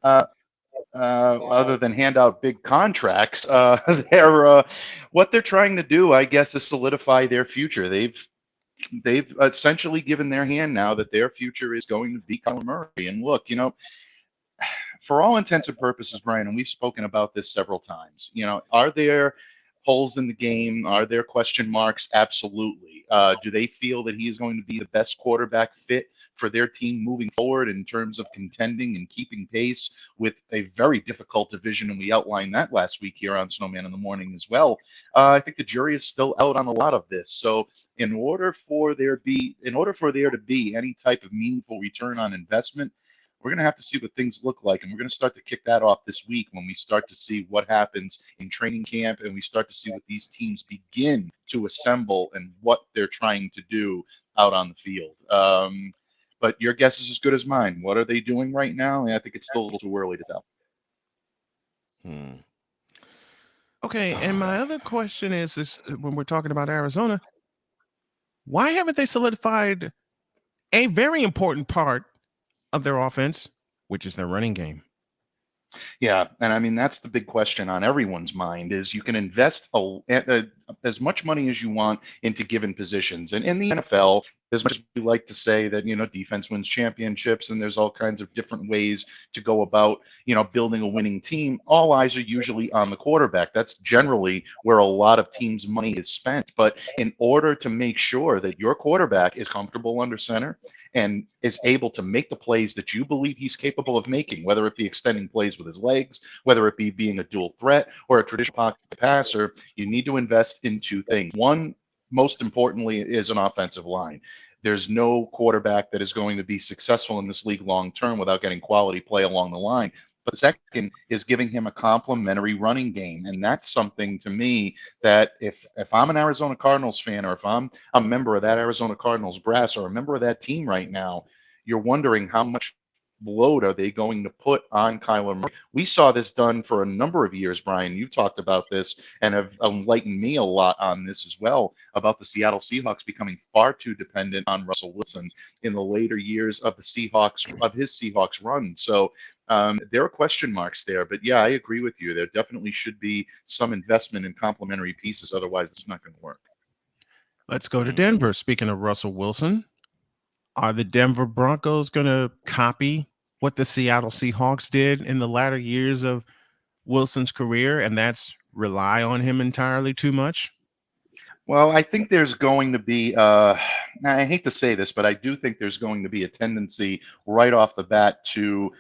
Other than hand out big contracts, what they're trying to do, I guess, is solidify their future. They've essentially given their hand now that their future is going to be Kyler Murray. And look, for all intents and purposes, Brian, and we've spoken about this several times, are there holes in the game? Are there question marks? Absolutely. Do they feel that he is going to be the best quarterback fit for their team moving forward in terms of contending and keeping pace with a very difficult division? And we outlined that last week here on Snowman in the Morning as well. I think the jury is still out on a lot of this. So in order for there to be any type of meaningful return on investment, we're going to have to see what things look like. And we're going to start to kick that off this week when we start to see what happens in training camp and we start to see what these teams begin to assemble and what they're trying to do out on the field. But your guess is as good as mine. What are they doing right now? I think it's still a little too early to tell. Okay, and my other question is when we're talking about Arizona, why haven't they solidified a very important part of their offense, which is their running game? Yeah, and I mean, that's the big question on everyone's mind is you can invest as much money as you want into given positions. And in the NFL, as much as we like to say that, defense wins championships and there's all kinds of different ways to go about, building a winning team, all eyes are usually on the quarterback. That's generally where a lot of teams' money is spent. But in order to make sure that your quarterback is comfortable under center and is able to make the plays that you believe he's capable of making, whether it be extending plays with his legs, whether it be being a dual threat or a traditional pocket passer, you need to invest in two things. One, most importantly, is an offensive line. There's no quarterback that is going to be successful in this league long term without getting quality play along the line. But second is giving him a complementary running game. And that's something to me that if I'm an Arizona Cardinals fan, or if I'm a member of that Arizona Cardinals brass or a member of that team right now, you're wondering how much load are they going to put on Kyler Murray. We saw this done for a number of years, Brian. You've talked about this and have enlightened me a lot on this as well, about the Seattle Seahawks becoming far too dependent on Russell Wilson in the later years of his Seahawks run. So there are question marks there, but yeah, I agree with you. There definitely should be some investment in complementary pieces. Otherwise, it's not going to work. Let's go to Denver. Speaking of Russell Wilson, are the Denver Broncos going to copy what the Seattle Seahawks did in the latter years of Wilson's career, and that's rely on him entirely too much? Well, I think there's going to be, I hate to say this, but I do think there's going to be a tendency right off the bat to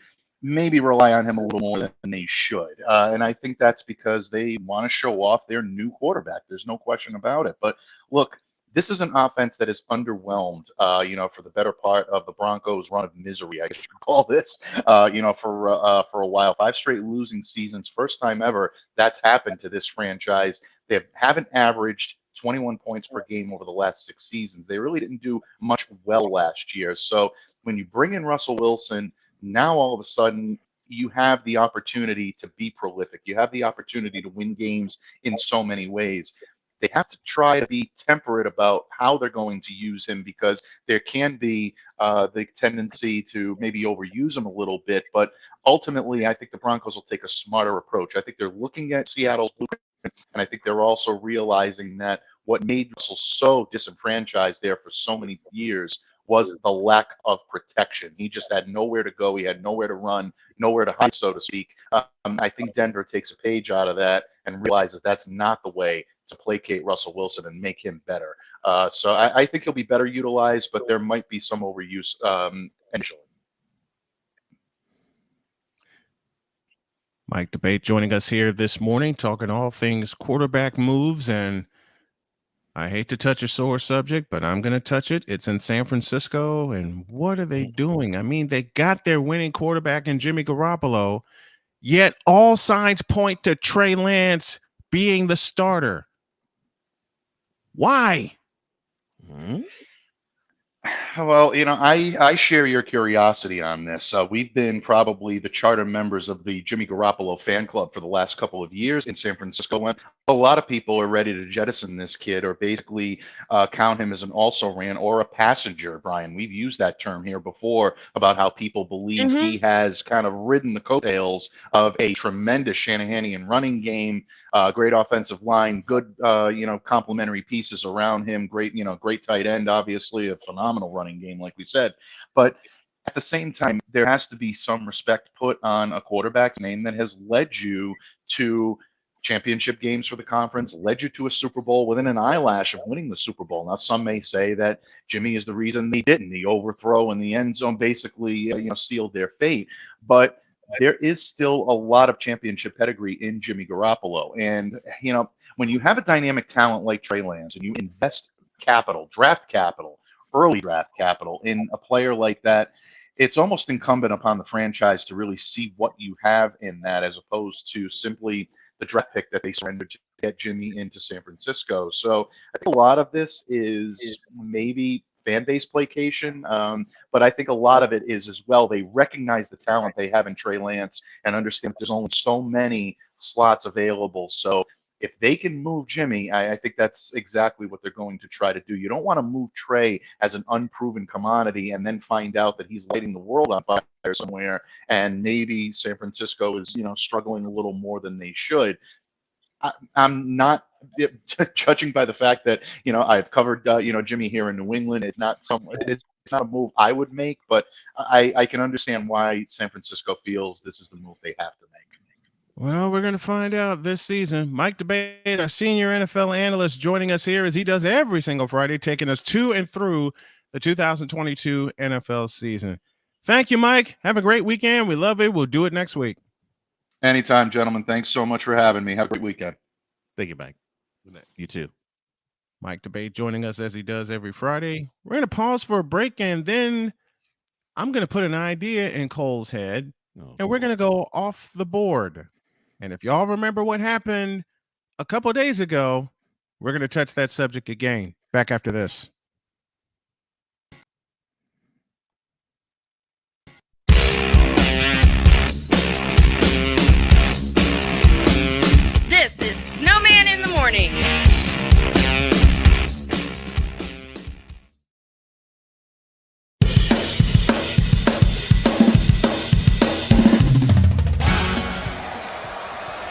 maybe rely on him a little more than they should. And I think that's because they want to show off their new quarterback. There's no question about it. But look, this is an offense that is underwhelmed, for the better part of the Broncos' run of misery, I guess you could call this, for a while. 5 straight losing seasons, first time ever that's happened to this franchise. They haven't averaged 21 points per game over the last 6 seasons. They really didn't do much well last year. So when you bring in Russell Wilson, now all of a sudden you have the opportunity to be prolific. You have the opportunity to win games in so many ways. They have to try to be temperate about how they're going to use him, because there can be the tendency to maybe overuse him a little bit. But ultimately, I think the Broncos will take a smarter approach. I think they're looking at Seattle's blueprint, and I think they're also realizing that what made Russell so disenfranchised there for so many years was the lack of protection. He just had nowhere to go. He had nowhere to run, nowhere to hide, so to speak. I think Denver takes a page out of that and realizes that's not the way to placate Russell Wilson and make him better. So I think he'll be better utilized, but there might be some overuse initially. Mike Debate joining us here this morning, talking all things quarterback moves. And I hate to touch a sore subject, but I'm going to touch it. It's in San Francisco. And what are they doing? I mean, they got their winning quarterback in Jimmy Garoppolo, yet all signs point to Trey Lance being the starter. Why? Well, I share your curiosity on this. We've been probably the charter members of the Jimmy Garoppolo fan club for the last couple of years in San Francisco. And a lot of people are ready to jettison this kid, or basically count him as an also-ran or a passenger, Brian. We've used that term here before about how people believe he has kind of ridden the coattails of a tremendous Shanahanian running game, great offensive line, good, complementary pieces around him, great tight end, obviously, a phenomenal running game, like we said. But at the same time, there has to be some respect put on a quarterback's name that has led you to championship games for the conference, led you to a Super Bowl within an eyelash of winning the Super Bowl. Now, some may say that Jimmy is the reason they didn't. The overthrow in the end zone basically, sealed their fate. But there is still a lot of championship pedigree in Jimmy Garoppolo. And, when you have a dynamic talent like Trey Lance and you invest capital, draft capital, early draft capital in a player like that, it's almost incumbent upon the franchise to really see what you have in that, as opposed to simply the draft pick that they surrendered to get Jimmy into San Francisco. So I think a lot of this is maybe fan base placation, but I think a lot of it is as well. They recognize the talent they have in Trey Lance and understand there's only so many slots available. So if they can move Jimmy, I think that's exactly what they're going to try to do. You don't want to move Trey as an unproven commodity and then find out that he's lighting the world on fire somewhere, and maybe San Francisco is, struggling a little more than they should. I'm not judging by the fact that, I've covered, Jimmy here in New England. It's not a move I would make, but I can understand why San Francisco feels this is the move they have to make. Well, we're going to find out this season. Mike Debate, our senior NFL analyst, joining us here as he does every single Friday, taking us to and through the 2022 NFL season. Thank you, Mike. Have a great weekend. We love it. We'll do it next week. Anytime, gentlemen. Thanks so much for having me. Have a great weekend. Thank you, Mike. You too. Mike Debate joining us as he does every Friday. We're going to pause for a break, and then I'm going to put an idea in Cole's head, and we're going to go off the board. And if y'all remember what happened a couple of days ago, we're going to touch that subject again. Back after this. This is Snowman in the Morning.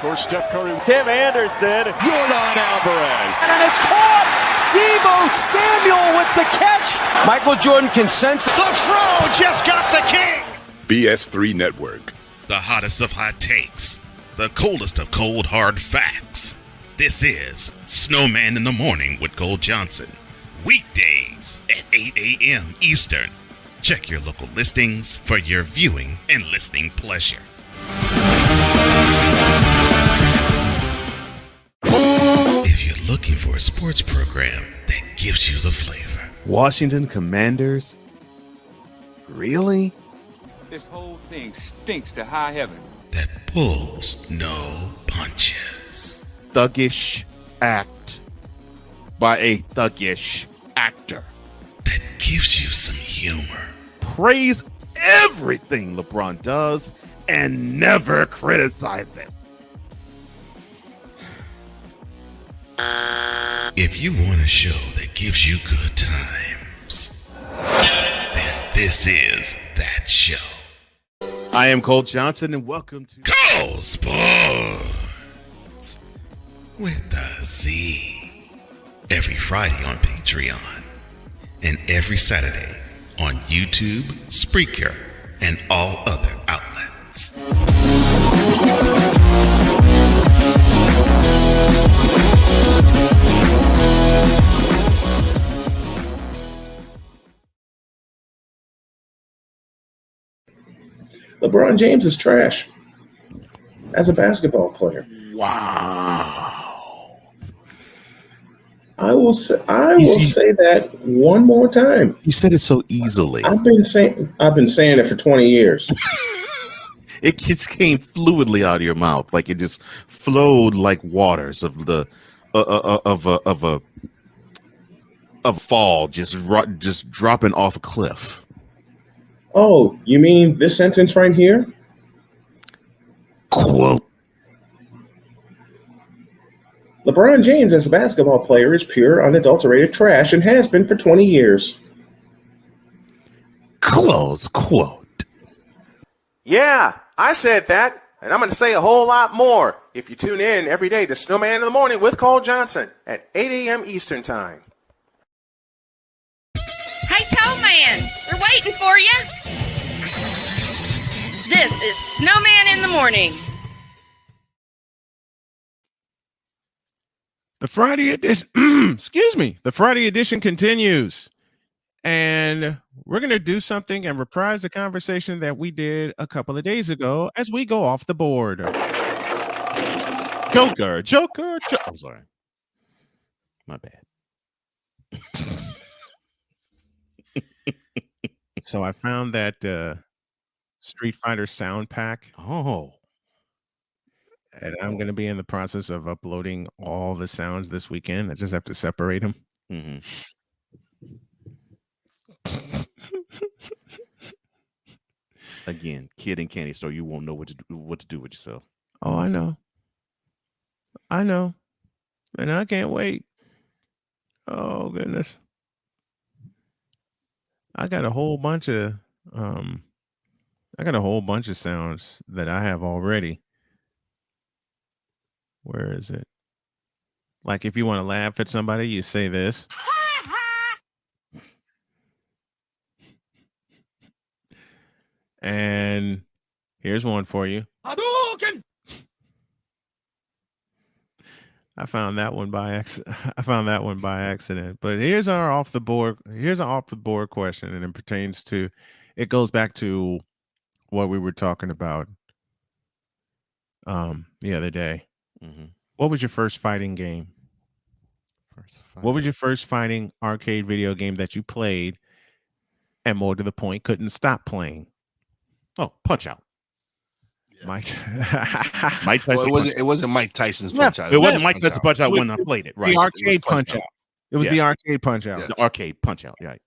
For Steph Curry, Tim Anderson, Jordan Alvarez, and it's caught. Deebo Samuel with the catch. Michael Jordan can sense. The Fro just got the king. BS3 Network. The hottest of hot takes. The coldest of cold hard facts. This is Snowman in the Morning with Cole Johnson. Weekdays at 8 a.m. Eastern. Check your local listings for your viewing and listening pleasure. If you're looking for a sports program that gives you the flavor. Washington Commanders? Really? This whole thing stinks to high heaven. That pulls no punches. Thuggish act by a thuggish actor. That gives you some humor. Praise everything LeBron does and never criticize it. If you want a show that gives you good times, then this is that show. I am Cole Johnson, and welcome to Cole Sports with the Z. Every Friday on Patreon, and every Saturday on YouTube, Spreaker, and all other outlets. LeBron James is trash as a basketball player. Wow. I will say that one more time. You said it so easily. I've been saying it for 20 years. It just came fluidly out of your mouth, like it just flowed like waters of the of fall, just dropping off a cliff. Oh, you mean this sentence right here? Quote. LeBron James as a basketball player is pure, unadulterated trash and has been for 20 years. Close quote. Yeah, I said that, and I'm going to say a whole lot more if you tune in every day to Snowman in the Morning with Cole Johnson at 8 a.m. Eastern Time. Hey, Toe Man, we're waiting for you. This is Snowman in the Morning. The Friday edition, the Friday edition continues. And we're going to do something and reprise the conversation that we did a couple of days ago as we go off the board. Joker. I'm sorry. My bad. So I found that Street Fighter sound pack. Oh. And I'm going to be in the process of uploading all the sounds this weekend. I just have to separate them. Mm-hmm. Again, kid in candy store, you won't know what to do with yourself. Oh, I know. And I can't wait. Oh goodness. I got a whole bunch of sounds that I have already. Where is it? Like if you want to laugh at somebody, you say this. And here's one for you. Hadouken! I found that one by accident. But here's our off the board question, and it goes back to what we were talking about the other day. Mm-hmm. What was your first fighting game? What was your first fighting arcade video game that you played and more to the point couldn't stop playing? Oh, Punch Out. Yeah. Mike Tyson. Well, it wasn't Mike Tyson's Punch Out. It wasn't Mike Tyson's Punch Out when I played it. Right. The arcade Punch Out. It was the arcade Punch Out. The arcade Punch Out. Right.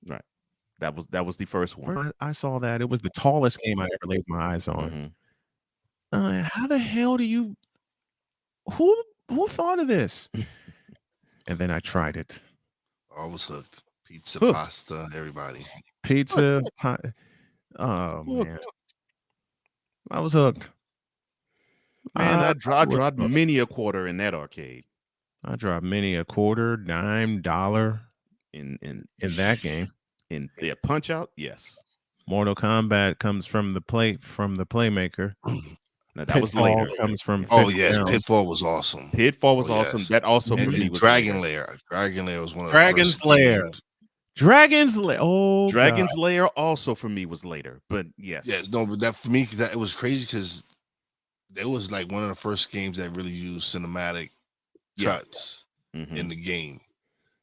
Right. That was the first one. I saw that. It was the tallest game I ever laid my eyes on. Mm-hmm. How the hell do you? Who thought of this? And then I tried it. I was hooked. Pizza, pasta, everybody. Pizza. Oh man, I was hooked. Man, I dropped many a quarter in that arcade. I dropped many a quarter, dime, dollar in that game. In the Punch Out, yes. Mortal Kombat comes from the Playmaker. Now, that was later. Comes from Pitfall was awesome. Pitfall was awesome. Yes. That also for me was Dragon Lair. Dragon Lair was one of the Dragon's first Lair. games. Dragon's Lair. Oh, Dragon's Lair also for me was later, but yes. Yes, no, but that for me, it was crazy because it was like one of the first games that really used cinematic cuts in the game.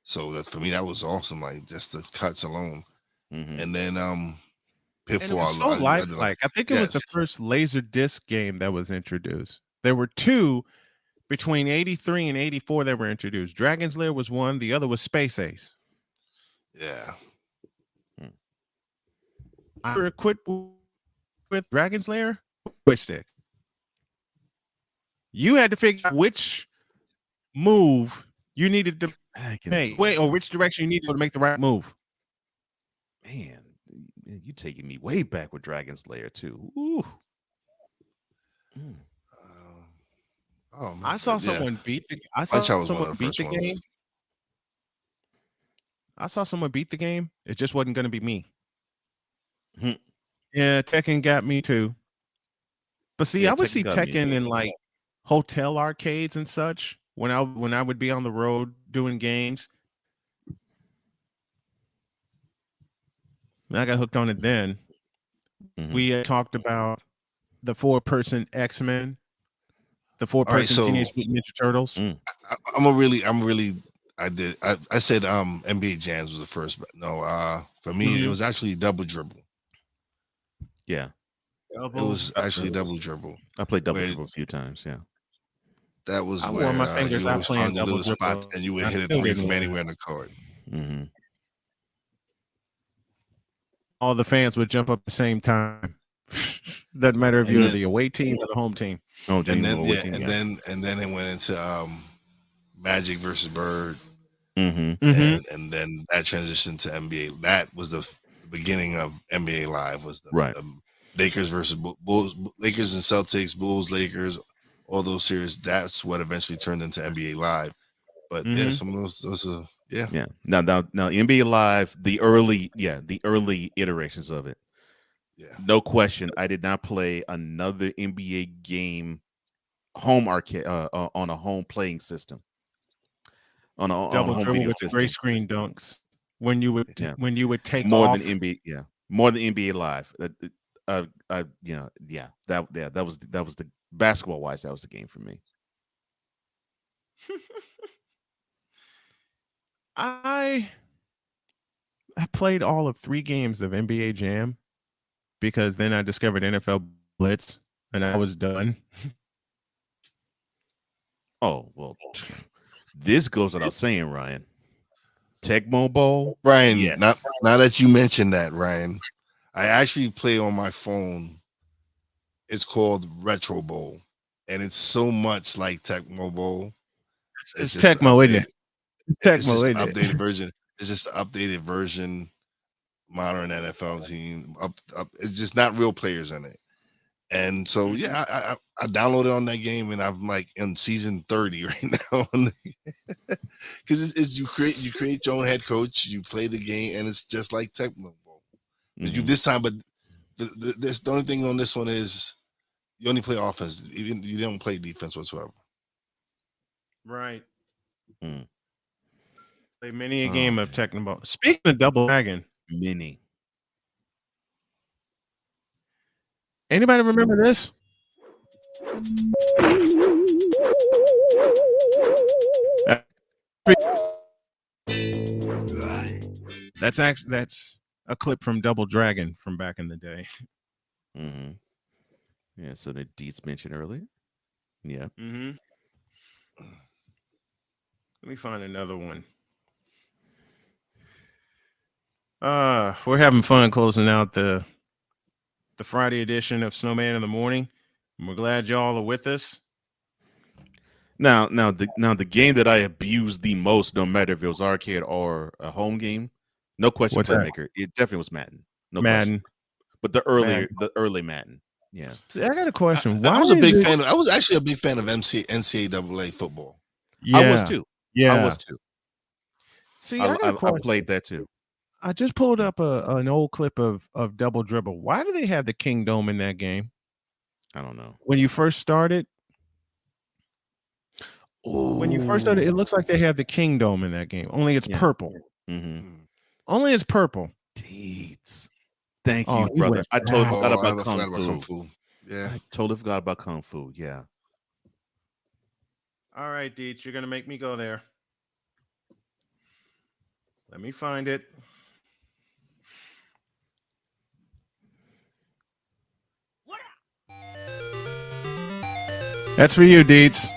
So that for me, that was awesome. Like just the cuts alone, and then Pitfall. And it was so lifelike. I think it was the first laser disc game that was introduced. There were two between 83 and 84 that were introduced. Dragon's Lair was one. The other was Space Ace. Yeah. I were equipped with Dragon's Lair, which stick. You had to figure out which move you needed to make, or which direction you needed to make the right move. Man, you taking me way back with Dragon's Lair too. Ooh. Oh, man. I saw someone beat the. I saw someone beat the game. I saw someone beat the game. It just wasn't going to be me. Yeah, Tekken got me too. But see, I would see Tekken in like hotel arcades and such when I would be on the road doing games. And I got hooked on it then. We talked about the 4-person X-Men, the 4-person Teenage Mutant Ninja Turtles. I said NBA Jams was the first, but no, for me it was actually Double Dribble. Yeah. It was actually Double Dribble. I played Double Dribble a few times, yeah. That was I where wore my fingers you out always playing find a little Double spot Dribble. and you would I hit a still three didn't from learn anywhere in the court. All the fans would jump up at the same time. Doesn't matter if you're the away team or the home team. And then it went into Magic versus Bird. And then that transitioned to NBA. That was the beginning of NBA Live. Was the Lakers versus Bulls, Lakers and Celtics, Bulls, Lakers, all those series. That's what eventually turned into NBA Live. But yeah, some of those yeah. Now NBA Live, the early iterations of it. Yeah. No question. I did not play another NBA game home arcade on a home playing system. On a Double home dribble video with the gray screen dunks. When you would take more off. than NBA, more than NBA Live. That was the basketball wise. That was the game for me. I played all of 3 games of NBA Jam because then I discovered NFL Blitz and I was done. Oh, well, this goes without saying, Ryan. Tecmo Bowl? Ryan, yes. now that you mentioned that, Ryan, I actually play on my phone. It's called Retro Bowl, and it's so much like Tecmo Bowl. It's Tecmo, isn't it? It's just an updated version. It's just an updated version, modern NFL team. It's just not real players in it. And so I downloaded on that game, and I'm like in season 30 right now. Because it's you create your own head coach, you play the game, and it's just like Tecmo Bowl. You this time, but the only thing on this one is you only play offense. You don't play defense whatsoever. Right. Play many a game of Tecmo Bowl. Speaking of Double Dragon, mini. Anybody remember this? That's a clip from Double Dragon from back in the day. Yeah, so the Deets mentioned earlier. Yeah. Let me find another one. We're having fun closing out the Friday edition of Snowman in the Morning. And we're glad y'all are with us. Now the game that I abused the most, no matter if it was arcade or a home game, no question. What's Playmaker. It definitely was Madden. No Madden. question. But the early Madden. Yeah. See, I got a question. I was a big fan. I was actually a big fan of NCAA football. Yeah. I was too. Yeah. I was too. See, I got a question. played that too. I just pulled up an old clip of Double Dribble. Why do they have the King Dome in that game? I don't know. When you first started, it looks like they have the King Dome in that game. Only it's purple. Only it's purple. Deeds. Thank you, brother. I totally forgot about Kung Fu. Yeah. I totally forgot about Kung Fu. Yeah. All right, Deets, you're gonna make me go there. Let me find it. That's for you, Deets.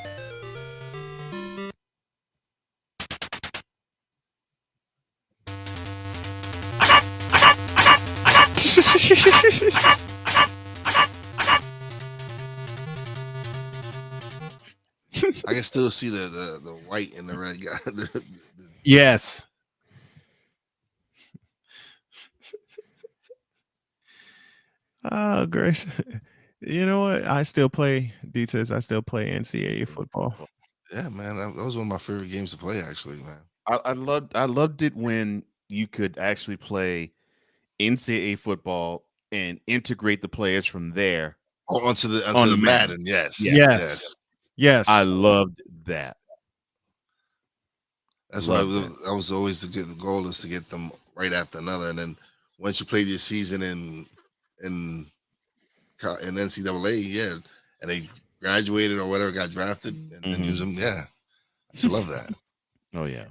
I can still see the white and the red guy. Yes. Oh, Grace. You know what? I still play D-Test. I still play NCAA football. Yeah, man. That was one of my favorite games to play, actually, man. I loved it when you could actually play NCAA football and integrate the players from there onto the Madden. Yes. I loved that. That's why I was always the goal is to get them right after another, and then once you played your season in NCAA, and they graduated or whatever, got drafted, and then use them. Yeah, I just love that. Oh yeah,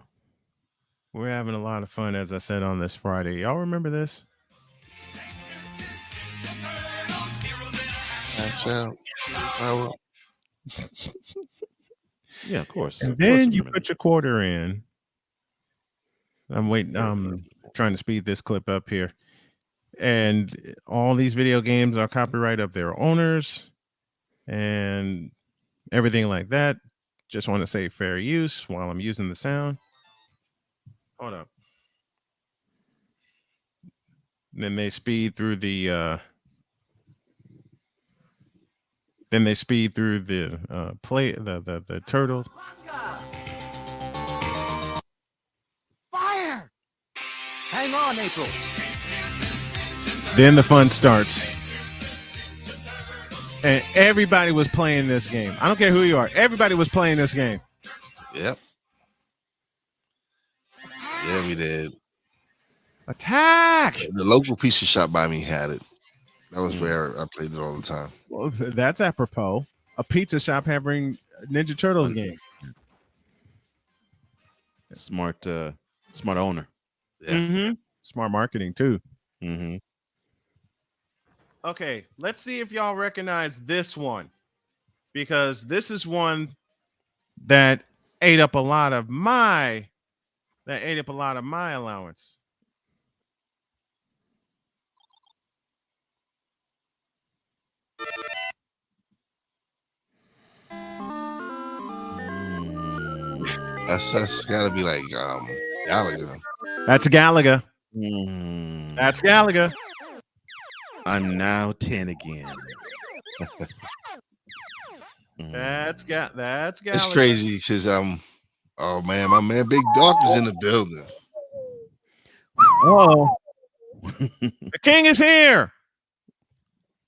we're having a lot of fun, as I said, on this Friday. Y'all remember this? Yeah, of course. And then you put your quarter in. I'm waiting. I'm trying to speed this clip up here. And all these video games are copyright of their owners and everything like that. Just want to say fair use while I'm using the sound. Hold up. Then they speed through the play the turtles. Fire! Hang on, April. Then the fun starts. And everybody was playing this game. I don't care who you are. Everybody was playing this game. Yep. Yeah, we did. Attack! The local pizza shop by me had it. That was where I played it all the time. Well, that's apropos. A pizza shop having Ninja Turtles game. Smart owner. Yeah. Mm-hmm. Smart marketing too. Mm-hmm. Okay, let's see if y'all recognize this one, because this is one that ate up a lot of my allowance. That's gotta be like Gallagher. That's Gallagher. That's Gallagher. I'm now 10 again. That's Gallagher. It's crazy because oh man, my man Big Dawkins is in the building. Oh, the king is here.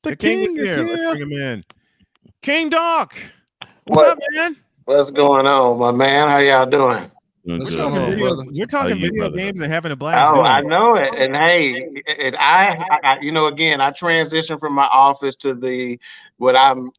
The king is here. Let's bring him in. King Doc. What's up, man? What's going on, my man? How y'all doing? What's going on, brother? We're talking video games and having a blast. Oh, I know it. And hey, I again, I transitioned from my office to what I'm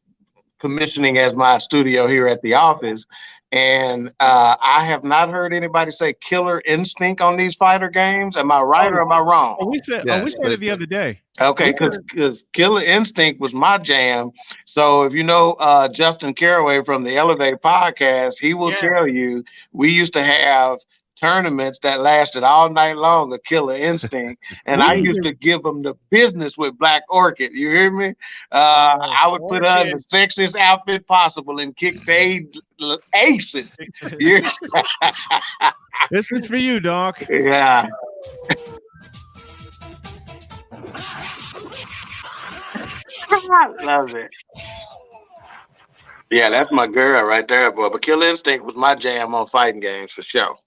commissioning as my studio here at the office. And I have not heard anybody say Killer Instinct on these fighter games. Am I right or am I wrong? We said it the other day. Okay, because Killer Instinct was my jam. So if you know Justin Caraway from the Elevate podcast, he will tell you we used to have tournaments that lasted all night long of Killer Instinct, and I used to give them the business with Black Orchid. You hear me? I would put her in the sexiest outfit possible and kick the aces. This is for you, Doc. Yeah. I love it. Yeah, that's my girl right there, boy. But Killer Instinct was my jam on fighting games for sure.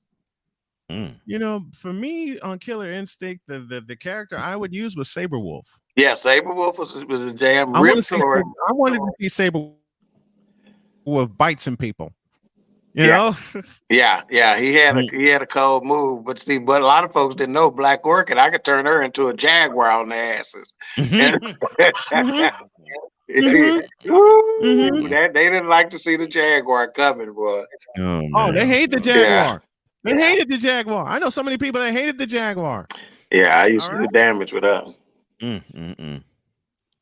You know, for me on Killer Instinct, the character I would use was Saberwolf. Yeah, Saberwolf was a jam. I wanted to see Saberwolf bite some people. You know? Yeah. He had a cold move, but a lot of folks didn't know Black Orchid. I could turn her into a jaguar on their asses. They didn't like to see the jaguar coming, boy. Oh, they hate the jaguar. Yeah. They hated the jaguar. I know so many people that hated the jaguar. Yeah, I used to do damage with her.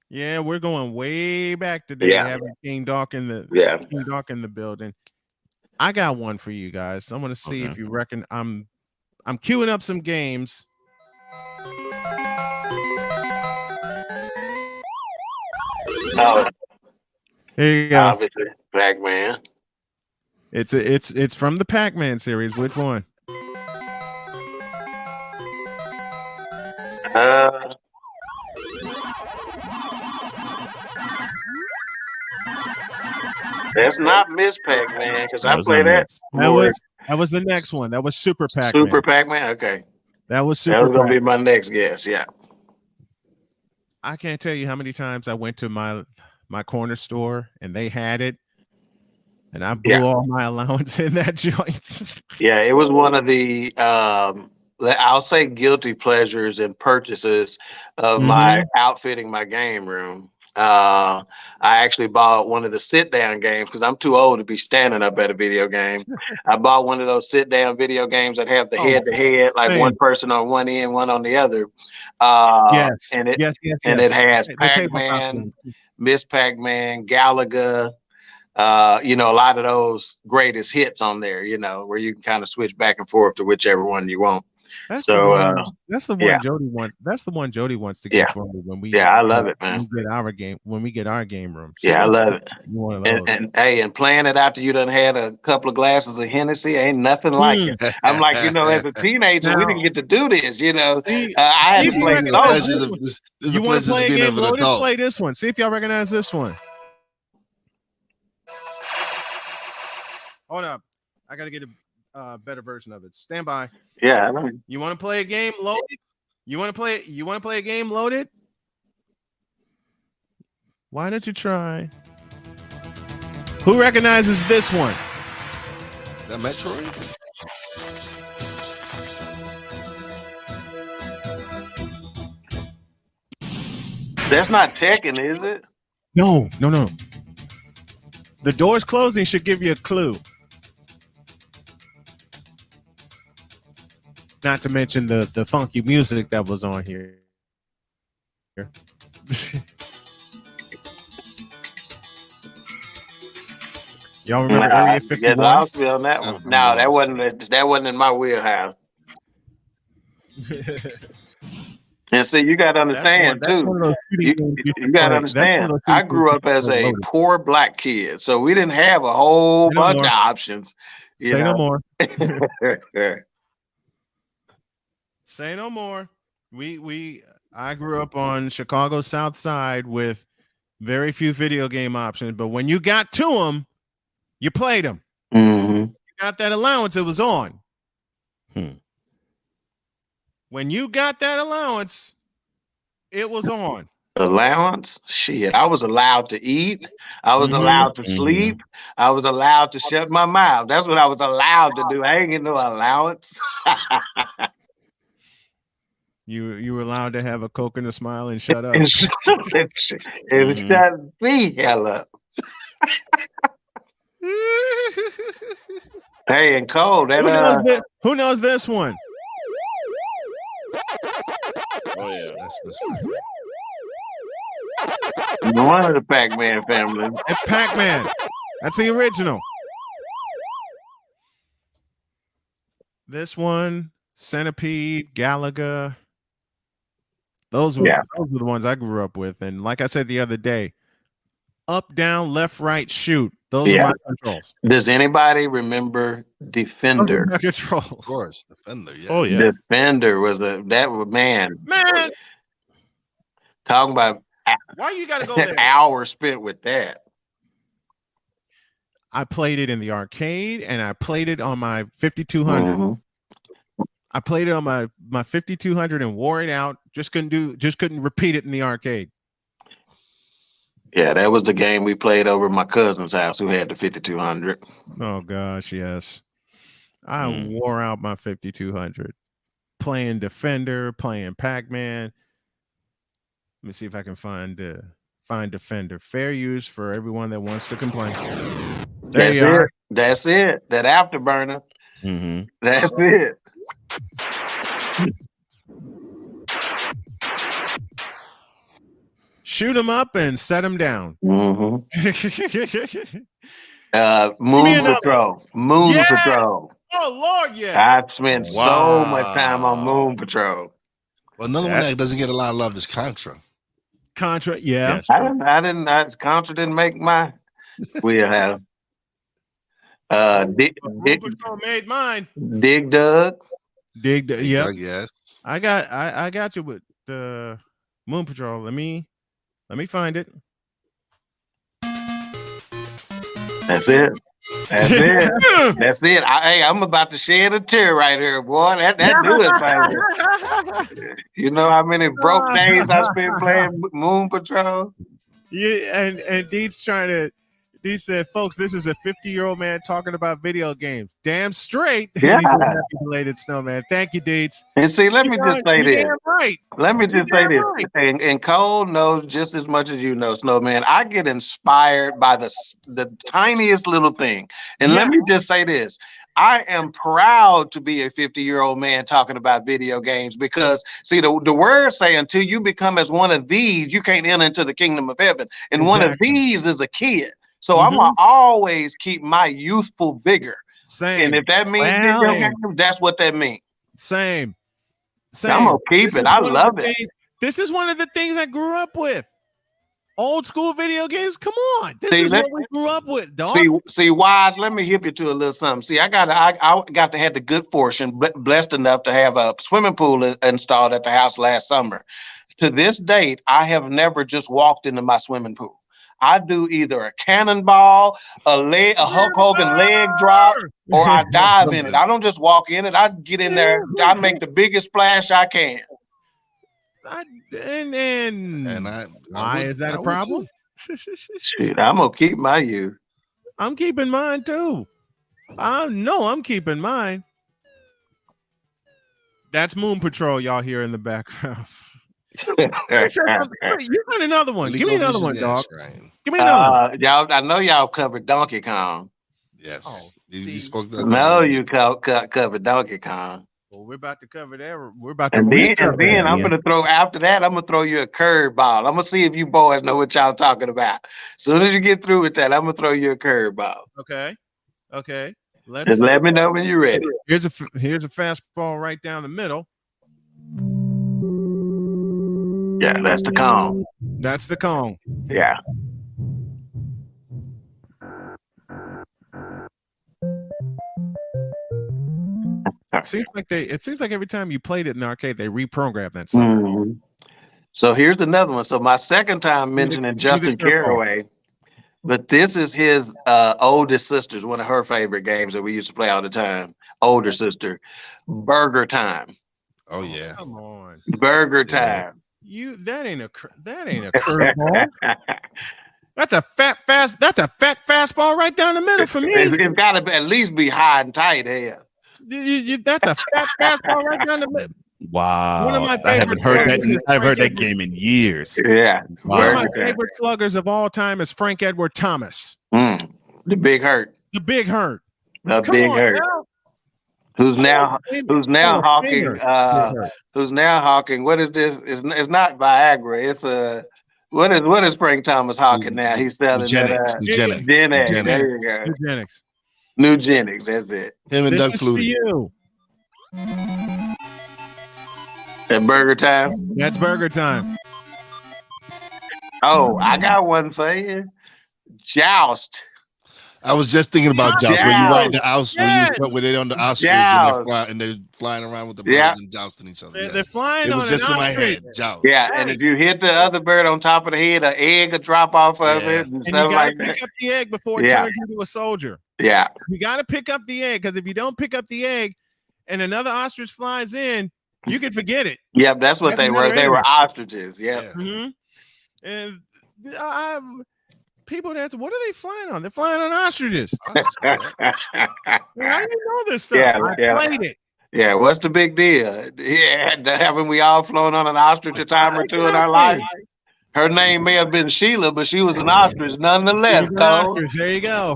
Yeah, we're going way back today. Having King Doc in the building. I got one for you guys. I'm gonna see if you reckon. I'm queuing up some games. Oh, here you go. Obviously, Pac-Man. It's from the Pac-Man series. Which one? That's not Miss Pac-Man because I was play not that. Miss. That was the next one. That was Super Pac-Man. Super Pac-Man. Okay, That was that Super was gonna be Pac-Man. my next guess. Yeah. I can't tell you how many times I went to my corner store and they had it, and I blew all my allowance in that joint. Yeah, it was one of the I'll say guilty pleasures and purchases of my outfitting my game room. I actually bought one of the sit down games because I'm too old to be standing up at a video game. I bought one of those sit down video games that have the head to head, like one person on one end, one on the other. Yes. And it Yes. it has The tabletop Pac-Man, games. Miss Pac-Man, Galaga. A lot of those greatest hits on there, where you can kind of switch back and forth to whichever one you want. That's So the one yeah. Jody wants. That's the one Jody wants to get from me when we. I love it, man. When we get our game room. I love it. One of those. And playing it after you done had a couple of glasses of Hennessy ain't nothing like it. I'm like, as a teenager, we didn't get to do this. I had to play You want to play a game? Loaded. Play this one. See if y'all recognize this one. Hold up, I gotta get a better version of it. Stand by. Yeah. You want to play a game loaded? You want to play a game loaded? Why don't you try? Who recognizes this one? That Metroid? That's not Tekken, is it? No. The doors closing should give you a clue. Not to mention the funky music that was on here. Y'all remember Area 51? I'll be on that one. No, that wasn't in my wheelhouse. And see, you got to understand too. You got to understand. I grew up as a poor black kid, so we didn't have a whole bunch of options. Say no more. Say no more. I grew up on Chicago's South Side with very few video game options, but when you got to them, you played them. You got that allowance, it was on. When you got that allowance, it was on. Allowance? Shit, I was allowed to eat. I was allowed to sleep. I was allowed to shut my mouth. That's what I was allowed to do. I ain't getting no allowance. You were allowed to have a Coke and a smile and shut up. and shut the hell up. Hey, and Cole, who knows this one? Oh yeah, that's one of the Pac-Man family. It's Pac-Man. That's the original. This one, Centipede, Galaga. Those were the ones I grew up with. And like I said the other day, up, down, left, right, shoot. Those are my controls. Does anybody remember Defender? Controls. Of course, Defender. Yeah. Oh yeah. Defender was man. Talking about why you gotta go there? Hours spent with that. I played it in the arcade and I played it on my 5200. I played it on my 5200 and wore it out. Just couldn't repeat it in the arcade. Yeah, that was the game we played over at my cousin's house who had the 5200. Oh gosh, yes. I wore out my 5200 playing Defender, playing Pac-Man. Let me see if I can find Defender. Fair use for everyone that wants to complain. That's it. That's it. That afterburner. That's it. Shoot them up and set them down. Moon Patrol. Moon Patrol. Oh Lord, yes. I've spent so much time on Moon Patrol. Well, another one that doesn't get a lot of love is Contra. Contra, yeah. I didn't. Contra didn't make my wheelhouse. Dig Patrol made mine. Dig Dug. Dig Dug. Yeah. Yes. I got you with the Moon Patrol. Let me find it. That's it. That's it. That's it. Hey, I'm about to shed a tear right here, boy. That do it, baby. You know how many broke days I spent playing Moon Patrol? Yeah, and Deeds said, folks, this is a 50-year-old man talking about video games. Damn straight. Yeah. He said, happy belated Snowman. Thank you, Deeds. And see, let me just say this. Damn right. Let me just say this. And Cole knows just as much as you know, Snowman. I get inspired by the tiniest little thing. And let me just say this. I am proud to be a 50-year-old man talking about video games because, see, the words say until you become as one of these, you can't enter into the kingdom of heaven. And one of these is a kid. So I'm going to always keep my youthful vigor. Same. And if that means video games, that's what that means. Same. I'm going to keep it. I love it. This is one of the things I grew up with. Old school video games. Come on. This is what we grew up with, dog. See, Wise, let me hip you to a little something. See, I got to have the good fortune, blessed enough to have a swimming pool installed at the house last summer. To this date, I have never just walked into my swimming pool. I do either a cannonball, a Hulk Hogan leg drop, or I dive in it. I don't just walk in it. I get in there. I make the biggest splash I can. Why is that a problem? Shit, I'm gonna keep my youth. I'm keeping mine too. I'm keeping mine. That's Moon Patrol, y'all hear in the background. You got another one. Give me another one, dog. Give me another one. Y'all, I know y'all covered Donkey Kong. Yes. Oh, you spoke that. No, you covered Donkey Kong. Well, we're about to cover that. We're about to. And then I'm gonna throw after that. I'm gonna throw you a curveball. I'm gonna see if you boys know what y'all talking about. As soon as you get through with that, I'm gonna throw you a curveball. Okay. Just let me know when you're ready. Here's a fastball right down the middle. Yeah, that's the Kong. That's the Kong. Yeah. It seems like every time you played it in the arcade, they reprogrammed that song. Mm-hmm. So here's another one. So my second time mentioning Justin Caraway, but this is his oldest sister's, one of her favorite games that we used to play all the time. Older sister, Burger Time. Oh yeah. Come on. Burger Time. That ain't a curveball. That's a fat fastball right down the middle for me. It's got to at least be high and tight here. That's a fat fastball right down the middle. Wow. One of my I haven't heard that. I've heard that game in years. Yeah. One of my favorite sluggers of all time is Frank Edward Thomas. The Big Hurt. The Big Hurt. The Big Hurt. Who's now hawking? What is this? It's not Viagra. It's what is Frank Thomas hawking now? He's selling Eugenics. There you go. Nugenics. That's it. Him and Doug Flutie. You. At Burger Time. That's Burger Time. Oh, I got one for you. Joust. I was just thinking about Joust. When you ride the ostrich, when they're on the ostrich and they're flying around with the birds and jousting each other. They're flying. It was just in my head. Joust. Yeah, and if you hit the other bird on top of the head, an egg will drop off of it, and you stuff gotta like pick that. up the egg before it turns into a soldier. Yeah, you got to pick up the egg because if you don't pick up the egg, and another ostrich flies in, you can forget it. Yep, that's what they were. They were ostriches. Yeah. Mm-hmm. And people ask, what are they flying on? They're flying on ostriches. How do you know this stuff? I played it. Yeah, what's the big deal? Yeah, haven't we all flown on an ostrich a time or two in our life? Her name may have been Sheila, but she was an ostrich nonetheless. There you go.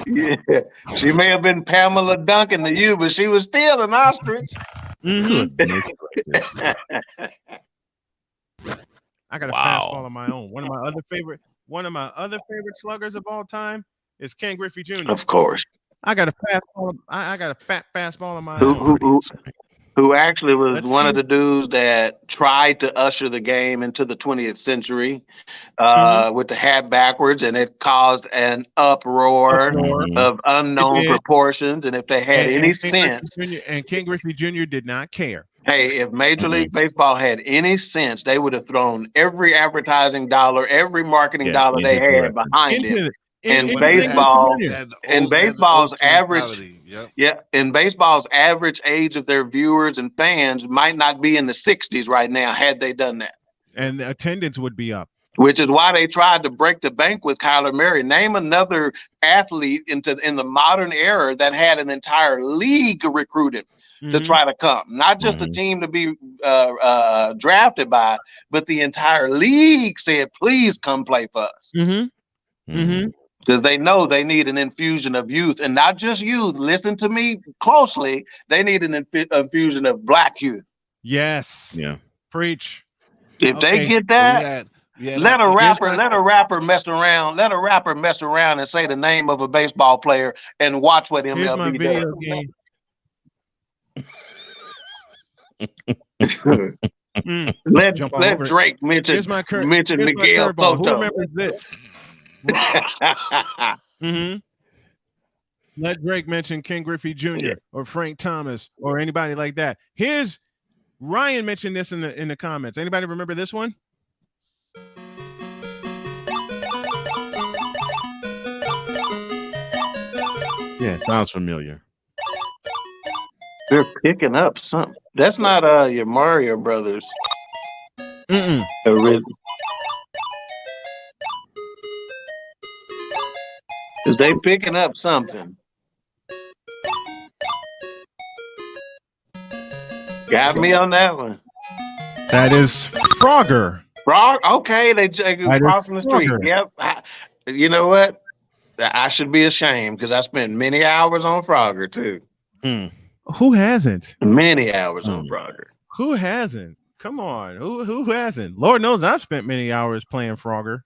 Yeah, she may have been Pamela Duncan to you, but she was still an ostrich. Mm-hmm. I got a fastball of my own. One of my other favorite sluggers of all time is Ken Griffey Jr. Of course. I got a fastball. I got a fat fastball of my own. who actually was Let's one see. of the dudes that tried to usher the game into the 20th century with the hat backwards, and it caused an uproar of unknown proportions. And if they had any sense, Ken Griffey Jr. did not care. hey, if Major League Baseball had any sense, they would have thrown every advertising dollar, every marketing dollar they had behind it. And baseball, in baseball's average, in baseball's average age of their viewers and fans might not be in the 60s right now had they done that. And the attendance would be up. Which is why they tried to break the bank with Kyler Murray. Name another athlete in the modern era that had an entire league recruited to try to come, not just a team to be drafted by, but the entire league said, "Please come play for us." Because they know they need an infusion of youth, and not just youth. Listen to me closely. They need an infusion of black youth. Yes. Yeah. Preach. If they get that, let a rapper mess around. Let a rapper mess around and say the name of a baseball player and watch what MLB Here's my video game. Let Drake mention Miguel Soto. Who remembers this? Let Drake mention Ken Griffey Jr. or Frank Thomas or anybody like that. Here's Ryan mentioned this in the comments. Anybody remember this one? Yeah, sounds familiar. They're picking up something. That's not your Mario Brothers. Original. Is they picking up something? Got me on that one. That is Frogger. Frog? Okay, they crossing the street. Yep. You know what? I should be ashamed because I spent many hours on Frogger too. Who hasn't? Many hours on Frogger. Who hasn't? Come on. Who hasn't? Lord knows I've spent many hours playing Frogger.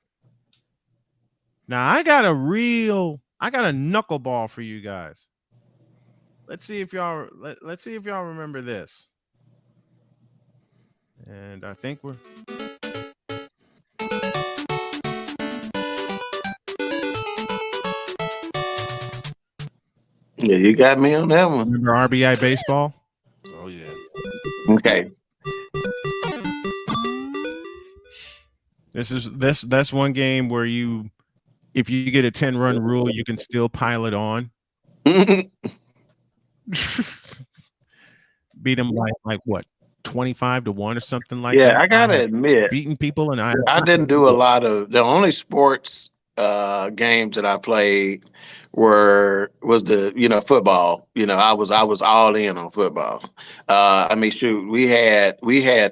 Now I got a knuckleball for you guys. Let's see if y'all remember this. And I think we're Yeah, you got me on that one. Remember RBI baseball? Oh yeah. Okay. That's one game where if you get a 10-run rule, you can still pile it on. Beat them like what, 25-1 or something like that. Yeah, I gotta admit, beating people, and I didn't do a lot of the only sports games that I played was the football. I was all in on football. I mean, shoot, we had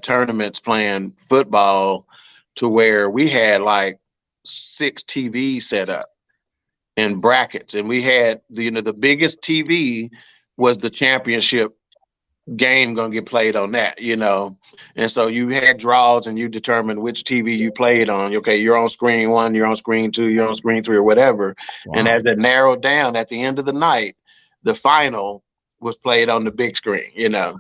tournaments playing football to where we had like 6 TVs set up in brackets, and we had the biggest TV was the championship game going to get played on that, and so you had draws and you determined which TV you played on. Okay, you're on screen 1, you're on screen 2, you're on screen 3, or whatever. Wow. And as it narrowed down at the end of the night, the final was played on the big screen, and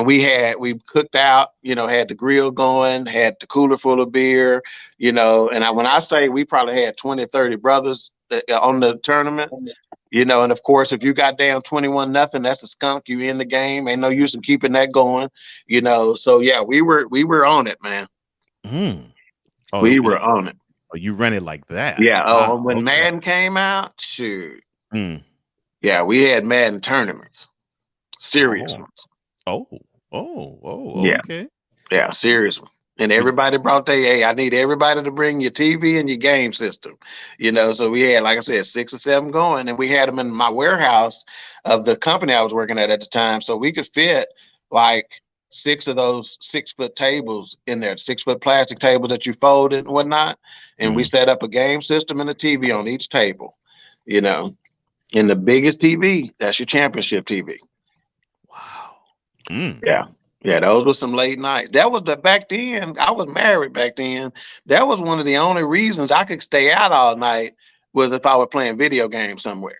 we cooked out, had the grill going, had the cooler full of beer, and when I say we probably had 20-30 brothers on the tournament, and of course, if you got down 21-0, that's a skunk. You in the game. Ain't no use in keeping that going. So yeah, we were on it, man. Oh, we were on it. Oh, you ran it like that? Yeah. When Madden came out, shoot. Yeah, we had Madden tournaments, serious ones. Yeah. Okay. Yeah, serious one. And everybody brought I need everybody to bring your TV and your game system, so we had, like I said, 6 or 7 going, and we had them in my warehouse of the company I was working at the time. So we could fit like 6 of those 6-foot tables in there, 6-foot plastic tables that you fold and whatnot. And we set up a game system and a TV on each table, and the biggest TV, that's your championship TV. Wow. Yeah, those were some late nights. That was back then. I was married back then. That was one of the only reasons I could stay out all night was if I were playing video games somewhere.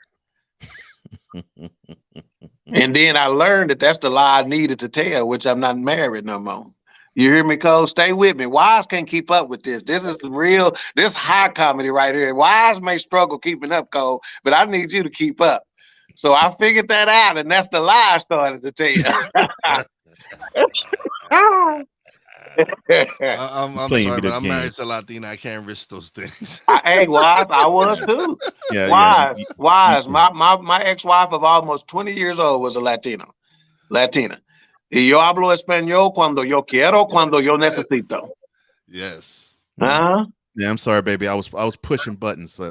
And then I learned that that's the lie I needed to tell, which I'm not married no more. You hear me, Cole? Stay with me. Wise can't keep up with this. This is real. This high comedy right here. Wise may struggle keeping up, Cole, but I need you to keep up. So I figured that out, and that's the lie I started to tell you. I'm sorry, but I'm married to Latina. I can't risk those things. Hey, Wise, I was too. Wise. My ex-wife of almost 20 years old was a Latina. Y yo hablo español cuando yo quiero, cuando yo necesito. Yes. Huh? Yeah, I'm sorry, baby. I was pushing buttons. Yeah,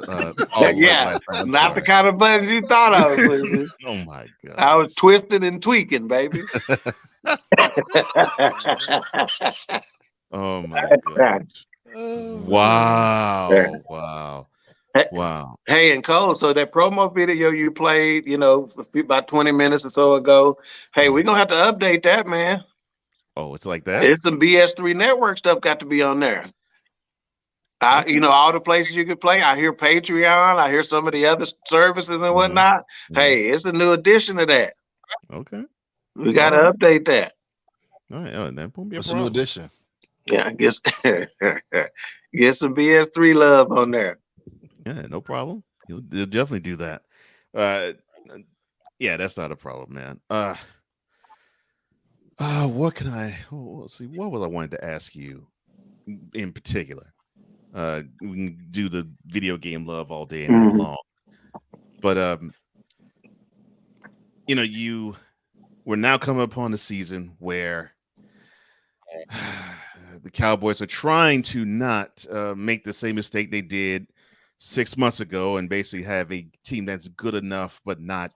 not the kind of buttons you thought I was pushing. Oh my God. I was twisting and tweaking, baby. Oh my God. Wow. Hey, and Cole, so that promo video you played, about 20 minutes or so ago, hey, we're going to have to update that, man. Oh, it's like that? It's some BS3 network stuff got to be on there. All the places you could play. I hear Patreon. I hear some of the other services and whatnot. Hey, it's a new addition to that. Okay. We got to update that. All right. Oh, that won't be a It's problem. a new addition. Yeah, I guess get some BS3 love on there. Yeah, no problem. You'll definitely do that. Yeah, that's not a problem, man. What can let's see. What was I wanted to ask you in particular? We can do the video game love all day and night long. But we're now coming upon the season where the Cowboys are trying to not make the same mistake they did 6 months ago and basically have a team that's good enough but not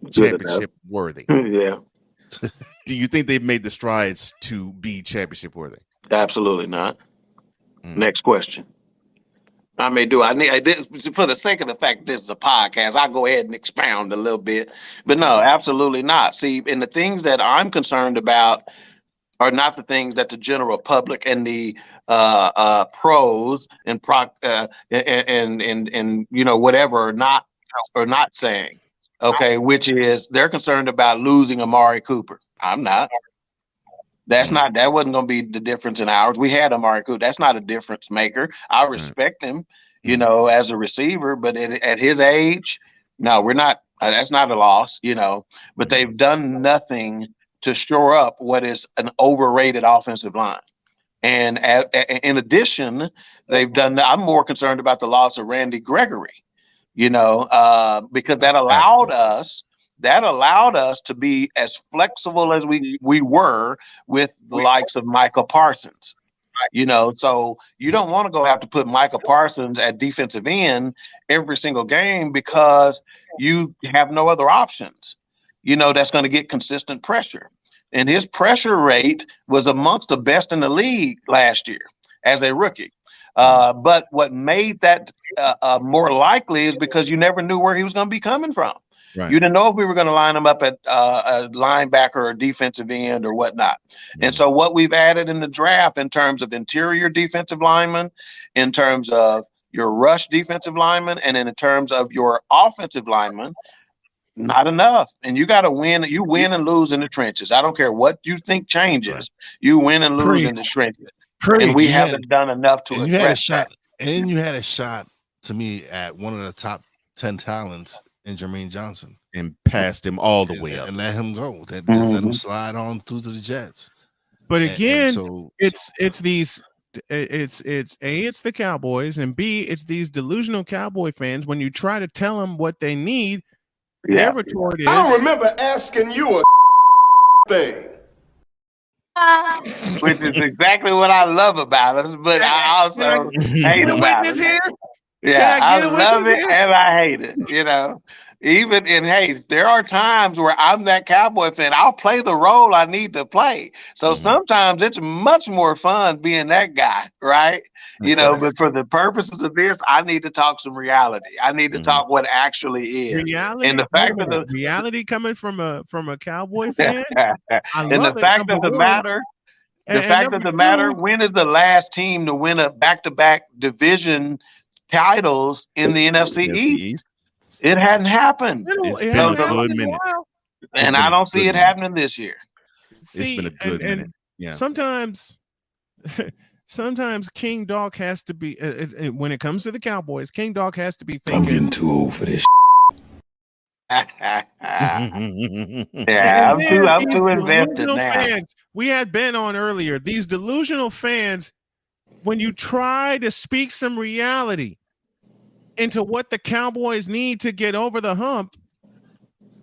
championship worthy. Yeah. Do you think they've made the strides to be championship worthy? Absolutely not. Next question. I did, for the sake of the fact this is a podcast, I'll go ahead and expound a little bit. But no, absolutely not. See, and the things that I'm concerned about are not the things that the general public and the pros and whatever are not saying. Okay, which is they're concerned about losing Amari Cooper. I'm not. That wasn't going to be the difference in ours. We had Amari Cooper. That's not a difference maker. I respect him, as a receiver, but at his age, no, we're not. That's not a loss, But they've done nothing to shore up what is an overrated offensive line. And in addition, I'm more concerned about the loss of Randy Gregory, because that allowed us to be as flexible as we were with the likes of Micah Parsons. So you don't want to go have to put Micah Parsons at defensive end every single game because you have no other options, that's going to get consistent pressure. And his pressure rate was amongst the best in the league last year as a rookie. But what made that more likely is because you never knew where he was going to be coming from. Right. You didn't know if we were going to line him up at a linebacker or defensive end or whatnot. And so what we've added in the draft in terms of interior defensive linemen, in terms of your rush defensive linemen, and in terms of your offensive linemen, not enough. And you got to win. You win and lose in the trenches. I don't care what you think changes. Right. You win and lose in the trenches. And we haven't done enough to address that. And you had a shot to me at one of the top 10 talents in Jermaine Johnson and passed him all the way up and let him go. Just let him slide on through to the Jets. But again, it's the Cowboys, and B, it's these delusional Cowboy fans. When you try to tell them what they need, their retort is, I don't remember asking you a thing. Which is exactly what I love about us, but I also hate about it. Here? Yeah, I love it and I hate it, Even in hate, there are times where I'm that Cowboy fan. I'll play the role I need to play. So sometimes it's much more fun being that guy, right? But for the purposes of this, I need to talk some reality. I need to talk what actually is. Reality, and the fact that reality coming from a Cowboy fan. And the fact of the matter, when is the last team to win a back-to-back division titles in the NFC East? It hadn't happened. It's been a good minute. And I don't see it happening this year. See, it's been a good minute. Yeah. Sometimes King Dog has to be when it comes to the Cowboys. King Dog has to be thinking. I'm getting too old for this. Yeah, I'm too invested now. Fans, we had Ben on earlier. These delusional fans, when you try to speak some reality into what the Cowboys need to get over the hump,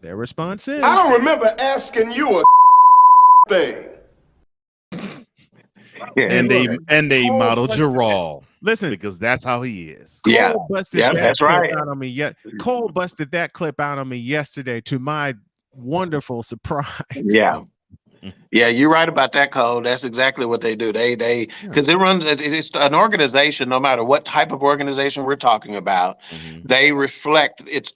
their response is, I don't remember asking you a thing. And they modeled Gerald. Listen, because that's how he is. Cole busted that that's clip right. out on me. Cole busted that clip out on me yesterday to my wonderful surprise. Yeah. Yeah, you're right about that, Cole. That's exactly what they do. They because it's an organization, no matter what type of organization we're talking about, they reflect its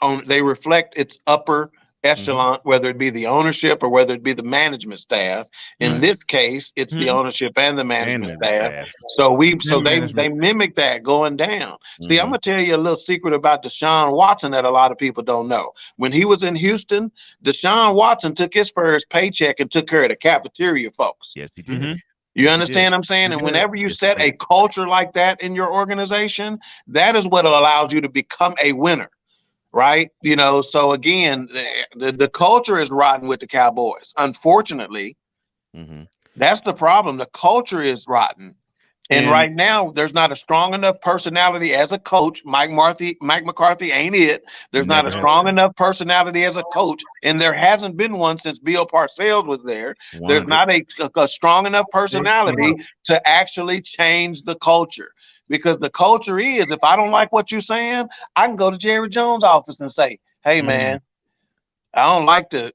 upper echelon, whether it be the ownership or whether it be the management staff. In this case, it's the ownership and the management staff. So they mimic that going down. See, I'm gonna tell you a little secret about Deshaun Watson that a lot of people don't know. When he was in Houston, Deshaun Watson took his first paycheck and took care of the cafeteria folks. Yes, he did. You understand what I'm saying? And whenever you set a culture like that in your organization, that is what allows you to become a winner. Right. You know, so again, the culture is rotten with the Cowboys. Unfortunately, that's the problem. The culture is rotten. And right now, there's not a strong enough personality as a coach. Mike McCarthy ain't it. There's not a strong enough personality as a coach. And there hasn't been one since Bill Parcells was there. There's not a strong enough personality to actually change the culture. Because the culture is, if I don't like what you're saying, I can go to Jerry Jones' office and say, hey, man, I don't like the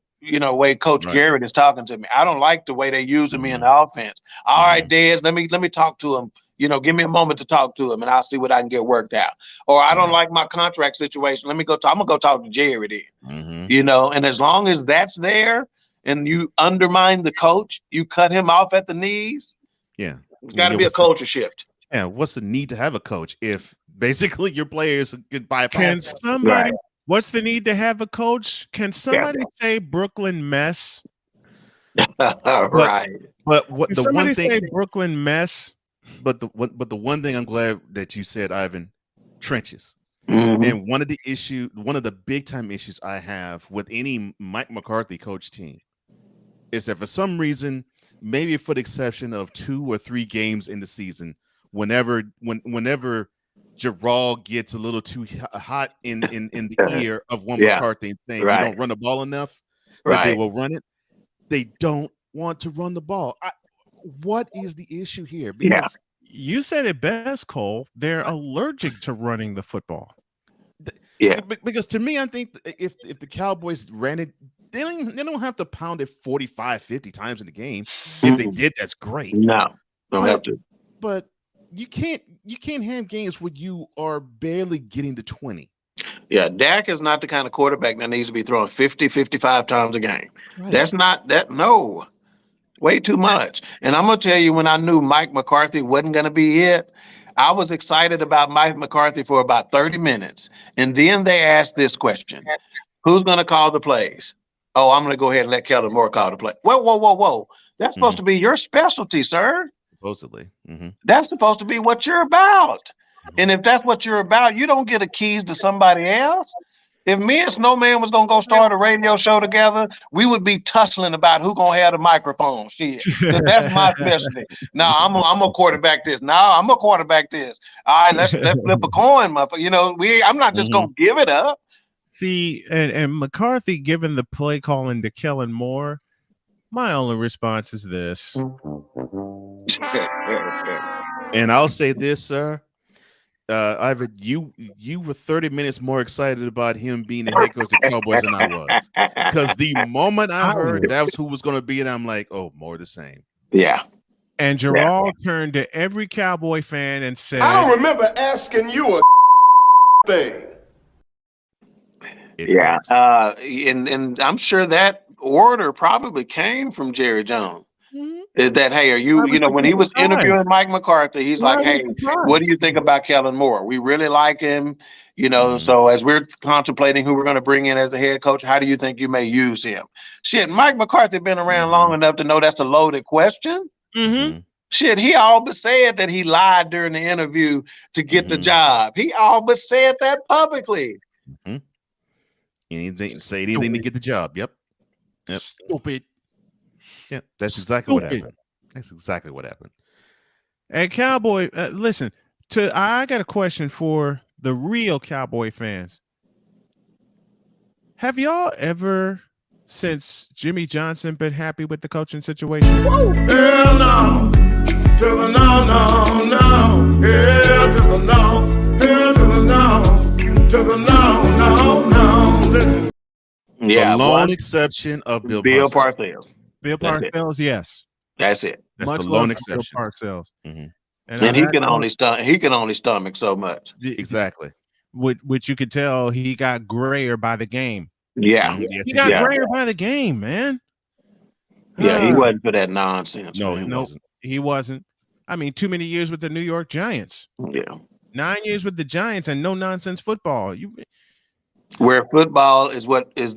way Coach Garrett is talking to me. I don't like the way they're using me in the offense. All right, Dez, let me talk to him. Give me a moment to talk to him, and I'll see what I can get worked out. Or I don't like my contract situation. I'm gonna go talk to Jerry then. And as long as that's there, and you undermine the coach, you cut him off at the knees. Yeah, it's got to be a culture shift. Yeah, what's the need to have a coach if basically your players could bypass? Can somebody? What's the need to have a coach? Can somebody say Brooklyn mess? Right. But what Can the somebody one thing? Say Brooklyn mess. But the one thing I'm glad that you said, Ivan, trenches. And one of the big time issues I have with any Mike McCarthy coach team is that for some reason, maybe for the exception of 2 or 3 games in the season, whenever Gerald gets a little too hot in the ear of one McCarthy and saying you don't run the ball enough, that they will run it. They don't want to run the ball. What is the issue here? Because you said it best, Cole. They're allergic to running the football. Because to me, I think if the Cowboys ran it, they don't have to pound it 45, 50 times in the game. If they did, that's great. No, don't have to. But you can't have games where you are barely getting to 20. Yeah, Dak is not the kind of quarterback that needs to be throwing 50, 55 times a game. That's not that. No, way too much. And I'm going to tell you, when I knew Mike McCarthy wasn't going to be it, I was excited about Mike McCarthy for about 30 minutes. And then they asked this question: who's going to call the plays? Oh, I'm going to go ahead and let Kellen Moore call the play. Whoa. That's supposed to be your specialty, sir. Supposedly. That's supposed to be what you're about. And if that's what you're about, you don't get the keys to somebody else. If me and Snowman was going to go start a radio show together, we would be tussling about who going to have the microphone. Shit. That's my specialty. No, I'm a quarterback this. No, I'm a quarterback this. All right, let's flip a coin, motherfucker. I'm not just going to give it up. See, and McCarthy giving the play calling to Kellen Moore, my only response is this. And I'll say this, sir. Ivan, you were 30 minutes more excited about him being the head coach of the Cowboys than I was. Because the moment I heard that's who was going to be it, I'm like, oh, more the same. Yeah. And Gerald turned to every Cowboy fan and said, I don't remember asking you a thing. And I'm sure that order probably came from Jerry Jones. Is that, hey, are you when he was interviewing Mike McCarthy, he's like, hey, what do you think about Kellen Moore? We really like him. You know, so as we're contemplating who we're going to bring in as the head coach, how do you think you may use him? Shit, Mike McCarthy been around long enough to know that's a loaded question. Shit, he all but said that he lied during the interview to get the job. He all but said that publicly. Say anything to get the job. Yep. Stupid. Yeah, that's exactly what happened. That's exactly what happened. And Cowboy, listen, I got a question for the real Cowboy fans. Have y'all ever, since Jimmy Johnson, been happy with the coaching situation? Hell no. To the no, no, no. Hell to the no. Hell to the no. To the no, no, no. Listen. Yeah, the lone exception of Bill Parcells. Bill Parcells, yes. That's it. That's Much the lone love for exception. Bill Parcells. And he can only stomach so much. Exactly. Which you could tell he got grayer by the game. Yeah. Yes, He got grayer by the game, man. Yeah, he wasn't for that nonsense. No, man. he wasn't. He wasn't. I mean, too many years with the New York Giants. Yeah. 9 years with the Giants and no nonsense football. Where football is what is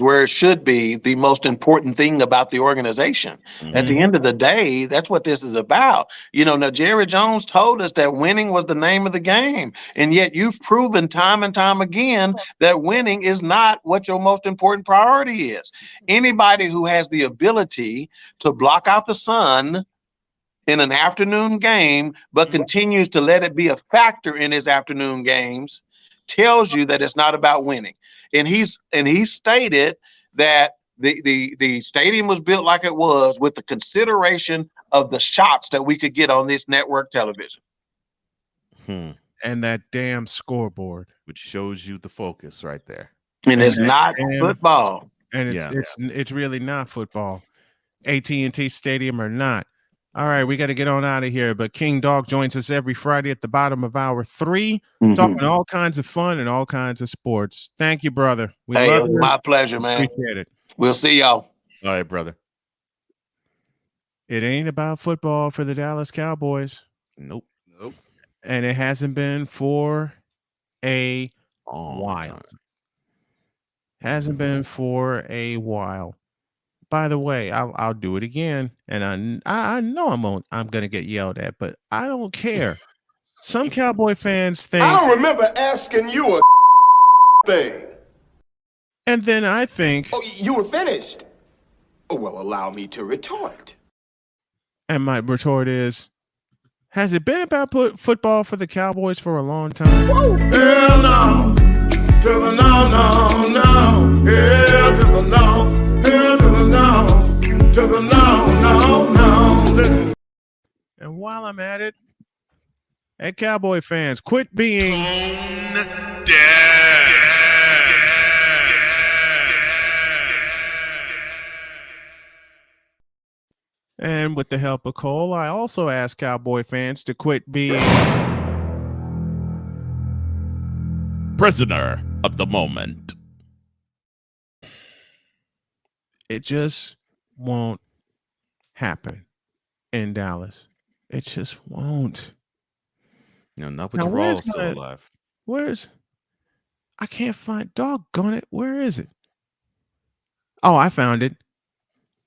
where it should be the most important thing about the organization. At the end of the day, that's what this is about. You know, now Jerry Jones told us that winning was the name of the game, and yet you've proven time and time again that winning is not what your most important priority is. Anybody who has the ability to block out the sun in an afternoon game, but continues to let it be a factor in his afternoon games, tells you that it's not about winning. And he stated that the stadium was built like it was with the consideration of the shots that we could get on this network television. And that damn scoreboard, which shows you the focus right there. And it's not football. And it's really not football. AT&T Stadium or not. All right, we got to get on out of here. But King Dog joins us every Friday at the bottom of hour 3, talking all kinds of fun and all kinds of sports. Thank you, brother. We love you. My pleasure, man. Appreciate it. We'll see y'all. All right, brother. It ain't about football for the Dallas Cowboys. Nope. And it hasn't been for a while. Hasn't been for a while. By the way, I'll do it again, and I know I'm gonna get yelled at, but I don't care. Some Cowboy fans think I don't remember asking you a thing. And then I think, oh, you were finished. Oh, well, allow me to retort. And my retort is, has it been about football for the Cowboys for a long time? Hell no. To the no, no, no. Hell to the no. Hell to the no. To the no, no, no. Listen. And while I'm at it, hey, Cowboy fans, quit being And with the help of Cole, I also ask Cowboy fans to quit being prisoner of the moment. It just won't happen in Dallas. It just won't. No, not with Rawls still alive. I can't find, doggone it. Where is it? Oh, I found it.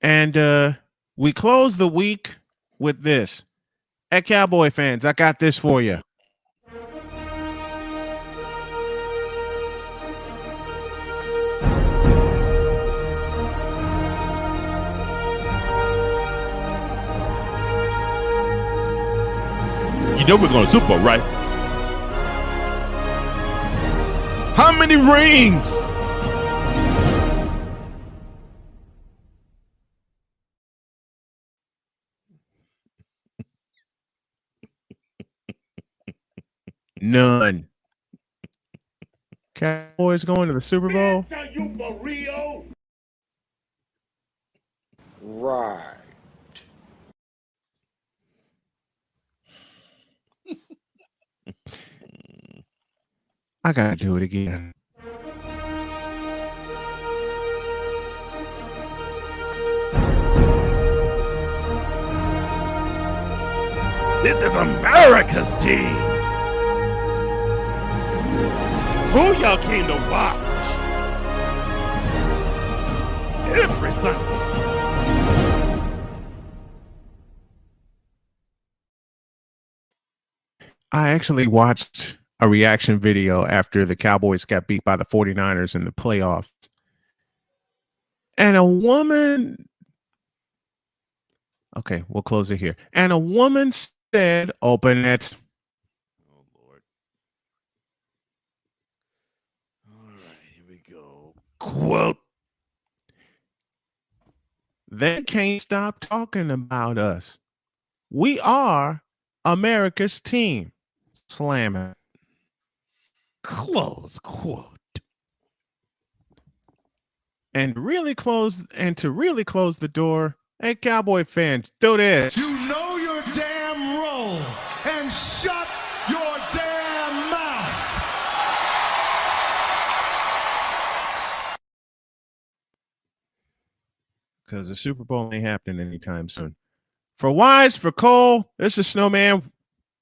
And we close the week with this. Hey, Cowboy fans, I got this for you. You know we're going to Super Bowl, right? How many rings? None. Cowboys going to the Super Bowl? Are you for real? Right. I gotta do it again. This is America's team. Who y'all came to watch? Every Sunday. I actually watched a reaction video after the Cowboys got beat by the 49ers in the playoffs. And a woman, okay, we'll close it here. And a woman said, open it. Oh, Lord. All right, here we go. Quote. They can't stop talking about us. We are America's team. Slam it. Close quote. And to really close the door, hey, Cowboy fans, do this. You know your damn role and shut your damn mouth. Because the Super Bowl ain't happening anytime soon. For Wise, for Cole, this is Snowman.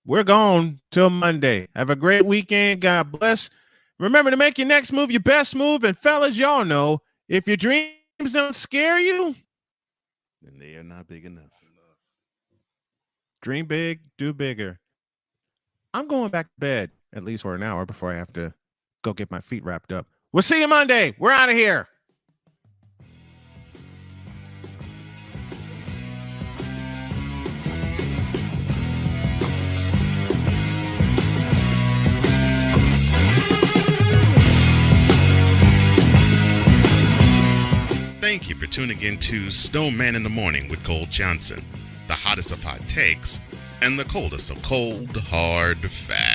We're gone till Monday. Have a great weekend. God bless. Remember to make your next move your best move. And fellas, y'all know, if your dreams don't scare you, then they are not big enough. Dream big, do bigger. I'm going back to bed at least for an hour before I have to go get my feet wrapped up. We'll see you Monday. We're out of here. Thank you for tuning in to Snowman in the Morning with Cole Johnson, the hottest of hot takes and the coldest of cold, hard facts.